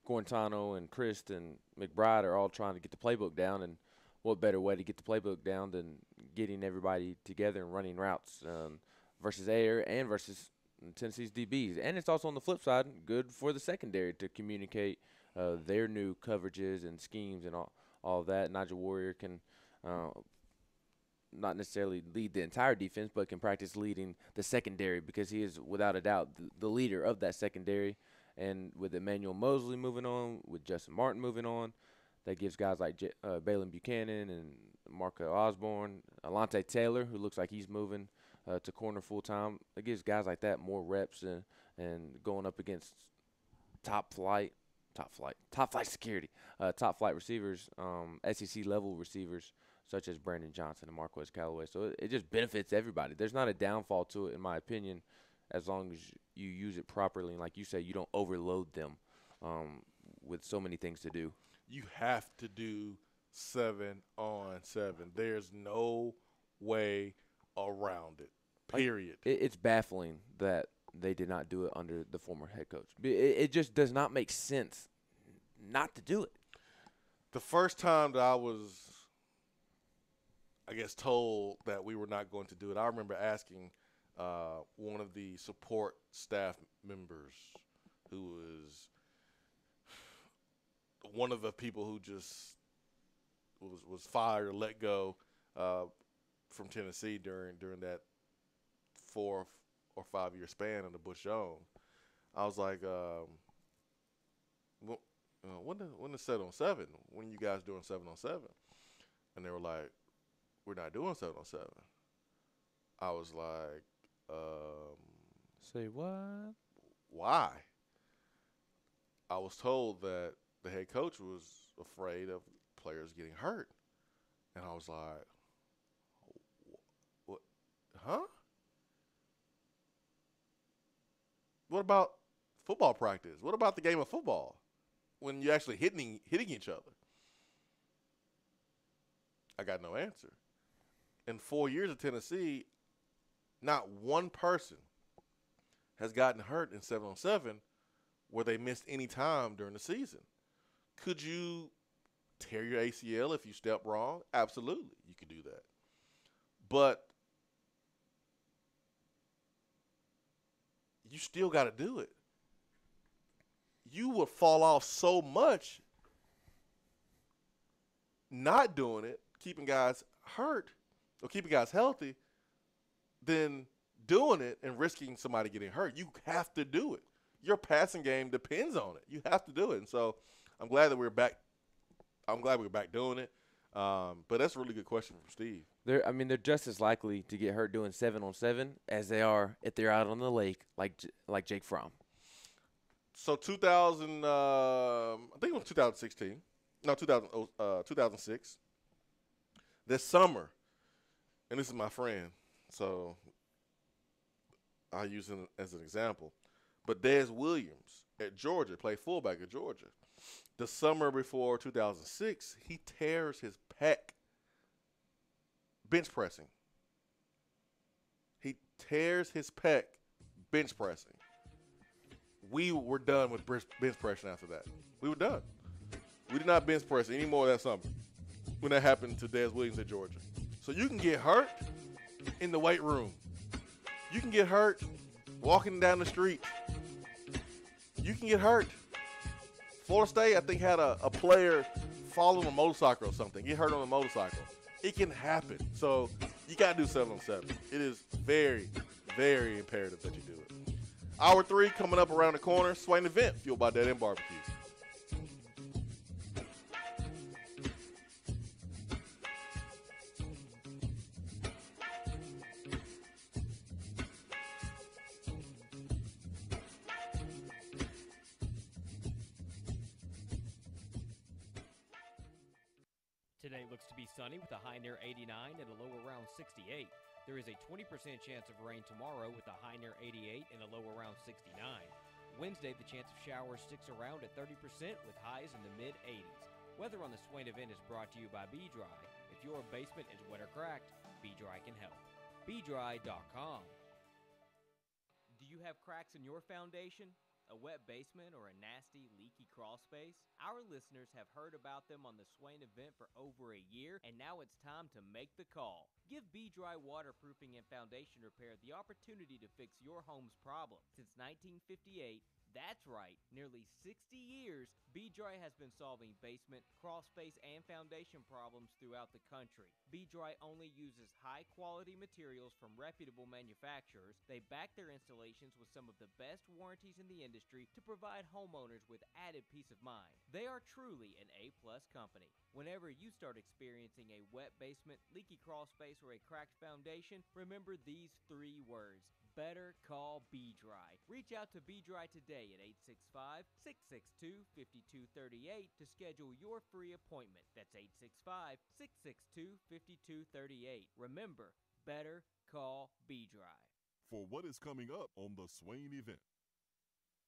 [SPEAKER 7] Guarantano and Christ and McBride are all trying to get the playbook down, and what better way to get the playbook down than getting everybody together and running routes versus air and versus Tennessee's DBs. And it's also on the flip side good for the secondary to communicate their new coverages and schemes and all of that. Nigel Warrior can not necessarily lead the entire defense, but can practice leading the secondary because he is, without a doubt, the leader of that secondary. And with Emmanuel Mosley moving on, with Justin Martin moving on, that gives guys like Balin Buchanan and Marco Osborne, Alante Taylor, who looks like he's moving to corner full-time. It gives guys like that more reps and going up against top flight security, top flight receivers, SEC-level receivers, such as Brandon Johnson and Marquez Callaway. So it just benefits everybody. There's not a downfall to it, in my opinion, as long as you use it properly. And like you say, you don't overload them with so many things to do.
[SPEAKER 1] You have to do 7-on-7. There's no way around it, period.
[SPEAKER 7] It's baffling that they did not do it under the former head coach. It just does not make sense not to do it.
[SPEAKER 1] The first time that I was, told that we were not going to do it, I remember asking one of the support staff members who was one of the people who just was fired or let go from Tennessee during that 4 or 5 year span under Butch Jones. I was like, when is 7-on-7? When are you guys doing 7-on-7? And they were like, we're not doing 7-on-7. I was like,
[SPEAKER 7] say what?
[SPEAKER 1] Why? I was told that the head coach was afraid of players getting hurt. And I was like, what? Huh? What about football practice? What about the game of football when you're actually hitting each other? I got no answer. In 4 years of Tennessee, not one person has gotten hurt in 7-on-7 where they missed any time during the season. Could you tear your ACL if you step wrong? Absolutely, you could do that. But you still got to do it. You would fall off so much not doing it, keeping guys hurt, or keeping guys healthy than doing it and risking somebody getting hurt. You have to do it. Your passing game depends on it. You have to do it. And so I'm glad that we're back. I'm glad we're back doing it. But that's a really good question from Steve.
[SPEAKER 7] They're just as likely to get hurt doing 7-on-7 as they are if they're out on the lake like Jake Fromm.
[SPEAKER 1] So 2000, I think it was 2016. No, 2006. This summer, and this is my friend, so I use him as an example. But Dez Williams at Georgia, played fullback at Georgia. The summer before 2006, he tears his pec bench pressing. He tears his pec bench pressing. We were done with bench pressing after that. We were done. We did not bench press anymore that summer when that happened to Dez Williams at Georgia. So you can get hurt in the weight room. You can get hurt walking down the street. You can get hurt. Florida State, I think, had a player fall on a motorcycle or something, get hurt on a motorcycle. It can happen. So you got to do 7-on-7. It is very, very imperative that you do it. Hour 3 coming up around the corner. Swain event fueled by Dead End Barbecue.
[SPEAKER 10] Today looks to be sunny with a high near 89 and a low around 68. There is a 20% chance of rain tomorrow with a high near 88 and a low around 69. Wednesday, the chance of showers sticks around at 30% with highs in the mid-80s. Weather on the Swain event is brought to you by B-Dry. If your basement is wet or cracked, B-Dry can help. BDry.com. Do you have cracks in your foundation? A wet basement or a nasty, leaky crawl space? Our listeners have heard about them on the Swain event for over a year, and now it's time to make the call. Give B-Dry Waterproofing and Foundation Repair the opportunity to fix your home's problem. Since 1958, that's right, nearly 60 years, B-Dry has been solving basement, crawl space, and foundation problems throughout the country. B-Dry only uses high-quality materials from reputable manufacturers. They back their installations with some of the best warranties in the industry to provide homeowners with added peace of mind. They are truly an A-plus company. Whenever you start experiencing a wet basement, leaky crawl space, or a cracked foundation, remember these 3 words. Better call B-Dry. Reach out to B-Dry today at 865-662-5238 to schedule your free appointment. That's 865-662-5238. Remember, better call B-Dry.
[SPEAKER 5] For what is coming up on the Swain event.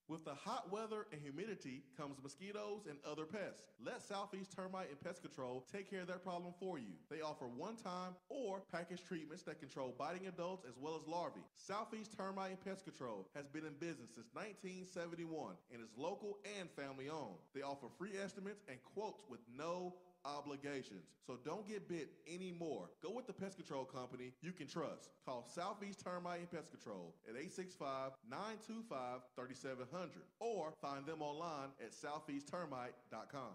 [SPEAKER 21] With the hot weather and humidity comes mosquitoes and other pests. Let Southeast Termite and Pest Control take care of that problem for you. They offer one-time or package treatments that control biting adults as well as larvae. Southeast Termite and Pest Control has been in business since 1971 and is local and family-owned. They offer free estimates and quotes with no obligations. So don't get bit anymore. Go with the pest control company you can trust. Call Southeast Termite and Pest Control at 865-925-3700 or find them online at southeasttermite.com.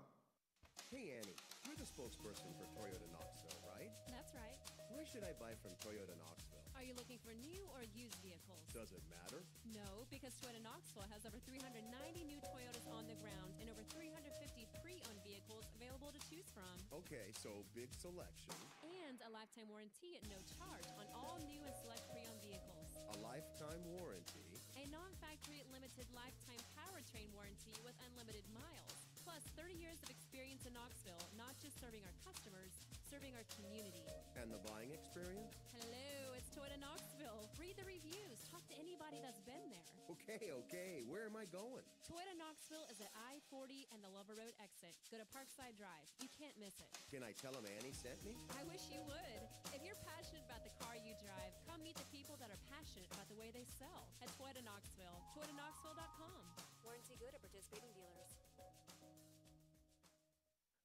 [SPEAKER 16] Hey, Annie, you're the spokesperson for Toyota Knoxville, right?
[SPEAKER 17] That's right.
[SPEAKER 16] Where should I buy from Toyota Knoxville?
[SPEAKER 17] Are you looking for new or used vehicles?
[SPEAKER 16] Does it matter?
[SPEAKER 17] No, because Toyota Knoxville has over 390 new Toyotas on the ground and over 350 pre-owned vehicles available to choose from.
[SPEAKER 16] Okay, so big selection.
[SPEAKER 17] And a lifetime warranty at no charge on all new and select pre-owned vehicles.
[SPEAKER 16] A lifetime warranty.
[SPEAKER 17] A non-factory limited lifetime powertrain warranty with unlimited miles. Plus 30 years of experience in Knoxville, not just serving our customers, serving our community.
[SPEAKER 16] And the buying experience?
[SPEAKER 17] Hello, it's Toyota Knoxville. Read the reviews. Talk to anybody that's been there.
[SPEAKER 16] Okay. Where am I going?
[SPEAKER 17] Toyota Knoxville is at I-40 and the Lover Road exit. Go to Parkside Drive. You can't miss it.
[SPEAKER 16] Can I tell them Annie sent me?
[SPEAKER 17] I wish you would. If you're passionate about the car you drive, come meet the people that are passionate about the way they sell at Toyota Knoxville. ToyotaKnoxville.com. Warranty good at participating dealers.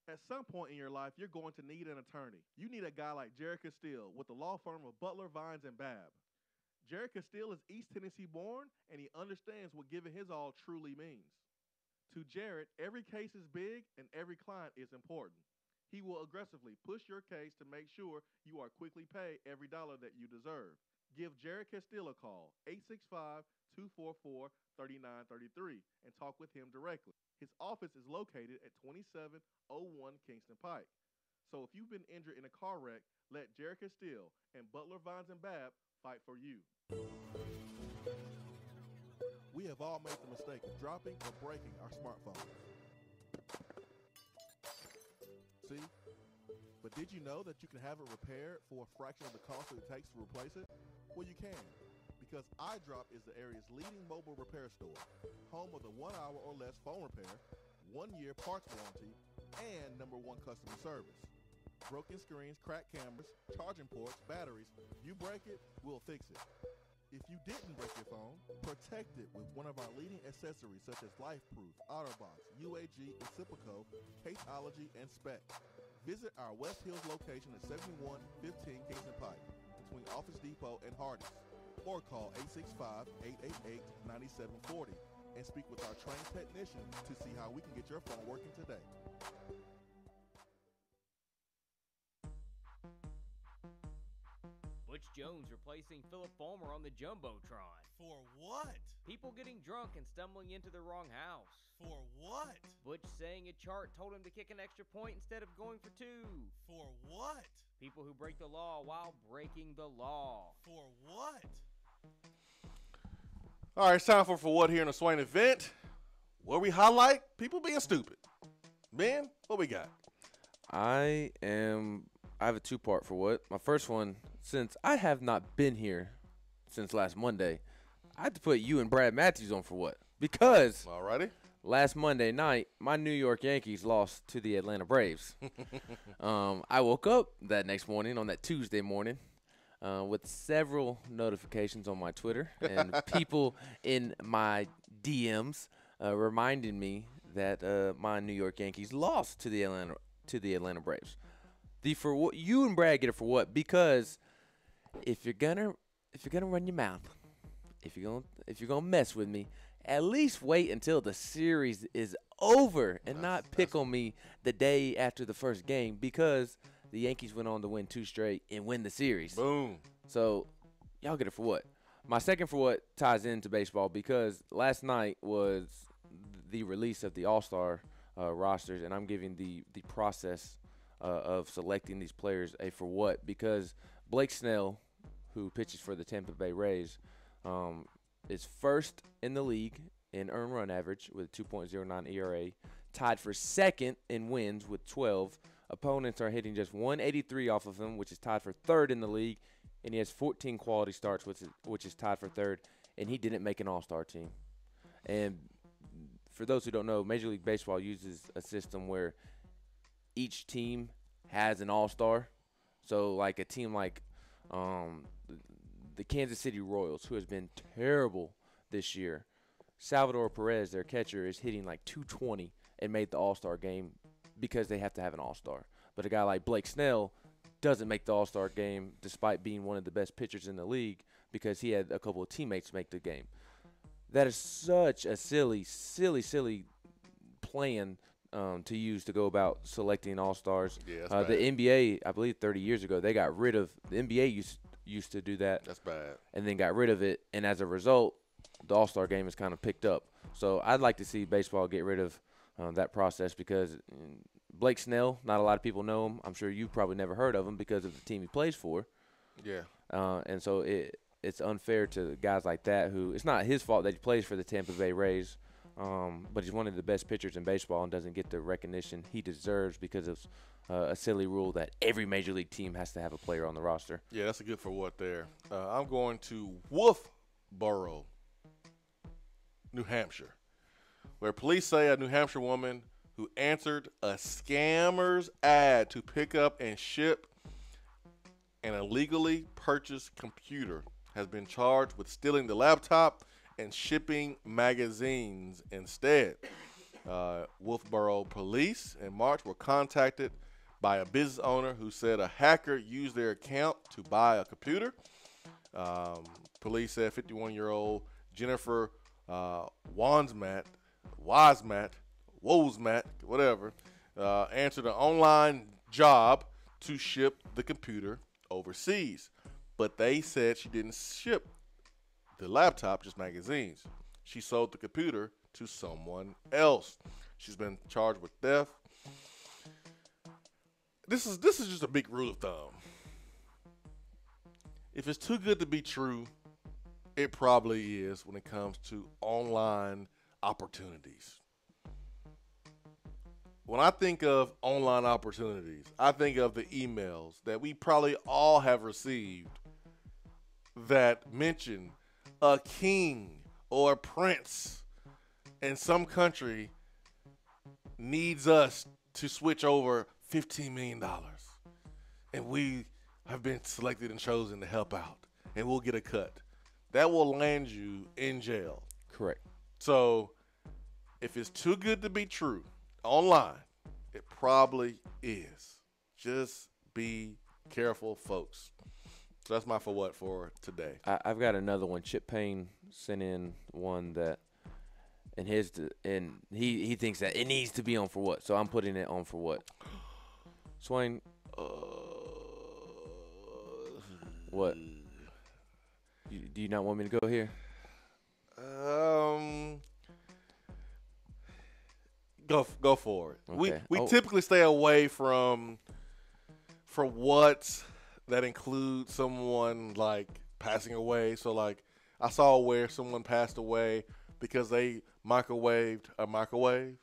[SPEAKER 3] At some point in your life, you're going to need an attorney. You need a guy like Jared Castile with the law firm of Butler, Vines, and Babb. Jared Castile is East Tennessee born, and he understands what giving his all truly means. To Jared, every case is big and every client is important. He will aggressively push your case to make sure you are quickly paid every dollar that you deserve. Give Jared Castile a call, 865-244-3933, and talk with him directly. His office is located at 2701 Kingston Pike. So if you've been injured in a car wreck, let Jared Castile and Butler, Vines, and Babb fight for you.
[SPEAKER 21] We have all made the mistake of dropping or breaking our smartphones. See? But did you know that you can have it repaired for a fraction of the cost that it takes to replace it? Well, you can, because iDrop is the area's leading mobile repair store, home of the 1 hour or less phone repair, 1 year parts warranty, and #1 customer service. Broken screens, cracked cameras, charging ports, batteries, you break it, we'll fix it. If you didn't break your phone, protect it with one of our leading accessories such as LifeProof, OtterBox, UAG, Reciproco, Caseology, and Spec. Visit our West Hills location at 7115 Kingston Pike, between Office Depot and Hardee's, or call 865-888-9740 and speak with our trained technician to see how we can get your phone working today.
[SPEAKER 10] Butch Jones replacing Philip Fulmer on the Jumbotron.
[SPEAKER 21] For what?
[SPEAKER 10] People getting drunk and stumbling into the wrong house.
[SPEAKER 21] For what?
[SPEAKER 10] Butch saying a chart told him to kick an extra point instead of going for 2.
[SPEAKER 21] For what?
[SPEAKER 10] People who break the law while breaking the law.
[SPEAKER 21] For what?
[SPEAKER 1] All right, it's time for what here in the Swain event, where we highlight people being stupid. Ben, what we got?
[SPEAKER 7] I have a two-part for what. My first one, since I have not been here since last Monday, I had to put you and Brad Matthews on for what. Because
[SPEAKER 1] alrighty,
[SPEAKER 7] last Monday night, my New York Yankees lost to the Atlanta Braves. I woke up that next morning, on that Tuesday morning, with several notifications on my Twitter and people in my DMs reminding me that my New York Yankees lost to the Atlanta Braves. For what you and Brad get it for what? Because if you're gonna run your mouth, if you're gonna mess with me, at least wait until the series is over and not pick on me the day after the first game, because the Yankees went on to win 2 straight and win the series.
[SPEAKER 1] Boom.
[SPEAKER 7] So y'all get it for what? My second for what ties into baseball, because last night was the release of the All-Star rosters, and I'm giving the process of selecting these players a for what, because Blake Snell, who pitches for the Tampa Bay Rays, is first in the league in earned run average with a 2.09 ERA, tied for second in wins with 12. Opponents are hitting just 183 off of him, which is tied for third in the league, and he has 14 quality starts, which is tied for third, and he didn't make an All-Star team. And for those who don't know, Major League Baseball uses a system where each team has an all-star. So, like a team like the Kansas City Royals, who has been terrible this year, Salvador Perez, their catcher, is hitting like 220 and made the all-star game because they have to have an all-star. But a guy like Blake Snell doesn't make the all-star game despite being one of the best pitchers in the league because he had a couple of teammates make the game. That is such a silly plan to use to go about selecting all-stars.
[SPEAKER 1] Yeah,
[SPEAKER 7] the NBA, I believe 30 years ago, they got rid of – the NBA used to do that.
[SPEAKER 1] That's bad.
[SPEAKER 7] And then got rid of it. And as a result, the all-star game is kind of picked up. So I'd like to see baseball get rid of that process, because Blake Snell, not a lot of people know him. I'm sure you've probably never heard of him because of the team he plays for.
[SPEAKER 1] Yeah.
[SPEAKER 7] And so it's unfair to guys like that who – it's not his fault that he plays for the Tampa Bay Rays. But he's one of the best pitchers in baseball and doesn't get the recognition he deserves because of a silly rule that every major league team has to have a player on the roster.
[SPEAKER 1] Yeah, that's a good for what there. I'm going to Wolfboro, New Hampshire, where police say a New Hampshire woman who answered a scammer's ad to pick up and ship an illegally purchased computer has been charged with stealing the laptop and shipping magazines instead. Wolfboro police in March were contacted by a business owner who said a hacker used their account to buy a computer. Police said 51-year-old Jennifer Wozmat, whatever, answered an online job to ship the computer overseas. But they said she didn't ship the laptop, just magazines. She sold the computer to someone else. She's been charged with theft. This is just a big rule of thumb. If it's too good to be true, it probably is when it comes to online opportunities. When I think of online opportunities, I think of the emails that we probably all have received that mention a king or a prince in some country needs us to switch over $15 million. And we have been selected and chosen to help out. And we'll get a cut. That will land you in jail.
[SPEAKER 7] Correct.
[SPEAKER 1] So if it's too good to be true online, it probably is. Just be careful, folks. So that's my for what for today.
[SPEAKER 7] I've got another one. Chip Payne sent in one that, and he thinks that it needs to be on for what. So I'm putting it on for what. Swain. What? Do you not want me to go here?
[SPEAKER 1] Go for it.
[SPEAKER 7] Okay.
[SPEAKER 1] We typically stay away from what that includes someone like passing away. So like I saw where someone passed away because they microwaved a microwave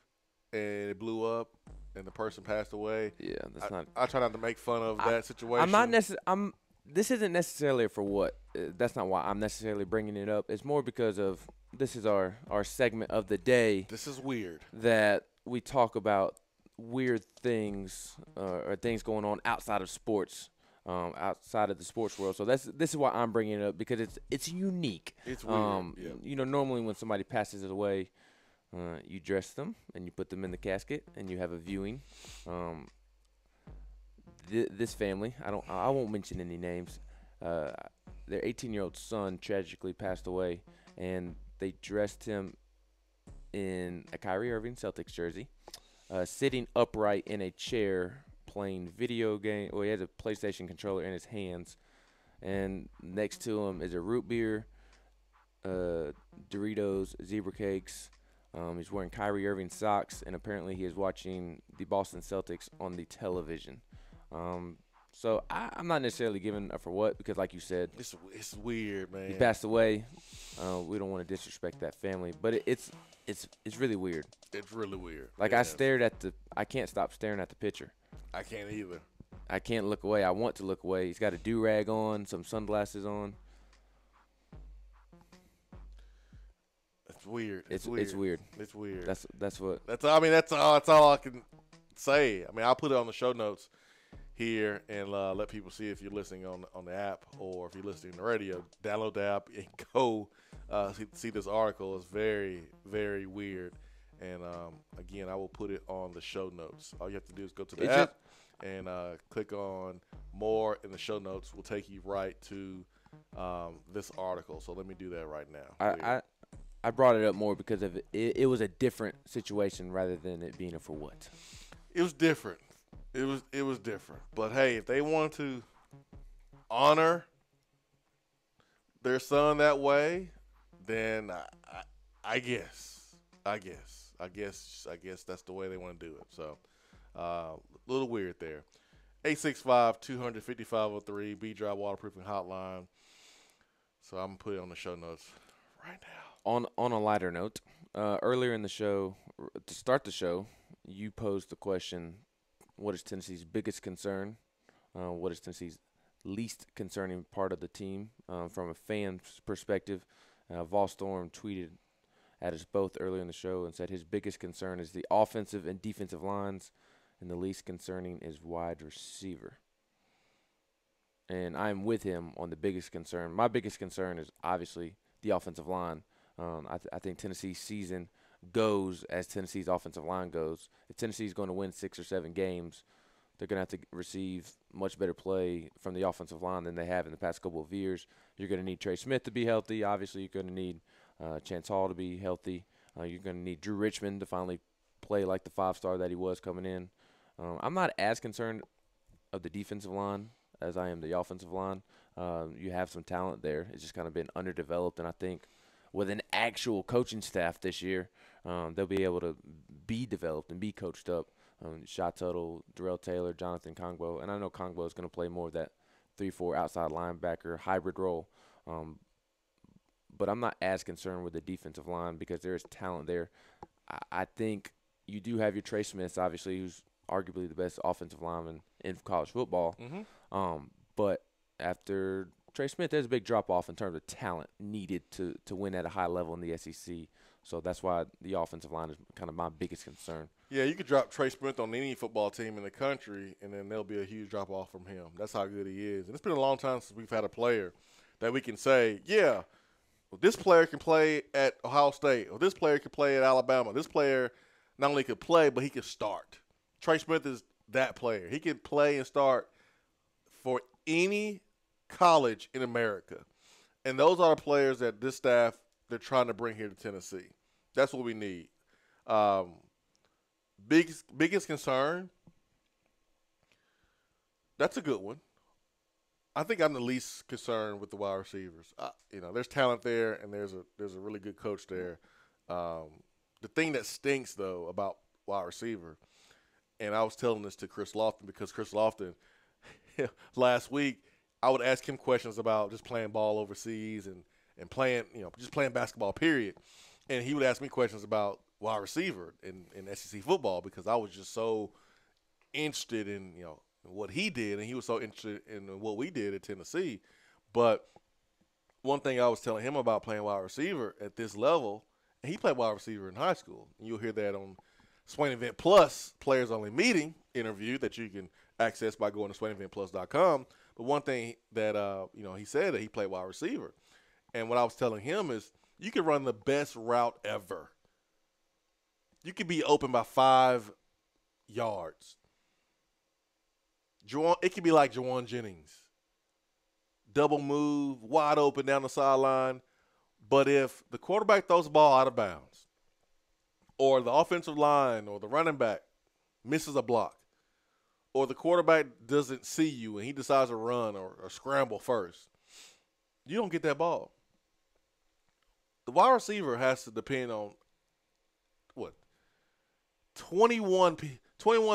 [SPEAKER 1] and it blew up and the person passed away.
[SPEAKER 7] Yeah, that's not.
[SPEAKER 1] I try not to make fun of that situation.
[SPEAKER 7] I'm not necessarily. This isn't necessarily for what. That's not why I'm necessarily bringing it up. It's more because of this is our segment of the day.
[SPEAKER 1] This is weird.
[SPEAKER 7] That we talk about weird things or things going on outside of sports, outside of the sports world. So this is why I'm bringing it up because it's unique.
[SPEAKER 1] It's weird. Yeah.
[SPEAKER 7] You know, normally when somebody passes away, you dress them and you put them in the casket and you have a viewing. This family, I won't mention any names. Their 18-year-old son tragically passed away, and they dressed him in a Kyrie Irving Celtics jersey, sitting upright in a chair playing video game. Well, he has a PlayStation controller in his hands, and next to him is a root beer, Doritos, zebra cakes. He's wearing Kyrie Irving socks, and apparently he is watching the Boston Celtics on the television. So I'm not necessarily giving a for what because, like you said,
[SPEAKER 1] it's weird, man.
[SPEAKER 7] He passed away. We don't want to disrespect that family, but it's really weird.
[SPEAKER 1] It's really weird.
[SPEAKER 7] Like
[SPEAKER 1] yes.
[SPEAKER 7] I can't stop staring at the picture.
[SPEAKER 1] I can't either.
[SPEAKER 7] I can't look away. I want to look away. He's got a do-rag on, some sunglasses on.
[SPEAKER 1] It's weird.
[SPEAKER 7] It's weird.
[SPEAKER 1] It's weird.
[SPEAKER 7] That's what.
[SPEAKER 1] That's all I can say. I mean, I'll put it on the show notes here and let people see if you're listening on the app or if you're listening on the radio. Download the app and go see this article. It's very, very weird. And again, I will put it on the show notes. All you have to do is go to the app and click on more in the show notes. We'll take you right to this article. So let me do that right now.
[SPEAKER 7] I brought it up more because of it was a different situation rather than it being a for what.
[SPEAKER 1] It was different. It was different. But hey, if they want to honor their son that way, then I guess that's the way they want to do it. So a little weird there. 865-200-5503 B-Drive Waterproofing Hotline. So I'm gonna put it on the show notes right now.
[SPEAKER 7] On a lighter note, earlier in the show, to start the show, you posed the question, what is Tennessee's biggest concern? What is Tennessee's least concerning part of the team? From a fan's perspective, Vol Storm tweeted at us both earlier in the show and said his biggest concern is the offensive and defensive lines, and the least concerning is wide receiver. And I'm with him on the biggest concern. My biggest concern is obviously the offensive line. I think Tennessee's season goes as Tennessee's offensive line goes. If Tennessee's going to win 6 or 7 games, they're going to have to receive much better play from the offensive line than they have in the past couple of years. You're going to need Trey Smith to be healthy. Obviously, you're going to need Chance Hall to be healthy. You're going to need Drew Richmond to finally play like the 5-star that he was coming in. I'm not as concerned of the defensive line as I am the offensive line. You have some talent there. It's just kind of been underdeveloped, and I think with an actual coaching staff this year, they'll be able to be developed and be coached up. Shot Tuttle, Darrell Taylor, Jonathan Kongbo, and I know Kongbo is going to play more of that 3-4 outside linebacker hybrid role. But I'm not as concerned with the defensive line because there is talent there. I think you do have your Trey Smiths, obviously, who's arguably the best offensive lineman in college football. But after Trey Smith, there's a big drop-off in terms of talent needed to win at a high level in the SEC. So that's why the offensive line is kind of my biggest concern.
[SPEAKER 1] Yeah, you could drop Trey Smith on any football team in the country, and then there'll be a huge drop-off from him. That's how good he is. And it's been a long time since we've had a player that we can say, yeah, well, this player can play at Ohio State, or this player can play at Alabama. This player not only could play, but he could start. Trey Smith is that player. He can play and start for any college in America. And those are the players that this staff, they're trying to bring here to Tennessee. That's what we need. Biggest concern, that's a good one. I think I'm the least concerned with the wide receivers. There's talent there, and there's a really good coach there. The thing that stinks, though, about wide receiver, and I was telling this to Chris Lofton because Chris Lofton, last week, I would ask him questions about just playing ball overseas and playing, just playing basketball, period. And he would ask me questions about wide receiver in SEC football because I was just so interested in, what he did, and he was so interested in what we did at Tennessee. But one thing I was telling him about playing wide receiver at this level, and he played wide receiver in high school. And you'll hear that on Swain Event Plus Players Only Meeting interview that you can access by going to SwainEventPlus.com. But one thing that, he said that he played wide receiver. And what I was telling him is you could run the best route ever. You could be open by 5 yards. It could be like Jawan Jennings. Double move, wide open down the sideline. But if the quarterback throws the ball out of bounds, or the offensive line or the running back misses a block, or the quarterback doesn't see you and he decides to run or scramble first, you don't get that ball. The wide receiver has to depend on, 21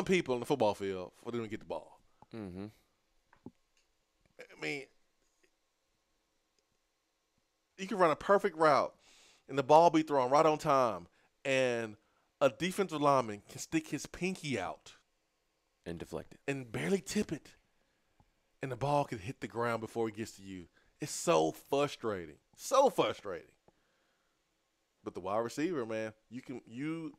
[SPEAKER 1] people on the football field for them to get the ball.
[SPEAKER 7] Mm-hmm.
[SPEAKER 1] I mean, you can run a perfect route and the ball be thrown right on time, and a defensive lineman can stick his pinky out
[SPEAKER 7] and deflect it
[SPEAKER 1] and barely tip it, and the ball can hit the ground before it gets to you. It's so frustrating. So frustrating. But the wide receiver, man, you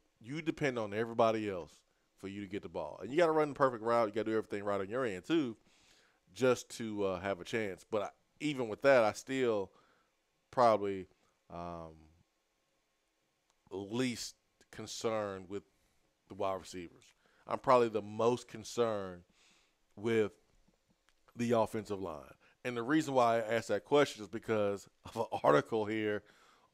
[SPEAKER 1] depend on everybody else for you to get the ball. And you got to run the perfect route. You got to do everything right on your end, too, just to have a chance. But even with that, I still probably least concerned with the wide receivers. I'm probably the most concerned with the offensive line. And the reason why I asked that question is because of an article here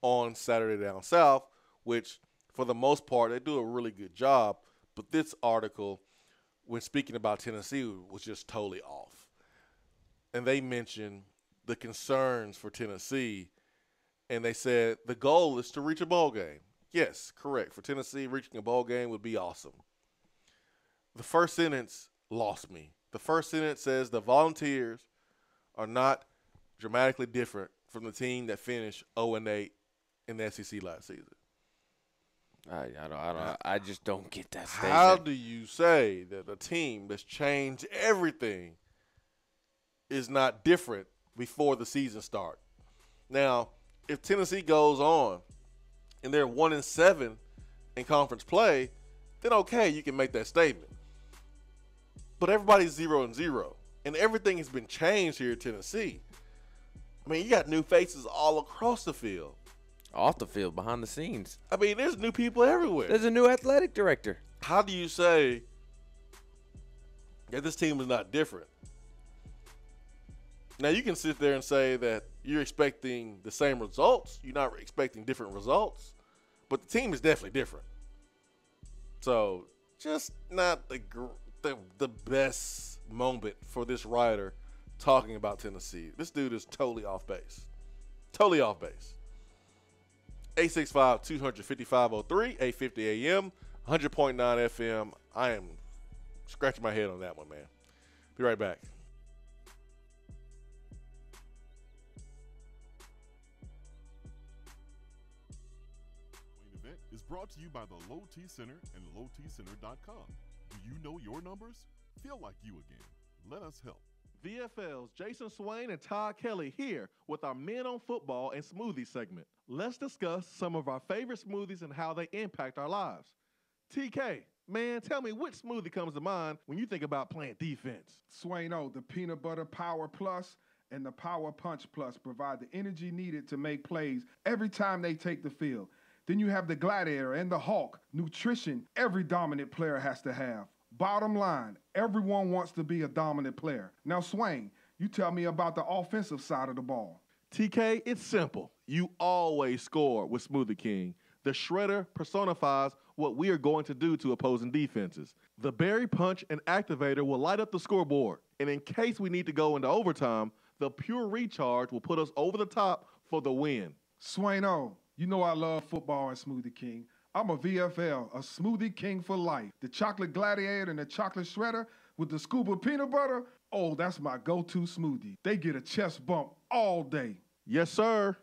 [SPEAKER 1] on Saturday Down South, which for the most part, they do a really good job. But this article, when speaking about Tennessee, was just totally off. And they mentioned the concerns for Tennessee, and they said the goal is to reach a bowl game. Yes, correct. For Tennessee, reaching a bowl game would be awesome. The first sentence lost me. The first sentence says the Volunteers are not dramatically different from the team that finished 0-8 in the SEC last season.
[SPEAKER 7] I just don't get that statement.
[SPEAKER 1] How do you say that a team that's changed everything is not different before the season starts? Now, if Tennessee goes on and they're 1-7 in conference play, then okay, you can make that statement. But everybody's 0-0, and everything has been changed here at Tennessee. I mean, you got new faces all across the field.
[SPEAKER 7] Off the field, behind the scenes.
[SPEAKER 1] I mean, there's new people everywhere.
[SPEAKER 7] There's a new athletic director.
[SPEAKER 1] How do you say that this team is not different? Now, you can sit there and say that you're expecting the same results. You're not expecting different results. But the team is definitely different. So, just not the best moment for this writer talking about Tennessee. This dude is totally off base. Totally off base. 865-200-5503, 850 AM, 100.9 FM. I am scratching my head on that one, man. Be right back.
[SPEAKER 5] Swain event is brought to you by the Low T Center and lowtcenter.com. Do you know your numbers? Feel like you again. Let us help.
[SPEAKER 3] VFL's Jason Swain and Todd Kelly here with our Men on Football and Smoothie segment. Let's discuss some of our favorite smoothies and how they impact our lives. TK, man, tell me which smoothie comes to mind when you think about playing defense?
[SPEAKER 15] Swain-O, the Peanut Butter Power Plus and the Power Punch Plus provide the energy needed to make plays every time they take the field. Then you have the Gladiator and the Hawk, nutrition every dominant player has to have. Bottom line, everyone wants to be a dominant player. Now, Swain, you tell me about the offensive side of the ball.
[SPEAKER 3] TK, it's simple. You always score with Smoothie King. The shredder personifies what we are going to do to opposing defenses. The Berry Punch and Activator will light up the scoreboard. And in case we need to go into overtime, the Pure Recharge will put us over the top for the win.
[SPEAKER 15] Swain-O, you know I love football and Smoothie King. I'm a VFL, a Smoothie King for life. The Chocolate Gladiator and the Chocolate Shredder with the scoop of peanut butter, oh, that's my go-to smoothie. They get a chest bump all day.
[SPEAKER 3] Yes, sir.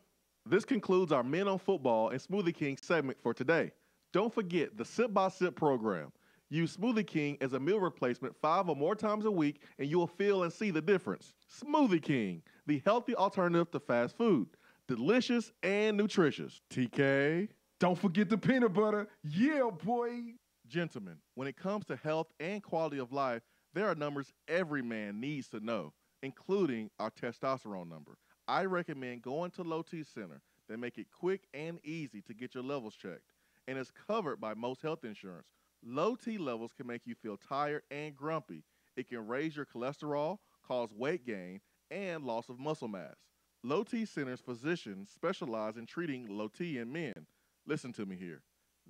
[SPEAKER 3] This concludes our Men on Football and Smoothie King segment for today. Don't forget the Sip by Sip program. Use Smoothie King as a meal replacement 5 or more times a week, and you'll feel and see the difference. Smoothie King, the healthy alternative to fast food. Delicious and nutritious. TK.
[SPEAKER 15] Don't forget the peanut butter. Yeah, boy.
[SPEAKER 3] Gentlemen, when it comes to health and quality of life, there are numbers every man needs to know, including our testosterone number. I recommend going to Low T Center. They make it quick and easy to get your levels checked, and it's covered by most health insurance. Low T levels can make you feel tired and grumpy. It can raise your cholesterol, cause weight gain, and loss of muscle mass. Low T Center's physicians specialize in treating low T in men. Listen to me here.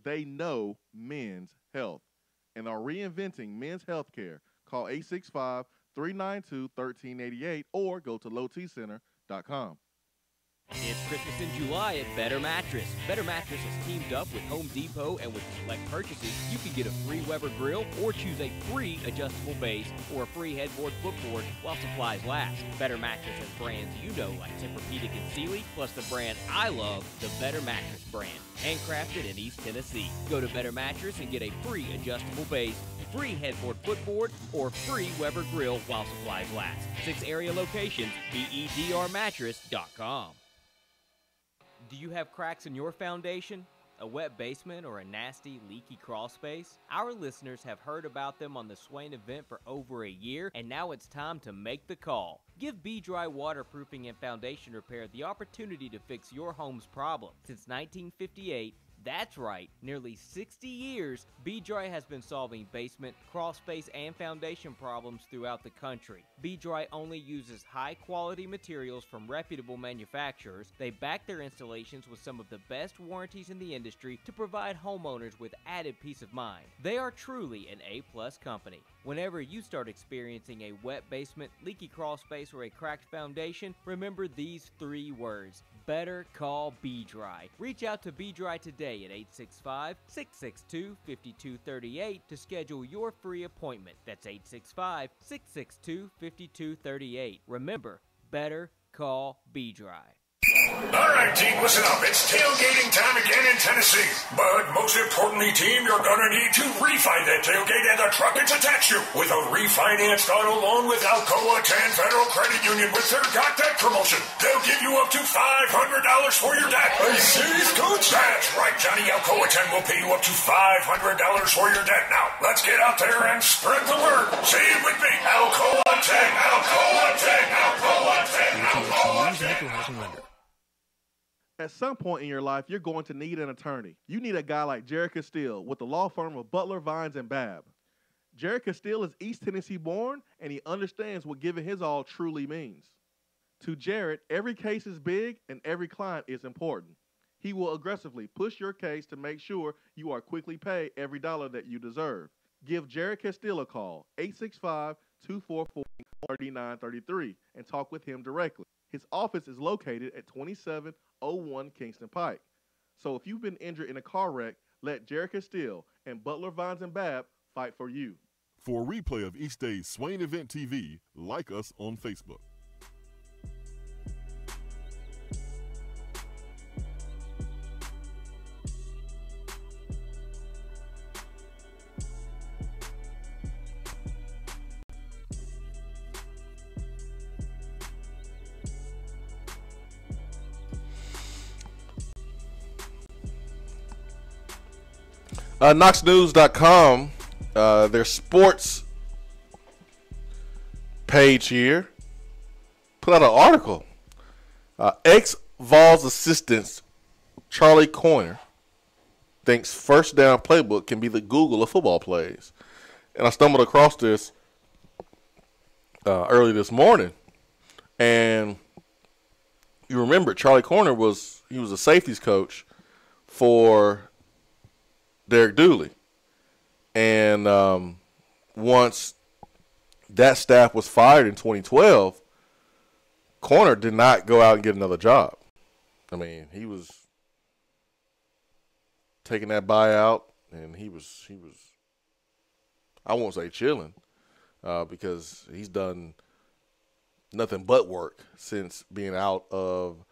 [SPEAKER 3] They know men's health and are reinventing men's health care. Call 865-392-1388 or go to lowtcenter.com.
[SPEAKER 10] It's Christmas in July at Better Mattress. Better Mattress has teamed up with Home Depot, and with select purchases, you can get a free Weber grill or choose a free adjustable base or a free headboard footboard while supplies last. Better Mattress has brands you know like Tempur-Pedic and Sealy, plus the brand I love, the Better Mattress brand, handcrafted in East Tennessee. Go to Better Mattress and get a free adjustable base, free headboard footboard, or free Weber grill while supplies last. 6 area locations, bedrmattress.com. Do you have cracks in your foundation? A wet basement or a nasty, leaky crawl space? Our listeners have heard about them on the Swain event for over a year, and now it's time to make the call. Give B-Dry Waterproofing and Foundation Repair the opportunity to fix your home's problem. Since 1958, that's right, nearly 60 years, B-Dry has been solving basement, crawl space, and foundation problems throughout the country. B-Dry only uses high-quality materials from reputable manufacturers. They back their installations with some of the best warranties in the industry to provide homeowners with added peace of mind. They are truly an A-plus company. Whenever you start experiencing a wet basement, leaky crawl space, or a cracked foundation, remember these 3 words. Better call B-Dry. Reach out to B-Dry today at 865-662-5238 to schedule your free appointment. That's 865-662-5238. Remember, better call B-Dry.
[SPEAKER 2] All right, team, listen up. It's tailgating time again in Tennessee. But most importantly, team, you're going to need to refi that tailgate and the truck it's attached to with a refinanced auto loan with Alcoa 10 Federal Credit Union with their Got That promotion. They'll give you up to $500 for your debt. Are you serious, Coach? That's right, Johnny. Alcoa 10 will pay you up to $500 for your debt. Now, let's get out there and spread the word. Say it with me. Alcoa 10, Alcoa 10, Alcoa 10, Alcoa 10.
[SPEAKER 3] At some point in your life, you're going to need an attorney. You need a guy like Jared Castile with the law firm of Butler, Vines, and Babb. Jared Castile is East Tennessee born, and he understands what giving his all truly means. To Jared, every case is big and every client is important. He will aggressively push your case to make sure you are quickly paid every dollar that you deserve. Give Jared Castile a call, 244-3933 and talk with him directly. His office is located at 2701 Kingston Pike. So if you've been injured in a car wreck, let Jerry Castile and Butler Vines and Babb fight for you.
[SPEAKER 5] For a replay of each day's Swain Event TV, like us on Facebook.
[SPEAKER 1] KnoxNews.com, their sports page here, put out an article. Ex-Vols assistant Charlie Coiner thinks first down playbook can be the Google of football plays. And I stumbled across this early this morning. And you remember Charlie Coiner was a safeties coach for Derek Dooley. And once that staff was fired in 2012, Coiner did not go out and get another job. I mean, he was taking that buyout, and he was I won't say chilling, because he's done nothing but work since being out of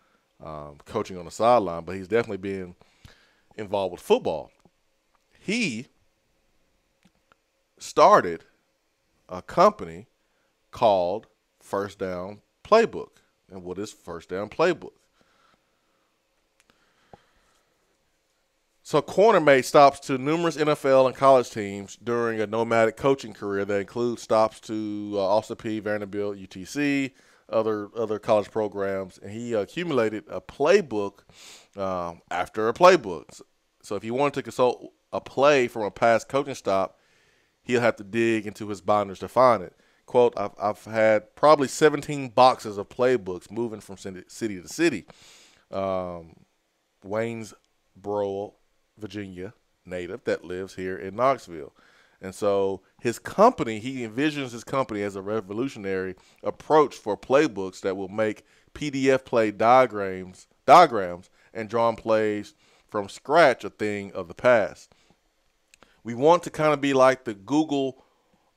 [SPEAKER 1] coaching on the sideline, but he's definitely been involved with football. He started a company called First Down Playbook. And what is First Down Playbook? So Coiner made stops to numerous NFL and college teams during a nomadic coaching career that includes stops to Austin Peay, Vanderbilt, UTC, other college programs, and he accumulated a playbook after a playbook. So if you wanted to consult a play from a past coaching stop, he'll have to dig into his binders to find it. Quote, I've had probably 17 boxes of playbooks moving from city to city. Waynesboro, Virginia native that lives here in Knoxville. And so his company, he envisions his company as a revolutionary approach for playbooks that will make PDF play diagrams and drawn plays from scratch a thing of the past. We want to kind of be like the Google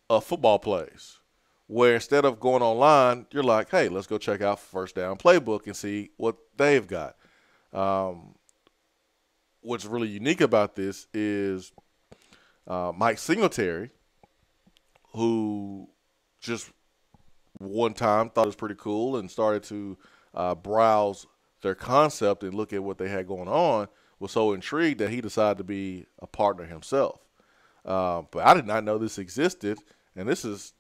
[SPEAKER 1] of football plays, where instead of going online, you're like, hey, let's go check out First Down Playbook and see what they've got. What's really unique about this is Mike Singletary, who just one time thought it was pretty cool and started to browse their concept and look at what they had going on, was so intrigued that he decided to be a partner himself. But I did not know this existed, and this is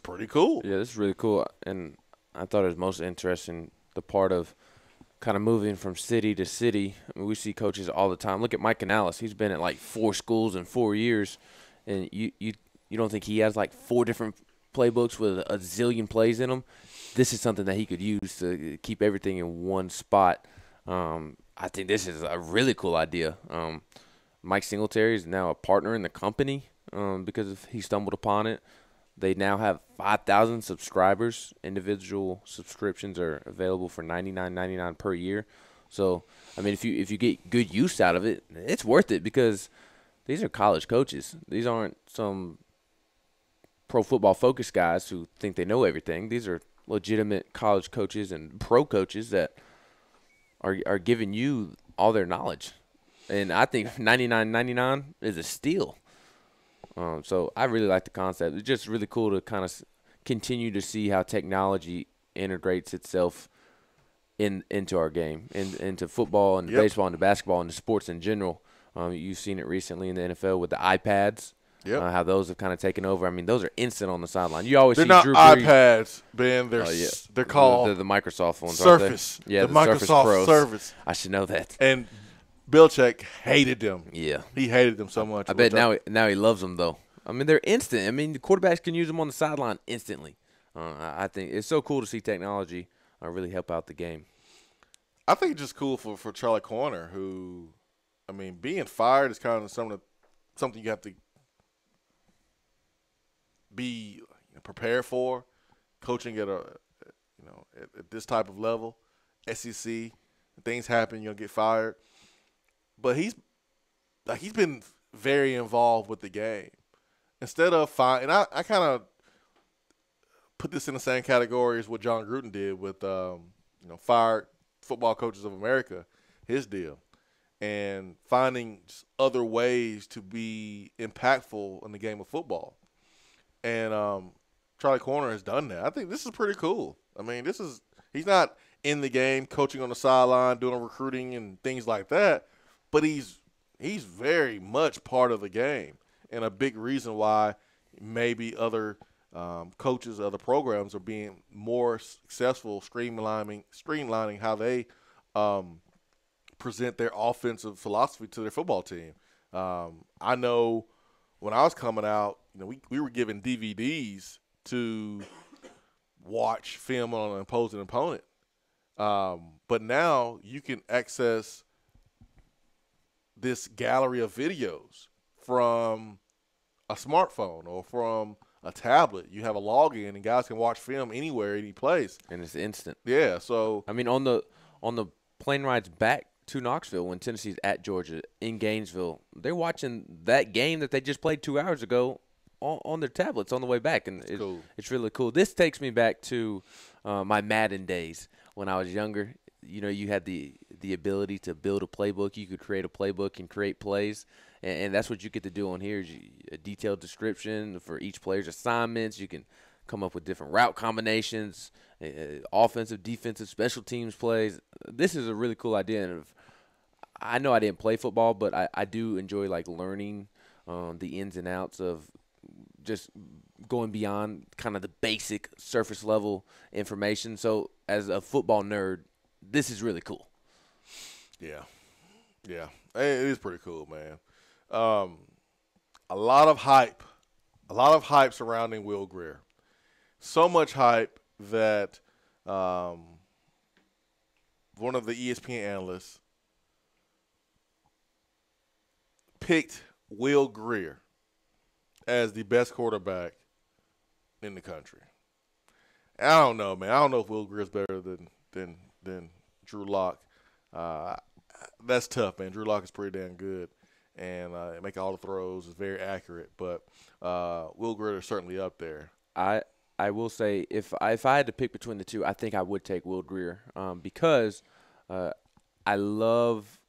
[SPEAKER 1] pretty cool.
[SPEAKER 7] Yeah, this is really cool, and I thought it was most interesting the part of kind of moving from city to city. I mean, we see coaches all the time. Look at Mike Canales; he's been at like 4 schools in 4 years, and you don't think he has like 4 different playbooks with a zillion plays in them? This is something that he could use to keep everything in one spot. I think this is a really cool idea. Mike Singletary is now a partner in the company because he stumbled upon it. They now have 5,000 subscribers. Individual subscriptions are available for $99.99 per year. So, I mean, if you get good use out of it, it's worth it because these are college coaches. These aren't some pro football focused guys who think they know everything. These are legitimate college coaches and pro coaches that are giving you all their knowledge. And I think $99.99 is a steal. So I really like the concept. It's just really cool to kind of continue to see how technology integrates itself into our game, into football and baseball and basketball and the sports in general. You've seen it recently in the NFL with the iPads. How those have kind of taken over. I mean, those are instant on the sideline. You always
[SPEAKER 1] they're
[SPEAKER 7] see
[SPEAKER 1] not
[SPEAKER 7] Drew Brees.
[SPEAKER 1] iPads, Ben. They're called
[SPEAKER 7] the Microsoft ones.
[SPEAKER 1] Surface.
[SPEAKER 7] Aren't they? Yeah,
[SPEAKER 1] the
[SPEAKER 7] Microsoft
[SPEAKER 1] Microsoft
[SPEAKER 7] Pros.
[SPEAKER 1] Surface.
[SPEAKER 7] I should know that.
[SPEAKER 1] And Belichick hated them.
[SPEAKER 7] Yeah,
[SPEAKER 1] he hated them so much.
[SPEAKER 7] I bet now he loves them though. I mean, they're instant. I mean, the quarterbacks can use them on the sideline instantly. I think it's so cool to see technology really help out the game.
[SPEAKER 1] I think it's just cool for Charlie Coiner, who, I mean, being fired is kind of something you have to be prepare for, coaching at at this type of level, SEC. Things happen, you'll get fired. But he's been very involved with the game. Instead of and I kind of put this in the same category as what John Gruden did with fired Football Coaches of America, his deal, and finding just other ways to be impactful in the game of football. And Charlie Corner has done that. I think this is pretty cool. I mean, he's not in the game, coaching on the sideline, doing recruiting and things like that, but he's very much part of the game, and a big reason why maybe other coaches, other programs are being more successful streamlining how they present their offensive philosophy to their football team. I know when I was coming out, we were given DVDs to watch film on an opposing opponent. But now you can access this gallery of videos from a smartphone or from a tablet. You have a login, and guys can watch film anywhere, any place,
[SPEAKER 7] and it's instant.
[SPEAKER 1] Yeah. So
[SPEAKER 7] I mean, on the plane rides back to Knoxville when Tennessee's at Georgia in Gainesville, they're watching that game that they just played 2 hours ago on their tablets on the way back, and it's really cool. This takes me back to my Madden days when I was younger. You had the ability to build a playbook. You could create a playbook and create plays, and that's what you get to do on here. Is a detailed description for each player's assignments. You can come up with different route combinations, offensive, defensive, special teams plays. This is a really cool idea. And I know I didn't play football, but I do enjoy learning the ins and outs of just going beyond kind of the basic surface level information. So as a football nerd, this is really cool.
[SPEAKER 1] Yeah. It is pretty cool, man. A lot of hype surrounding Will Grier. So much hype that one of the ESPN analysts picked Will Grier as the best quarterback in the country. I don't know, man. I don't know if Will Grier is better than Drew Lock. That's tough, man. Drew Lock is pretty damn good, and make all the throws, is very accurate. But Will Grier is certainly up there.
[SPEAKER 7] I will say if I had to pick between the two, I think I would take Will Grier because I love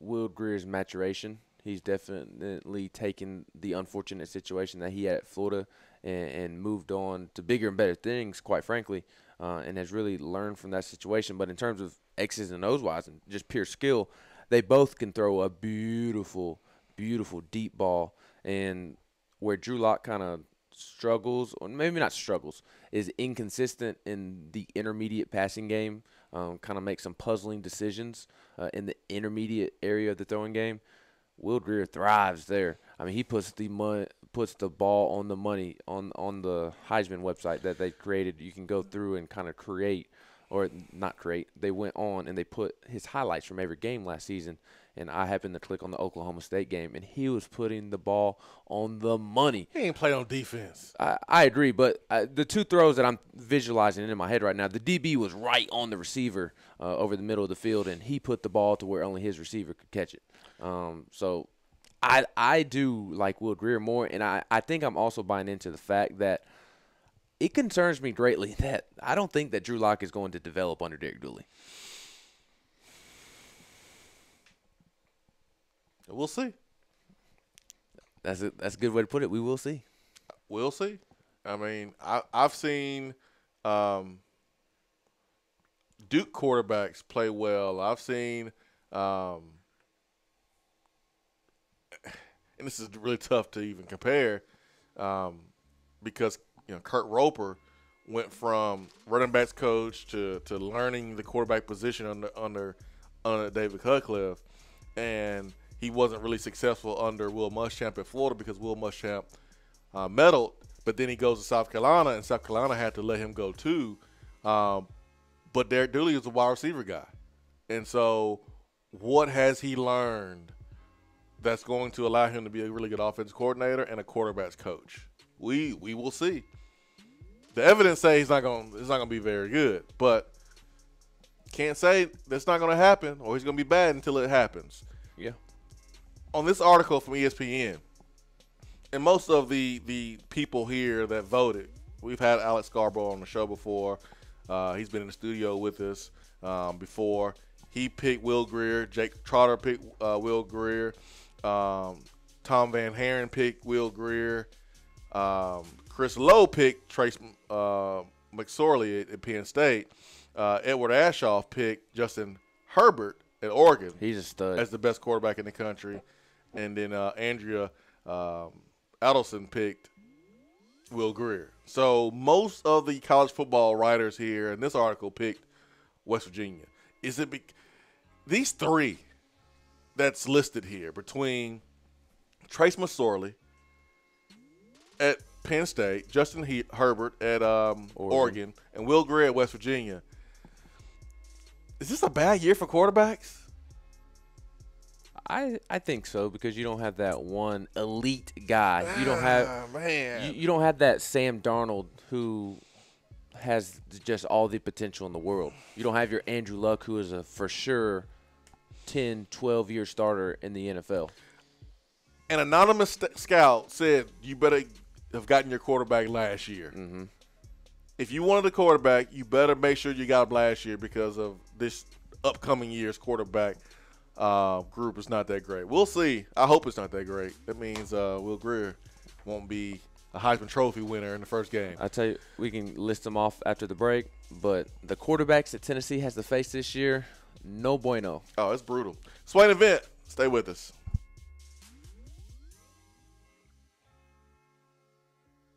[SPEAKER 7] Will Grier's maturation. He's definitely taken the unfortunate situation that he had at Florida and moved on to bigger and better things, quite frankly, and has really learned from that situation. But in terms of X's and O's wise and just pure skill, they both can throw a beautiful, beautiful deep ball. And where Drew Lock kind of struggles, or maybe not struggles, is inconsistent in the intermediate passing game, kind of makes some puzzling decisions in the intermediate area of the throwing game. Will Grier thrives there. I mean, he puts the ball on the money on the Heisman website that they created. You can go through and kind of create, or not create. They went on and they put his highlights from every game last season, and I happened to click on the Oklahoma State game, and he was putting the ball on the money.
[SPEAKER 1] He ain't played on defense.
[SPEAKER 7] I agree, but the two throws that I'm visualizing in my head right now, the DB was right on the receiver over the middle of the field, and he put the ball to where only his receiver could catch it. So I do like Will Grier more, and I think I'm also buying into the fact that it concerns me greatly that I don't think that Drew Lock is going to develop under Derek Dooley.
[SPEAKER 1] We'll see.
[SPEAKER 7] That's a good way to put it. We will see.
[SPEAKER 1] We'll see. I mean, I've seen Duke quarterbacks play well. I've seen and this is really tough to even compare because Kurt Roper went from running backs coach to learning the quarterback position under David Cutcliffe, and he wasn't really successful under Will Muschamp at Florida because Will Muschamp meddled. But then he goes to South Carolina, and South Carolina had to let him go too. But Derek Dooley is a wide receiver guy, and so what has he learned that's going to allow him to be a really good offensive coordinator and a quarterback's coach? We will see. The evidence says it's not gonna be very good, but can't say that's not gonna happen or he's gonna be bad until it happens.
[SPEAKER 7] Yeah.
[SPEAKER 1] On this article from ESPN, and most of the people here that voted, we've had Alex Scarborough on the show before. He's been in the studio with us before. He picked Will Greer. Jake Trotter picked Will Greer. Tom Van Haren picked Will Greer. Chris Lowe picked Trace McSorley at Penn State. Edward Ashoff picked Justin Herbert at Oregon.
[SPEAKER 7] He's a stud.
[SPEAKER 1] As the best quarterback in the country. And then Andrea Adelson picked Will Greer. So most of the college football writers here in this article picked West Virginia. Is it these three that's listed here between Trace McSorley at Penn State, Justin Herbert at Oregon, and Will Greer at West Virginia? Is this a bad year for quarterbacks?
[SPEAKER 7] I think so, because you don't have that one elite guy. You don't have you don't have that Sam Darnold who has just all the potential in the world. You don't have your Andrew Luck, who is a for sure 10, 12-year starter in the NFL.
[SPEAKER 1] An anonymous scout said you better have gotten your quarterback last year.
[SPEAKER 7] Mm-hmm.
[SPEAKER 1] If you wanted a quarterback, you better make sure you got him last year, because of this upcoming year's quarterback group is not that great. We'll see. I hope it's not that great. That means Will Greer won't be a Heisman Trophy winner in the first game.
[SPEAKER 7] I tell you, we can list them off after the break, but the quarterbacks that Tennessee has to face this year, no bueno.
[SPEAKER 1] Oh, it's brutal. Swain event. Stay with us.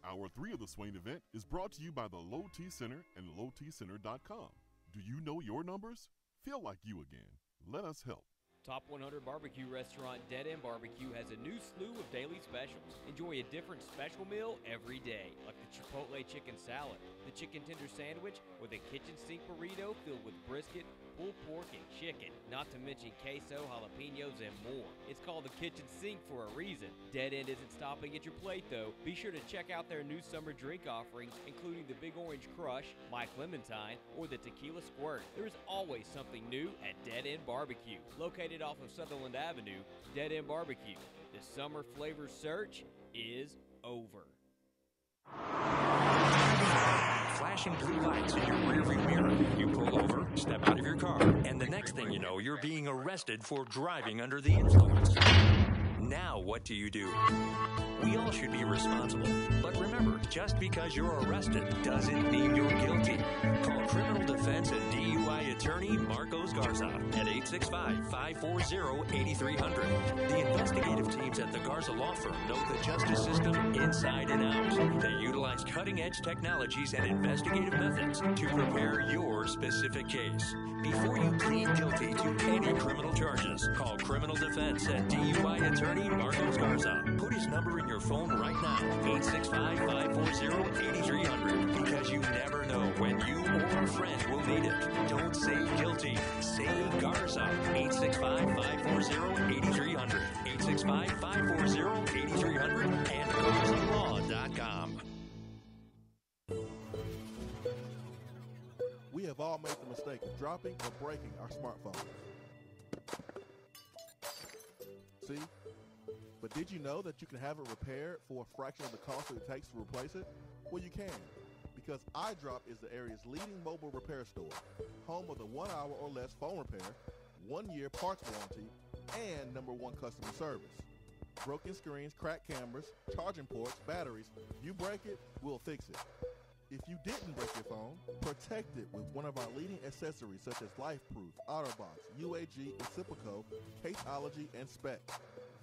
[SPEAKER 5] Hour 3 of the Swain event is brought to you by the Low T Center and lowtcenter.com. Do you know your numbers? Feel like you again. Let us help.
[SPEAKER 10] Top 100 Barbecue restaurant Dead End Barbecue has a new slew of daily specials. Enjoy a different special meal every day, like the Chipotle chicken salad, the chicken tender sandwich with a kitchen sink burrito filled with brisket, pulled pork, and chicken, not to mention queso, jalapenos, and more. It's called the kitchen sink for a reason. Dead End isn't stopping at your plate, though. Be sure to check out their new summer drink offerings, including the Big Orange Crush, My Clementine, or the Tequila Squirt. There's always something new at Dead End Barbecue. Located off of Sutherland Avenue, Dead End Barbecue. The summer flavor search is over.
[SPEAKER 6] Flashing blue lights in your rearview mirror. You pull over, step out of your car, and the next thing you know, you're being arrested for driving under the influence. Now what do? We all should be responsible. But remember, just because you're arrested doesn't mean you're guilty. Call criminal defense and DUI attorney Marcos Garza at 865-540-8300. The investigative teams at the Garza Law Firm know the justice system inside and out. They utilize cutting-edge technologies and investigative methods to prepare your specific case. Before you plead guilty to any criminal charges, call criminal defense and DUI attorney Marcos Garza. Put his number in your phone right now, 865-540-8300, because you never know when you or a friend will need it. Don't say guilty, say Garza. 865-540-8300, 865-540-8300, and GarzaLaw.com.
[SPEAKER 21] We have all made the mistake of dropping or breaking our smartphones. See? But did you know that you can have it repaired for a fraction of the cost that it takes to replace it? Well, you can, because iDrop is the area's leading mobile repair store, home of the 1 hour or less phone repair, 1 year parts warranty, and #1 customer service. Broken screens, cracked cameras, charging ports, batteries, you break it, we'll fix it. If you didn't break your phone, protect it with one of our leading accessories such as LifeProof, OtterBox, UAG, Incipico, Caseology, and Spec.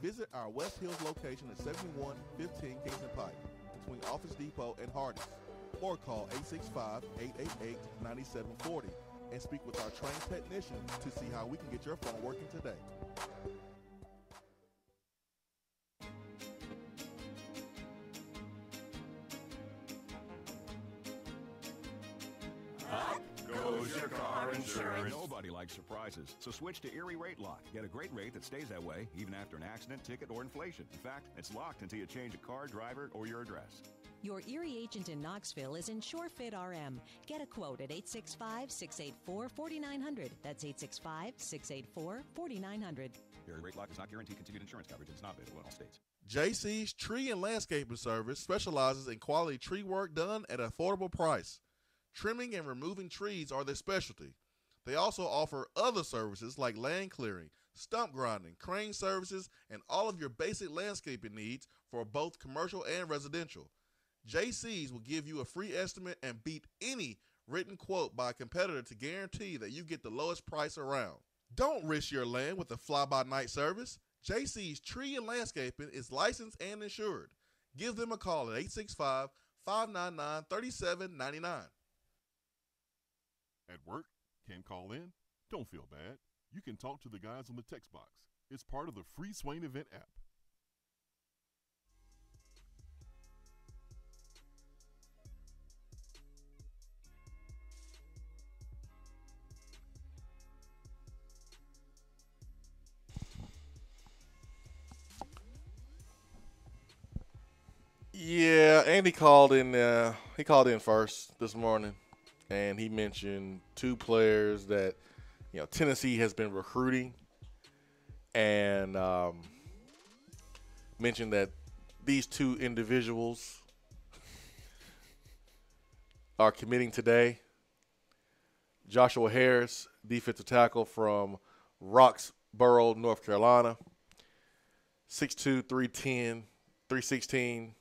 [SPEAKER 21] Visit our West Hills location at 7115 Kingston Pike, between Office Depot and Hardee's, or call 865-888-9740 and speak with our trained technician to see how we can get your phone working today.
[SPEAKER 12] Goes your car insurance. Nobody likes surprises, so switch to Erie Rate Lock. Get a great rate that stays that way even after an accident, ticket, or inflation. In fact, it's locked until you change a car, driver, or your address.
[SPEAKER 13] Your Erie agent in Knoxville is InsureFit RM. Get a quote at 865-684-4900. That's 865-684-4900.
[SPEAKER 12] Erie Rate Lock does not guarantee continued insurance coverage and is not available in all states.
[SPEAKER 21] JC's Tree and Landscaping Service specializes in quality tree work done at an affordable price. Trimming and removing trees are their specialty. They also offer other services like land clearing, stump grinding, crane services, and all of your basic landscaping needs for both commercial and residential. JC's will give you a free estimate and beat any written quote by a competitor to guarantee that you get the lowest price around. Don't risk your land with a fly-by-night service. JC's Tree and Landscaping is licensed and insured. Give them a call at 865-599-3799.
[SPEAKER 5] At work, can't call in? Don't feel bad. You can talk to the guys on the text box. It's part of the free Swain Event app.
[SPEAKER 1] Yeah, Andy called in. He called in first this morning, and he mentioned two players that Tennessee has been recruiting, and mentioned that these two individuals are committing today. Joshua Harris, defensive tackle from Roxborough, North Carolina, 6'2", 310, 316.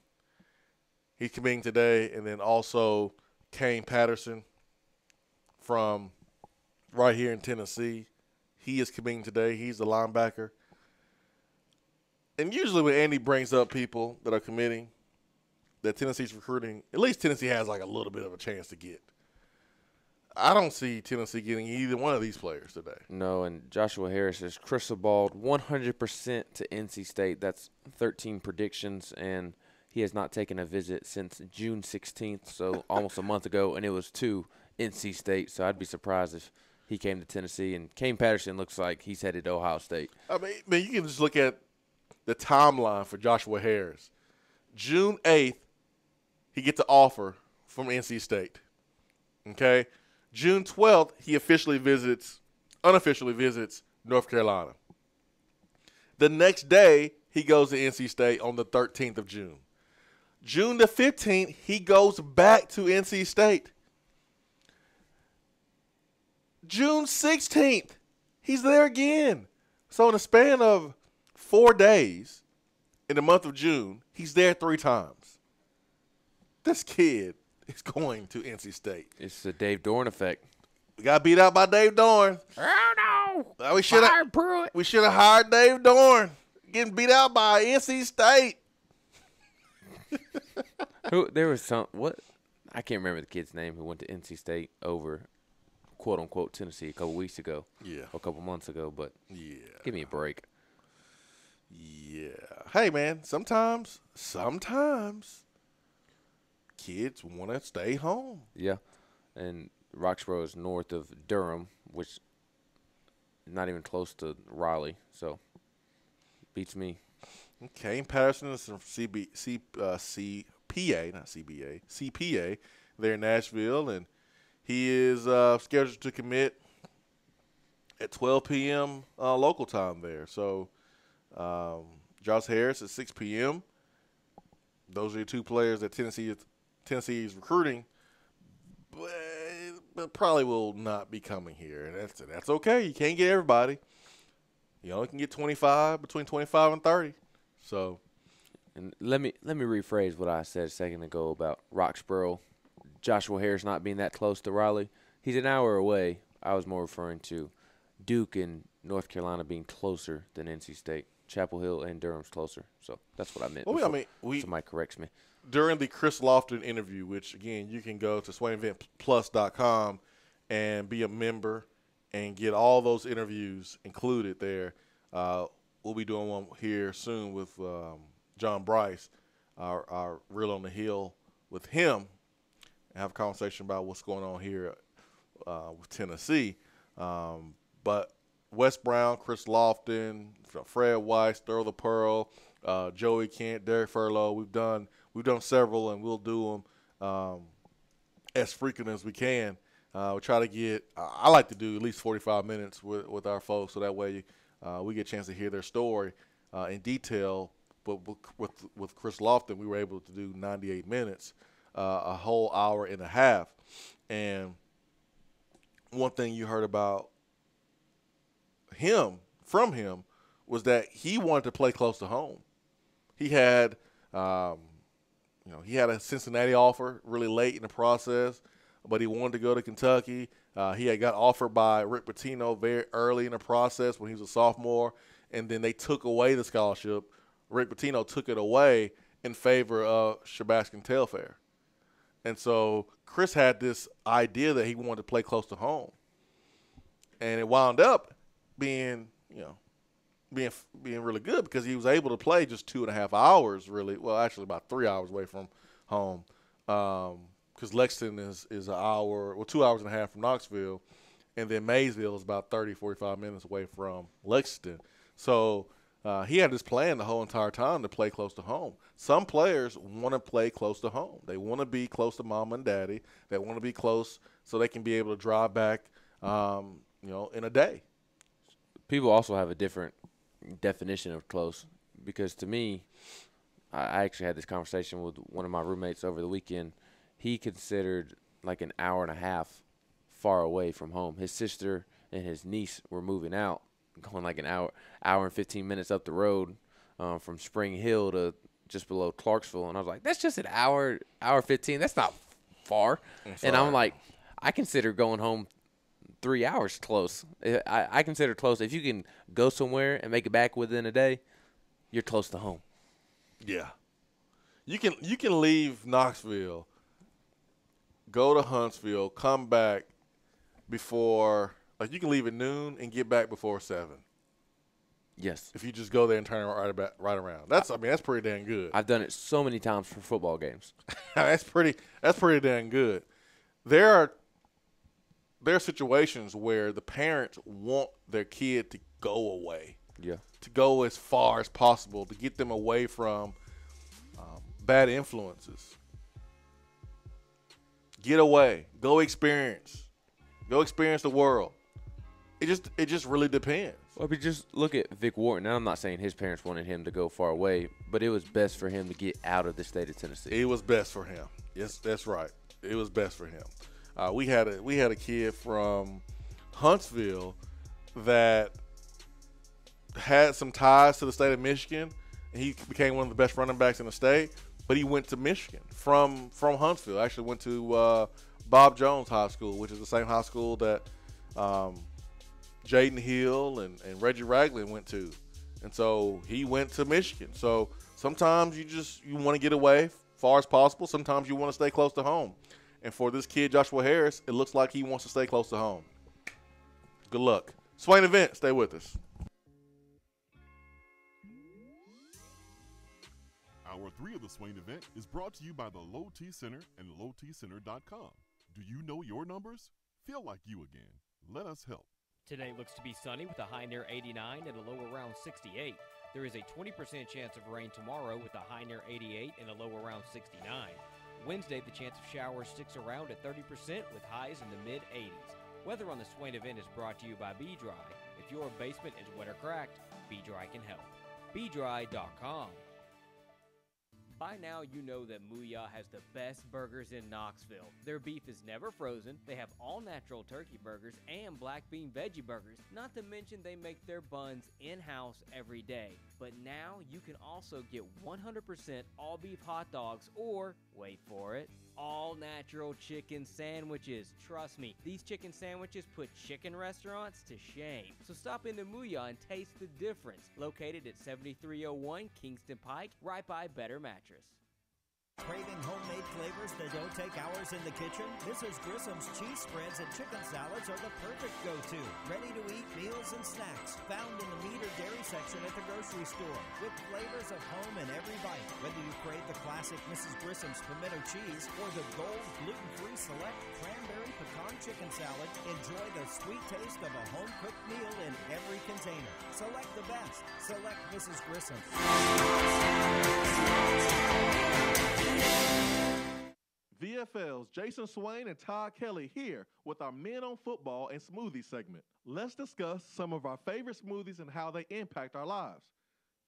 [SPEAKER 1] He's committing today, and then also Kane Patterson from right here in Tennessee. He is committing today. He's the linebacker. And usually when Andy brings up people that are committing that Tennessee's recruiting, at least Tennessee has like a little bit of a chance to get. I don't see Tennessee getting either one of these players today.
[SPEAKER 7] No, and Joshua Harris is crystal balled 100% to NC State. That's 13 predictions, and he has not taken a visit since June 16th, so almost a month ago, and it was to NC State. So I'd be surprised if he came to Tennessee. And Kane Patterson looks like he's headed to Ohio State.
[SPEAKER 1] I mean, you can just look at the timeline for Joshua Harris. June 8th, he gets an offer from NC State. Okay? June 12th, he unofficially visits North Carolina. The next day, he goes to NC State on the 13th of June. June the 15th, he goes back to NC State. June 16th, he's there again. So in a span of 4 days in the month of June, he's there 3 times. This kid is going to NC State.
[SPEAKER 7] It's the Dave Dorn effect.
[SPEAKER 1] We got beat out by Dave Dorn.
[SPEAKER 7] Oh, no.
[SPEAKER 1] We should have hired Dave Dorn. Getting beat out by NC State.
[SPEAKER 7] There was I can't remember the kid's name who went to NC State over quote unquote Tennessee a couple weeks ago.
[SPEAKER 1] Yeah.
[SPEAKER 7] Or a couple months ago, but
[SPEAKER 1] yeah.
[SPEAKER 7] Give me a break.
[SPEAKER 1] Yeah. Hey man, sometimes kids want to stay home.
[SPEAKER 7] Yeah. And Roxborough is north of Durham, which is not even close to Raleigh, so beats me.
[SPEAKER 1] Okay, Patterson is from CPA, not CBA, CPA there in Nashville, and he is scheduled to commit at 12 p.m. Local time there. So Josh Harris at 6 p.m. Those are the two players that Tennessee is recruiting, but probably will not be coming here, and that's okay. You can't get everybody. You only can get between 25 and 30. So,
[SPEAKER 7] and let me rephrase what I said a second ago about Roxborough, Joshua Harris not being that close to Raleigh. He's an hour away. I was more referring to Duke and North Carolina being closer than NC State. Chapel Hill and Durham's closer. So that's what I meant.
[SPEAKER 1] Well,
[SPEAKER 7] somebody corrects me.
[SPEAKER 1] During the Chris Lofton interview, which, again, you can go to SwainEventPlus.com and be a member and get all those interviews included there. We'll be doing one here soon with John Bryce, our Real on the Hill, with him, and have a conversation about what's going on here with Tennessee. But Wes Brown, Chris Lofton, Fred Weiss, Thurl the Pearl, Joey Kent, Derek Furlow, we've done We've done several, and we'll do them as frequent as we can. We try to get I like to do at least 45 minutes with our folks, so that way we get a chance to hear their story in detail. But with Chris Lofton, we were able to do 98 minutes, a whole hour and a half. And one thing you heard about from him was that he wanted to play close to home. He had he had a Cincinnati offer really late in the process, but he wanted to go to Kentucky. He had got offered by Rick Pitino very early in the process when he was a sophomore, and then they took away the scholarship. Rick Pitino took it away in favor of Shabaskin Telfair. And so Chris had this idea that he wanted to play close to home. And it wound up being really good because he was able to play just 2.5 hours, really. Well, actually about 3 hours away from home, because Lexington is an hour, 2 hours and a half from Knoxville, and then Maysville is about 30, 45 minutes away from Lexington. So he had this plan the whole entire time to play close to home. Some players want to play close to home. They want to be close to mom and daddy. They want to be close so they can be able to drive back, in a day.
[SPEAKER 7] People also have a different definition of close, because to me, I actually had this conversation with one of my roommates over the weekend. He considered like an hour and a half far away from home. His sister and his niece were moving out, going like an hour and 15 minutes up the road from Spring Hill to just below Clarksville. And I was like, that's just an hour 15. That's not far. And I'm like, I consider going home 3 hours close. I consider close. If you can go somewhere and make it back within a day, you're close to home.
[SPEAKER 1] Yeah. You can leave Knoxville, go to Huntsville, come back before – like you can leave at noon and get back before 7.
[SPEAKER 7] Yes.
[SPEAKER 1] If you just go there and turn right around. That's pretty damn good.
[SPEAKER 7] I've done it so many times for football games.
[SPEAKER 1] That's pretty damn good. There are situations where the parents want their kid to go away.
[SPEAKER 7] Yeah.
[SPEAKER 1] To go as far as possible, to get them away from bad influences. Get away. Go experience. Go experience the world. It just really depends.
[SPEAKER 7] Well, but just look at Vic Wharton. Now, I'm not saying his parents wanted him to go far away, but it was best for him to get out of the state of Tennessee.
[SPEAKER 1] It was best for him. Yes, that's right. It was best for him. We had a kid from Huntsville that had some ties to the state of Michigan, and he became one of the best running backs in the state. But he went to Michigan from Huntsville. Actually went to Bob Jones High School, which is the same high school that Jaden Hill and Reggie Ragland went to. And so he went to Michigan. So sometimes you want to get away as far as possible. Sometimes you want to stay close to home. And for this kid, Joshua Harris, it looks like he wants to stay close to home. Good luck. Swain event, stay with us.
[SPEAKER 5] Hour 3 of the Swain event is brought to you by the Low T Center and lowtcenter.com. Do you know your numbers? Feel like you again. Let us help.
[SPEAKER 10] Today looks to be sunny with a high near 89 and a low around 68. There is a 20% chance of rain tomorrow with a high near 88 and a low around 69. Wednesday, the chance of showers sticks around at 30% with highs in the mid-80s. Weather on the Swain event is brought to you by B-Dry. If your basement is wet or cracked, B-Dry can help. BDry.com. By now, you know that Mooyah has the best burgers in Knoxville. Their beef is never frozen, they have all-natural turkey burgers and black bean veggie burgers, not to mention they make their buns in-house every day. But now, you can also get 100% all-beef hot dogs or, wait for it, all-natural chicken sandwiches. Trust me, these chicken sandwiches put chicken restaurants to shame. So stop into Mooyah and taste the difference. Located at 7301 Kingston Pike, right by Better Mattress.
[SPEAKER 14] Craving homemade flavors that don't take hours in the kitchen? Mrs. Grissom's cheese spreads and chicken salads are the perfect go-to. Ready-to-eat meals and snacks found in the meat or dairy section at the grocery store with flavors of home in every bite. Whether you crave the classic Mrs. Grissom's pimento cheese or the gold gluten-free select cranberry pecan chicken salad, enjoy the sweet taste of a home-cooked meal in every container. Select the best. Select Mrs. Grissom.
[SPEAKER 3] VFL's Jason Swain and Todd Kelly here with our Men on Football and Smoothie segment. Let's discuss some of our favorite smoothies and how they impact our lives.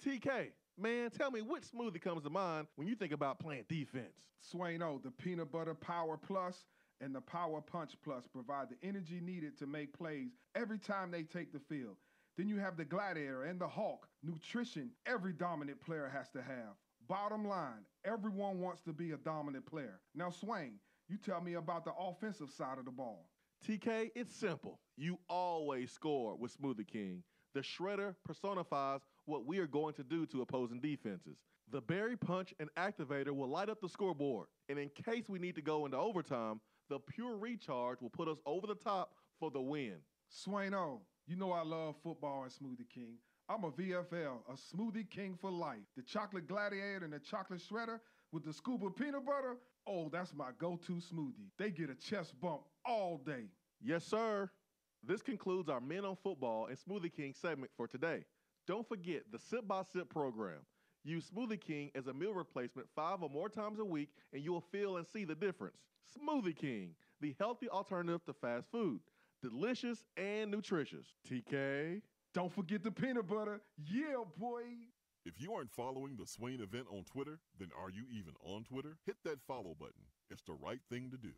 [SPEAKER 3] TK, man, tell me which smoothie comes to mind when you think about playing defense?
[SPEAKER 15] Swain-O, the Peanut Butter Power Plus and the Power Punch Plus provide the energy needed to make plays every time they take the field. Then you have the Gladiator and the Hawk, nutrition every dominant player has to have. Bottom line, everyone wants to be a dominant player. Now, Swain, you tell me about the offensive side of the ball.
[SPEAKER 3] TK, it's simple. You always score with Smoothie King. The shredder personifies what we are going to do to opposing defenses. The berry punch and activator will light up the scoreboard. And in case we need to go into overtime, the pure recharge will put us over the top for the win.
[SPEAKER 15] Swain-O, you know I love football and Smoothie King. I'm a VFL, a Smoothie King for life. The chocolate gladiator and the chocolate shredder with the scoop of peanut butter, oh, that's my go-to smoothie. They get a chest bump all day.
[SPEAKER 3] Yes, sir. This concludes our Men on Football and Smoothie King segment for today. Don't forget the Sip by Sip program. Use Smoothie King as a meal replacement 5 or more times a week, and you'll feel and see the difference. Smoothie King, the healthy alternative to fast food. Delicious and nutritious. TK.
[SPEAKER 15] Don't forget the peanut butter. Yeah, boy.
[SPEAKER 5] If you aren't following the Swain event on Twitter, then are you even on Twitter? Hit that follow button. It's the right thing to do.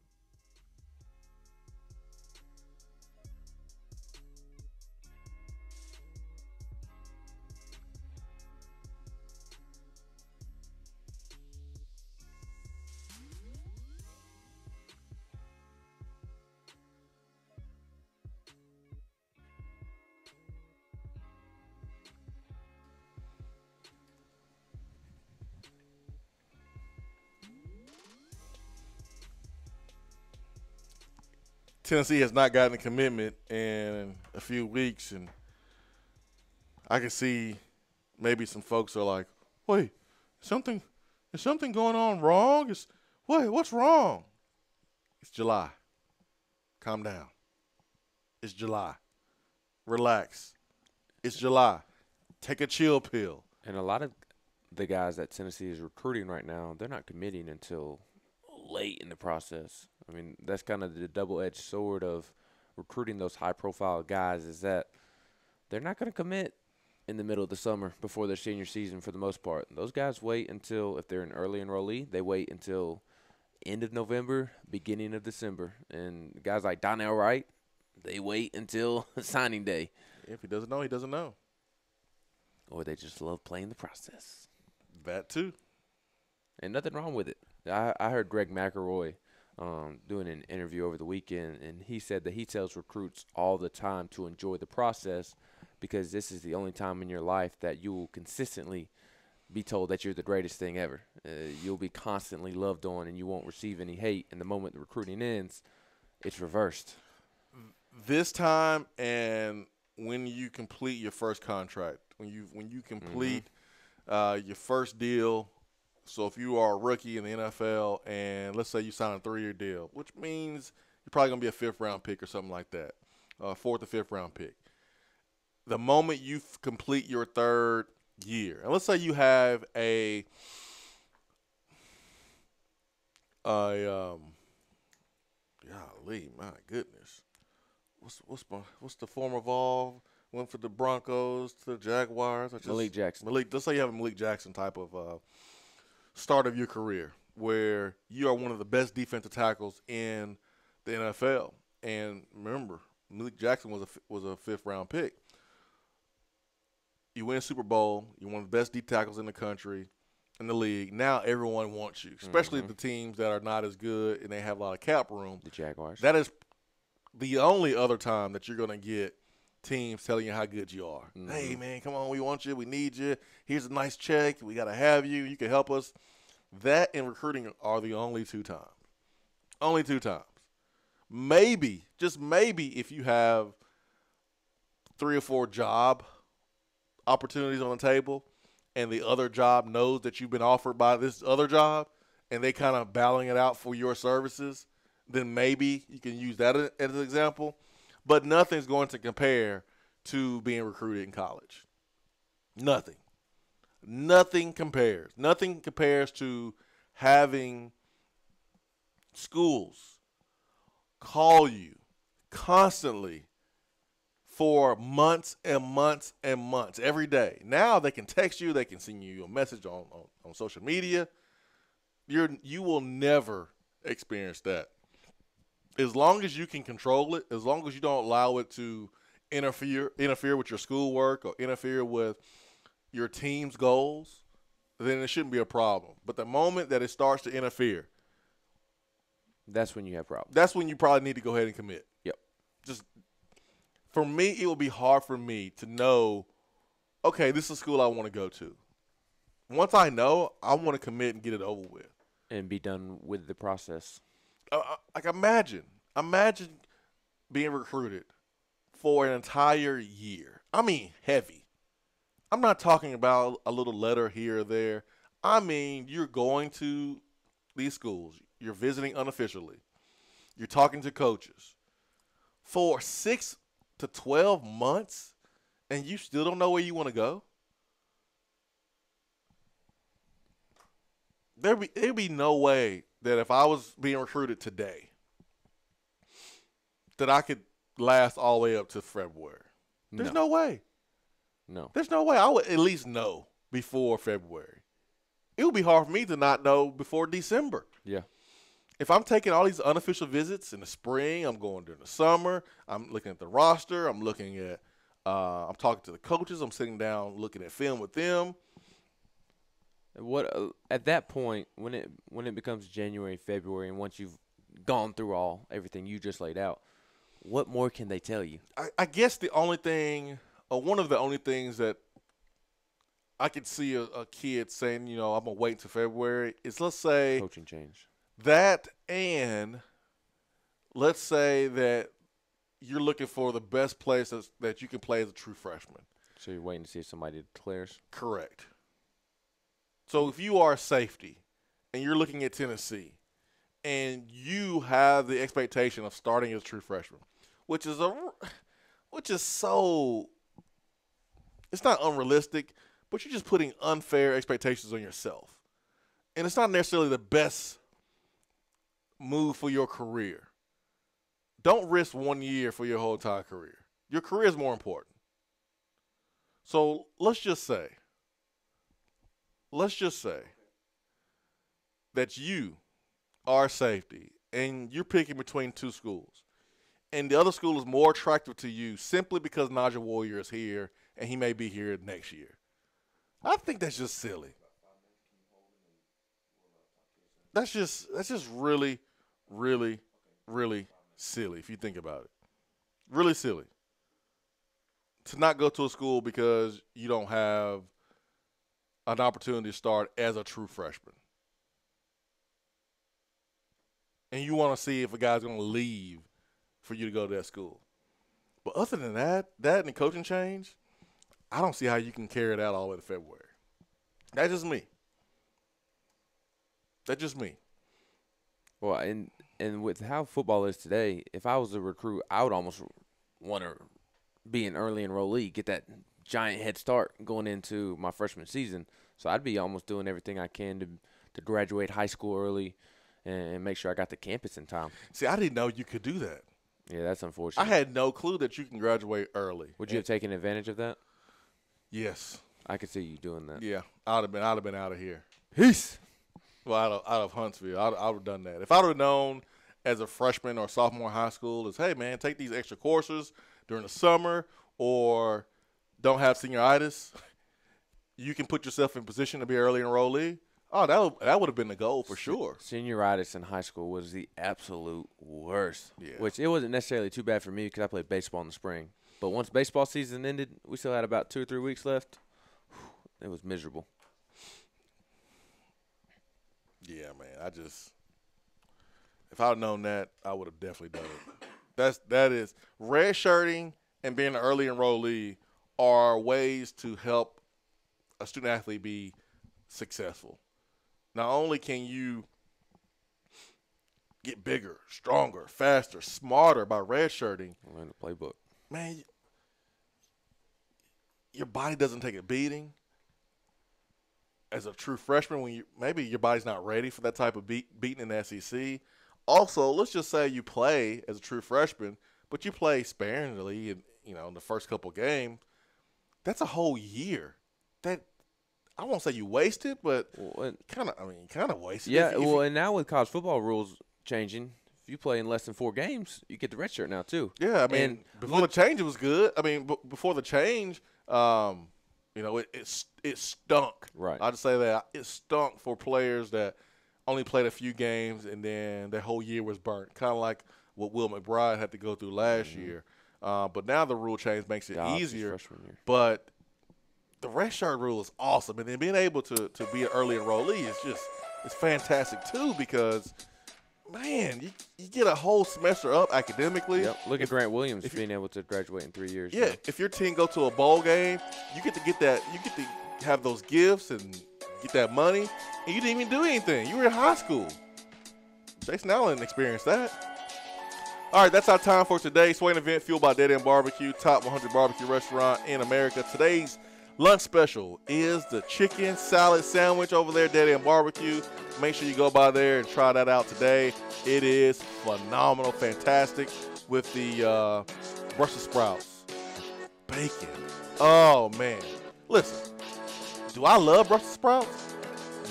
[SPEAKER 1] Tennessee has not gotten a commitment in a few weeks, and I can see maybe some folks are like, wait, is something going on wrong? What's wrong? It's July. Calm down. It's July. Relax. It's July. Take a chill pill.
[SPEAKER 7] And a lot of the guys that Tennessee is recruiting right now, they're not committing until late in the process. I mean, that's kind of the double-edged sword of recruiting those high-profile guys, is that they're not going to commit in the middle of the summer before their senior season for the most part. Those guys wait until, if they're an early enrollee, they wait until end of November, beginning of December. And guys like Donnell Wright, they wait until signing day.
[SPEAKER 1] If he doesn't know, he doesn't know.
[SPEAKER 7] Or they just love playing the process.
[SPEAKER 1] That too.
[SPEAKER 7] And nothing wrong with it. I heard Greg McElroy doing an interview over the weekend, and he said that he tells recruits all the time to enjoy the process because this is the only time in your life that you will consistently be told that you're the greatest thing ever. You'll be constantly loved on, and you won't receive any hate. And the moment the recruiting ends, it's reversed.
[SPEAKER 1] This time, and when you complete your first contract, when you complete your first deal. So if you are a rookie in the NFL and let's say you sign a 3-year deal, which means you're probably going to be a 5th-round pick or something like that, 4th or 5th-round pick. The moment you complete your 3rd year, and let's say you have golly, my goodness, what's the former Vol? Went for the Broncos to the Jaguars.
[SPEAKER 7] Malik Jackson.
[SPEAKER 1] Let's say you have a Malik Jackson type of start of your career where you are one of the best defensive tackles in the NFL. And remember, Malik Jackson was a 5th-round pick. You win Super Bowl. You're one of the best D tackles in the country, in the league. Now everyone wants you, especially the teams that are not as good and they have a lot of cap room.
[SPEAKER 7] The Jaguars.
[SPEAKER 1] That is the only other time that you're going to get teams telling you how good you are. Hey, man, come on, we want you. We need you. Here's a nice check. We got to have you. You can help us. That and recruiting are the only 2 times. Only 2 times. Maybe, just maybe, if you have 3 or 4 job opportunities on the table and the other job knows that you've been offered by this other job and they kind of battling it out for your services, then maybe you can use that as an example. But nothing's going to compare to being recruited in college. Nothing. Nothing compares. Nothing compares to having schools call you constantly for months and months and months, every day. Now they can text you, they can send you a message on social media. You will never experience that. As long as you can control it, as long as you don't allow it to interfere with your schoolwork or interfere with your team's goals, then it shouldn't be a problem. But the moment that it starts to interfere,
[SPEAKER 7] that's when you have problems.
[SPEAKER 1] That's when you probably need to go ahead and commit.
[SPEAKER 7] Yep.
[SPEAKER 1] Just for me, it will be hard for me to know, okay, this is a school I want to go to. Once I know, I want to commit and get it over with.
[SPEAKER 7] And be done with the process.
[SPEAKER 1] Like imagine being recruited for an entire year. I mean, heavy. I'm not talking about a little letter here or there. I mean, you're going to these schools. You're visiting unofficially. You're talking to coaches for 6 to 12 months, and you still don't know where you want to go? There'd be no way that if I was being recruited today that I could last all the way up to February. There's no way.
[SPEAKER 7] No.
[SPEAKER 1] There's no way. I would at least know before February. It would be hard for me to not know before December.
[SPEAKER 7] Yeah.
[SPEAKER 1] If I'm taking all these unofficial visits in the spring, I'm going during the summer, I'm looking at the roster, I'm looking at I'm talking to the coaches, I'm sitting down looking at film with them.
[SPEAKER 7] What at that point when it becomes January, February, and once you've gone through everything you just laid out, what more can they tell you?
[SPEAKER 1] I guess the only thing, or one of the only things that I could see a kid saying, I'm gonna wait until February is, let's say,
[SPEAKER 7] coaching change.
[SPEAKER 1] That, and let's say that you're looking for the best place that you can play as a true freshman.
[SPEAKER 7] So you're waiting to see if somebody declares?
[SPEAKER 1] Correct. So if you are a safety and you're looking at Tennessee and you have the expectation of starting as a true freshman, which is so, it's not unrealistic, but you're just putting unfair expectations on yourself. And it's not necessarily the best move for your career. Don't risk 1 year for your whole entire career. Your career is more important. So let's just say that you are a safety and you're picking between two schools, and the other school is more attractive to you simply because Nigel Warrior is here and he may be here next year. I think that's just silly. That's just really, really, really silly if you think about it. Really silly. To not go to a school because you don't have an opportunity to start as a true freshman. And you want to see if a guy's going to leave for you to go to that school. But other than that and the coaching change, I don't see how you can carry it out all the way to February. That's just me. That's just me.
[SPEAKER 7] Well, and with how football is today, if I was a recruit, I would almost want to be an early enrollee, get that giant head start going into my freshman season. So I'd be almost doing everything I can to graduate high school early and make sure I got to campus in time.
[SPEAKER 1] See, I didn't know you could do that.
[SPEAKER 7] Yeah, that's unfortunate.
[SPEAKER 1] I had no clue that you can graduate early.
[SPEAKER 7] Would you have taken advantage of that?
[SPEAKER 1] Yes.
[SPEAKER 7] I could see you doing that.
[SPEAKER 1] Yeah, I'd have been out of here.
[SPEAKER 7] Peace.
[SPEAKER 1] Well, out of Huntsville, I would have done that. If I would have known as a freshman or sophomore in high school is, hey, man, take these extra courses during the summer or don't have senioritis, you can put yourself in position to be an early enrollee. Oh, that would have been the goal for sure.
[SPEAKER 7] Senioritis in high school was the absolute worst.
[SPEAKER 1] Yeah.
[SPEAKER 7] Which it wasn't necessarily too bad for me because I played baseball in the spring. But once baseball season ended, we still had about 2 or 3 weeks left. It was miserable.
[SPEAKER 1] Yeah, man. If I would known that, I would have definitely done it. That is redshirting and being an early enrollee are ways to help a student athlete be successful. Not only can you get bigger, stronger, faster, smarter by redshirting.
[SPEAKER 7] Learn the playbook.
[SPEAKER 1] Man, your body doesn't take a beating. as a true freshman, when maybe your body's not ready for that type of beating in the SEC. Also, let's just say you play as a true freshman, but you play sparingly in the first couple games. That's a whole year. That I won't say you wasted, but kind of wasted.
[SPEAKER 7] Yeah, and now with college football rules changing, if you play in less than 4 games, you get the red shirt now too.
[SPEAKER 1] Yeah, I mean, before the change, it was good. I mean, before the change, it stunk.
[SPEAKER 7] Right.
[SPEAKER 1] I'd say that it stunk for players that only played a few games and then their whole year was burnt. Kind of like what Will McBride had to go through last year. But now the rule change makes it easier. But the red shirt rule is awesome, and then being able to be an early enrollee is it's fantastic too, because man, you get a whole semester up academically.
[SPEAKER 7] Yep. Look at Grant Williams being able to graduate in 3 years.
[SPEAKER 1] Yeah, if your team go to a bowl game, you get to have those gifts and get that money, and you didn't even do anything. You were in high school. Jason Allen experienced that. All right, that's our time for today. Swain event fueled by Dead End Barbecue, top 100 barbecue restaurant in America. Today's lunch special is the chicken salad sandwich over there, Dead End Barbecue. Make sure you go by there and try that out today. It is phenomenal, fantastic, with the Brussels sprouts, bacon. Oh, man. Listen, do I love Brussels sprouts?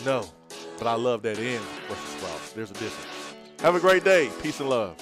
[SPEAKER 1] No, but I love that end Brussels sprouts. There's a difference. Have a great day. Peace and love.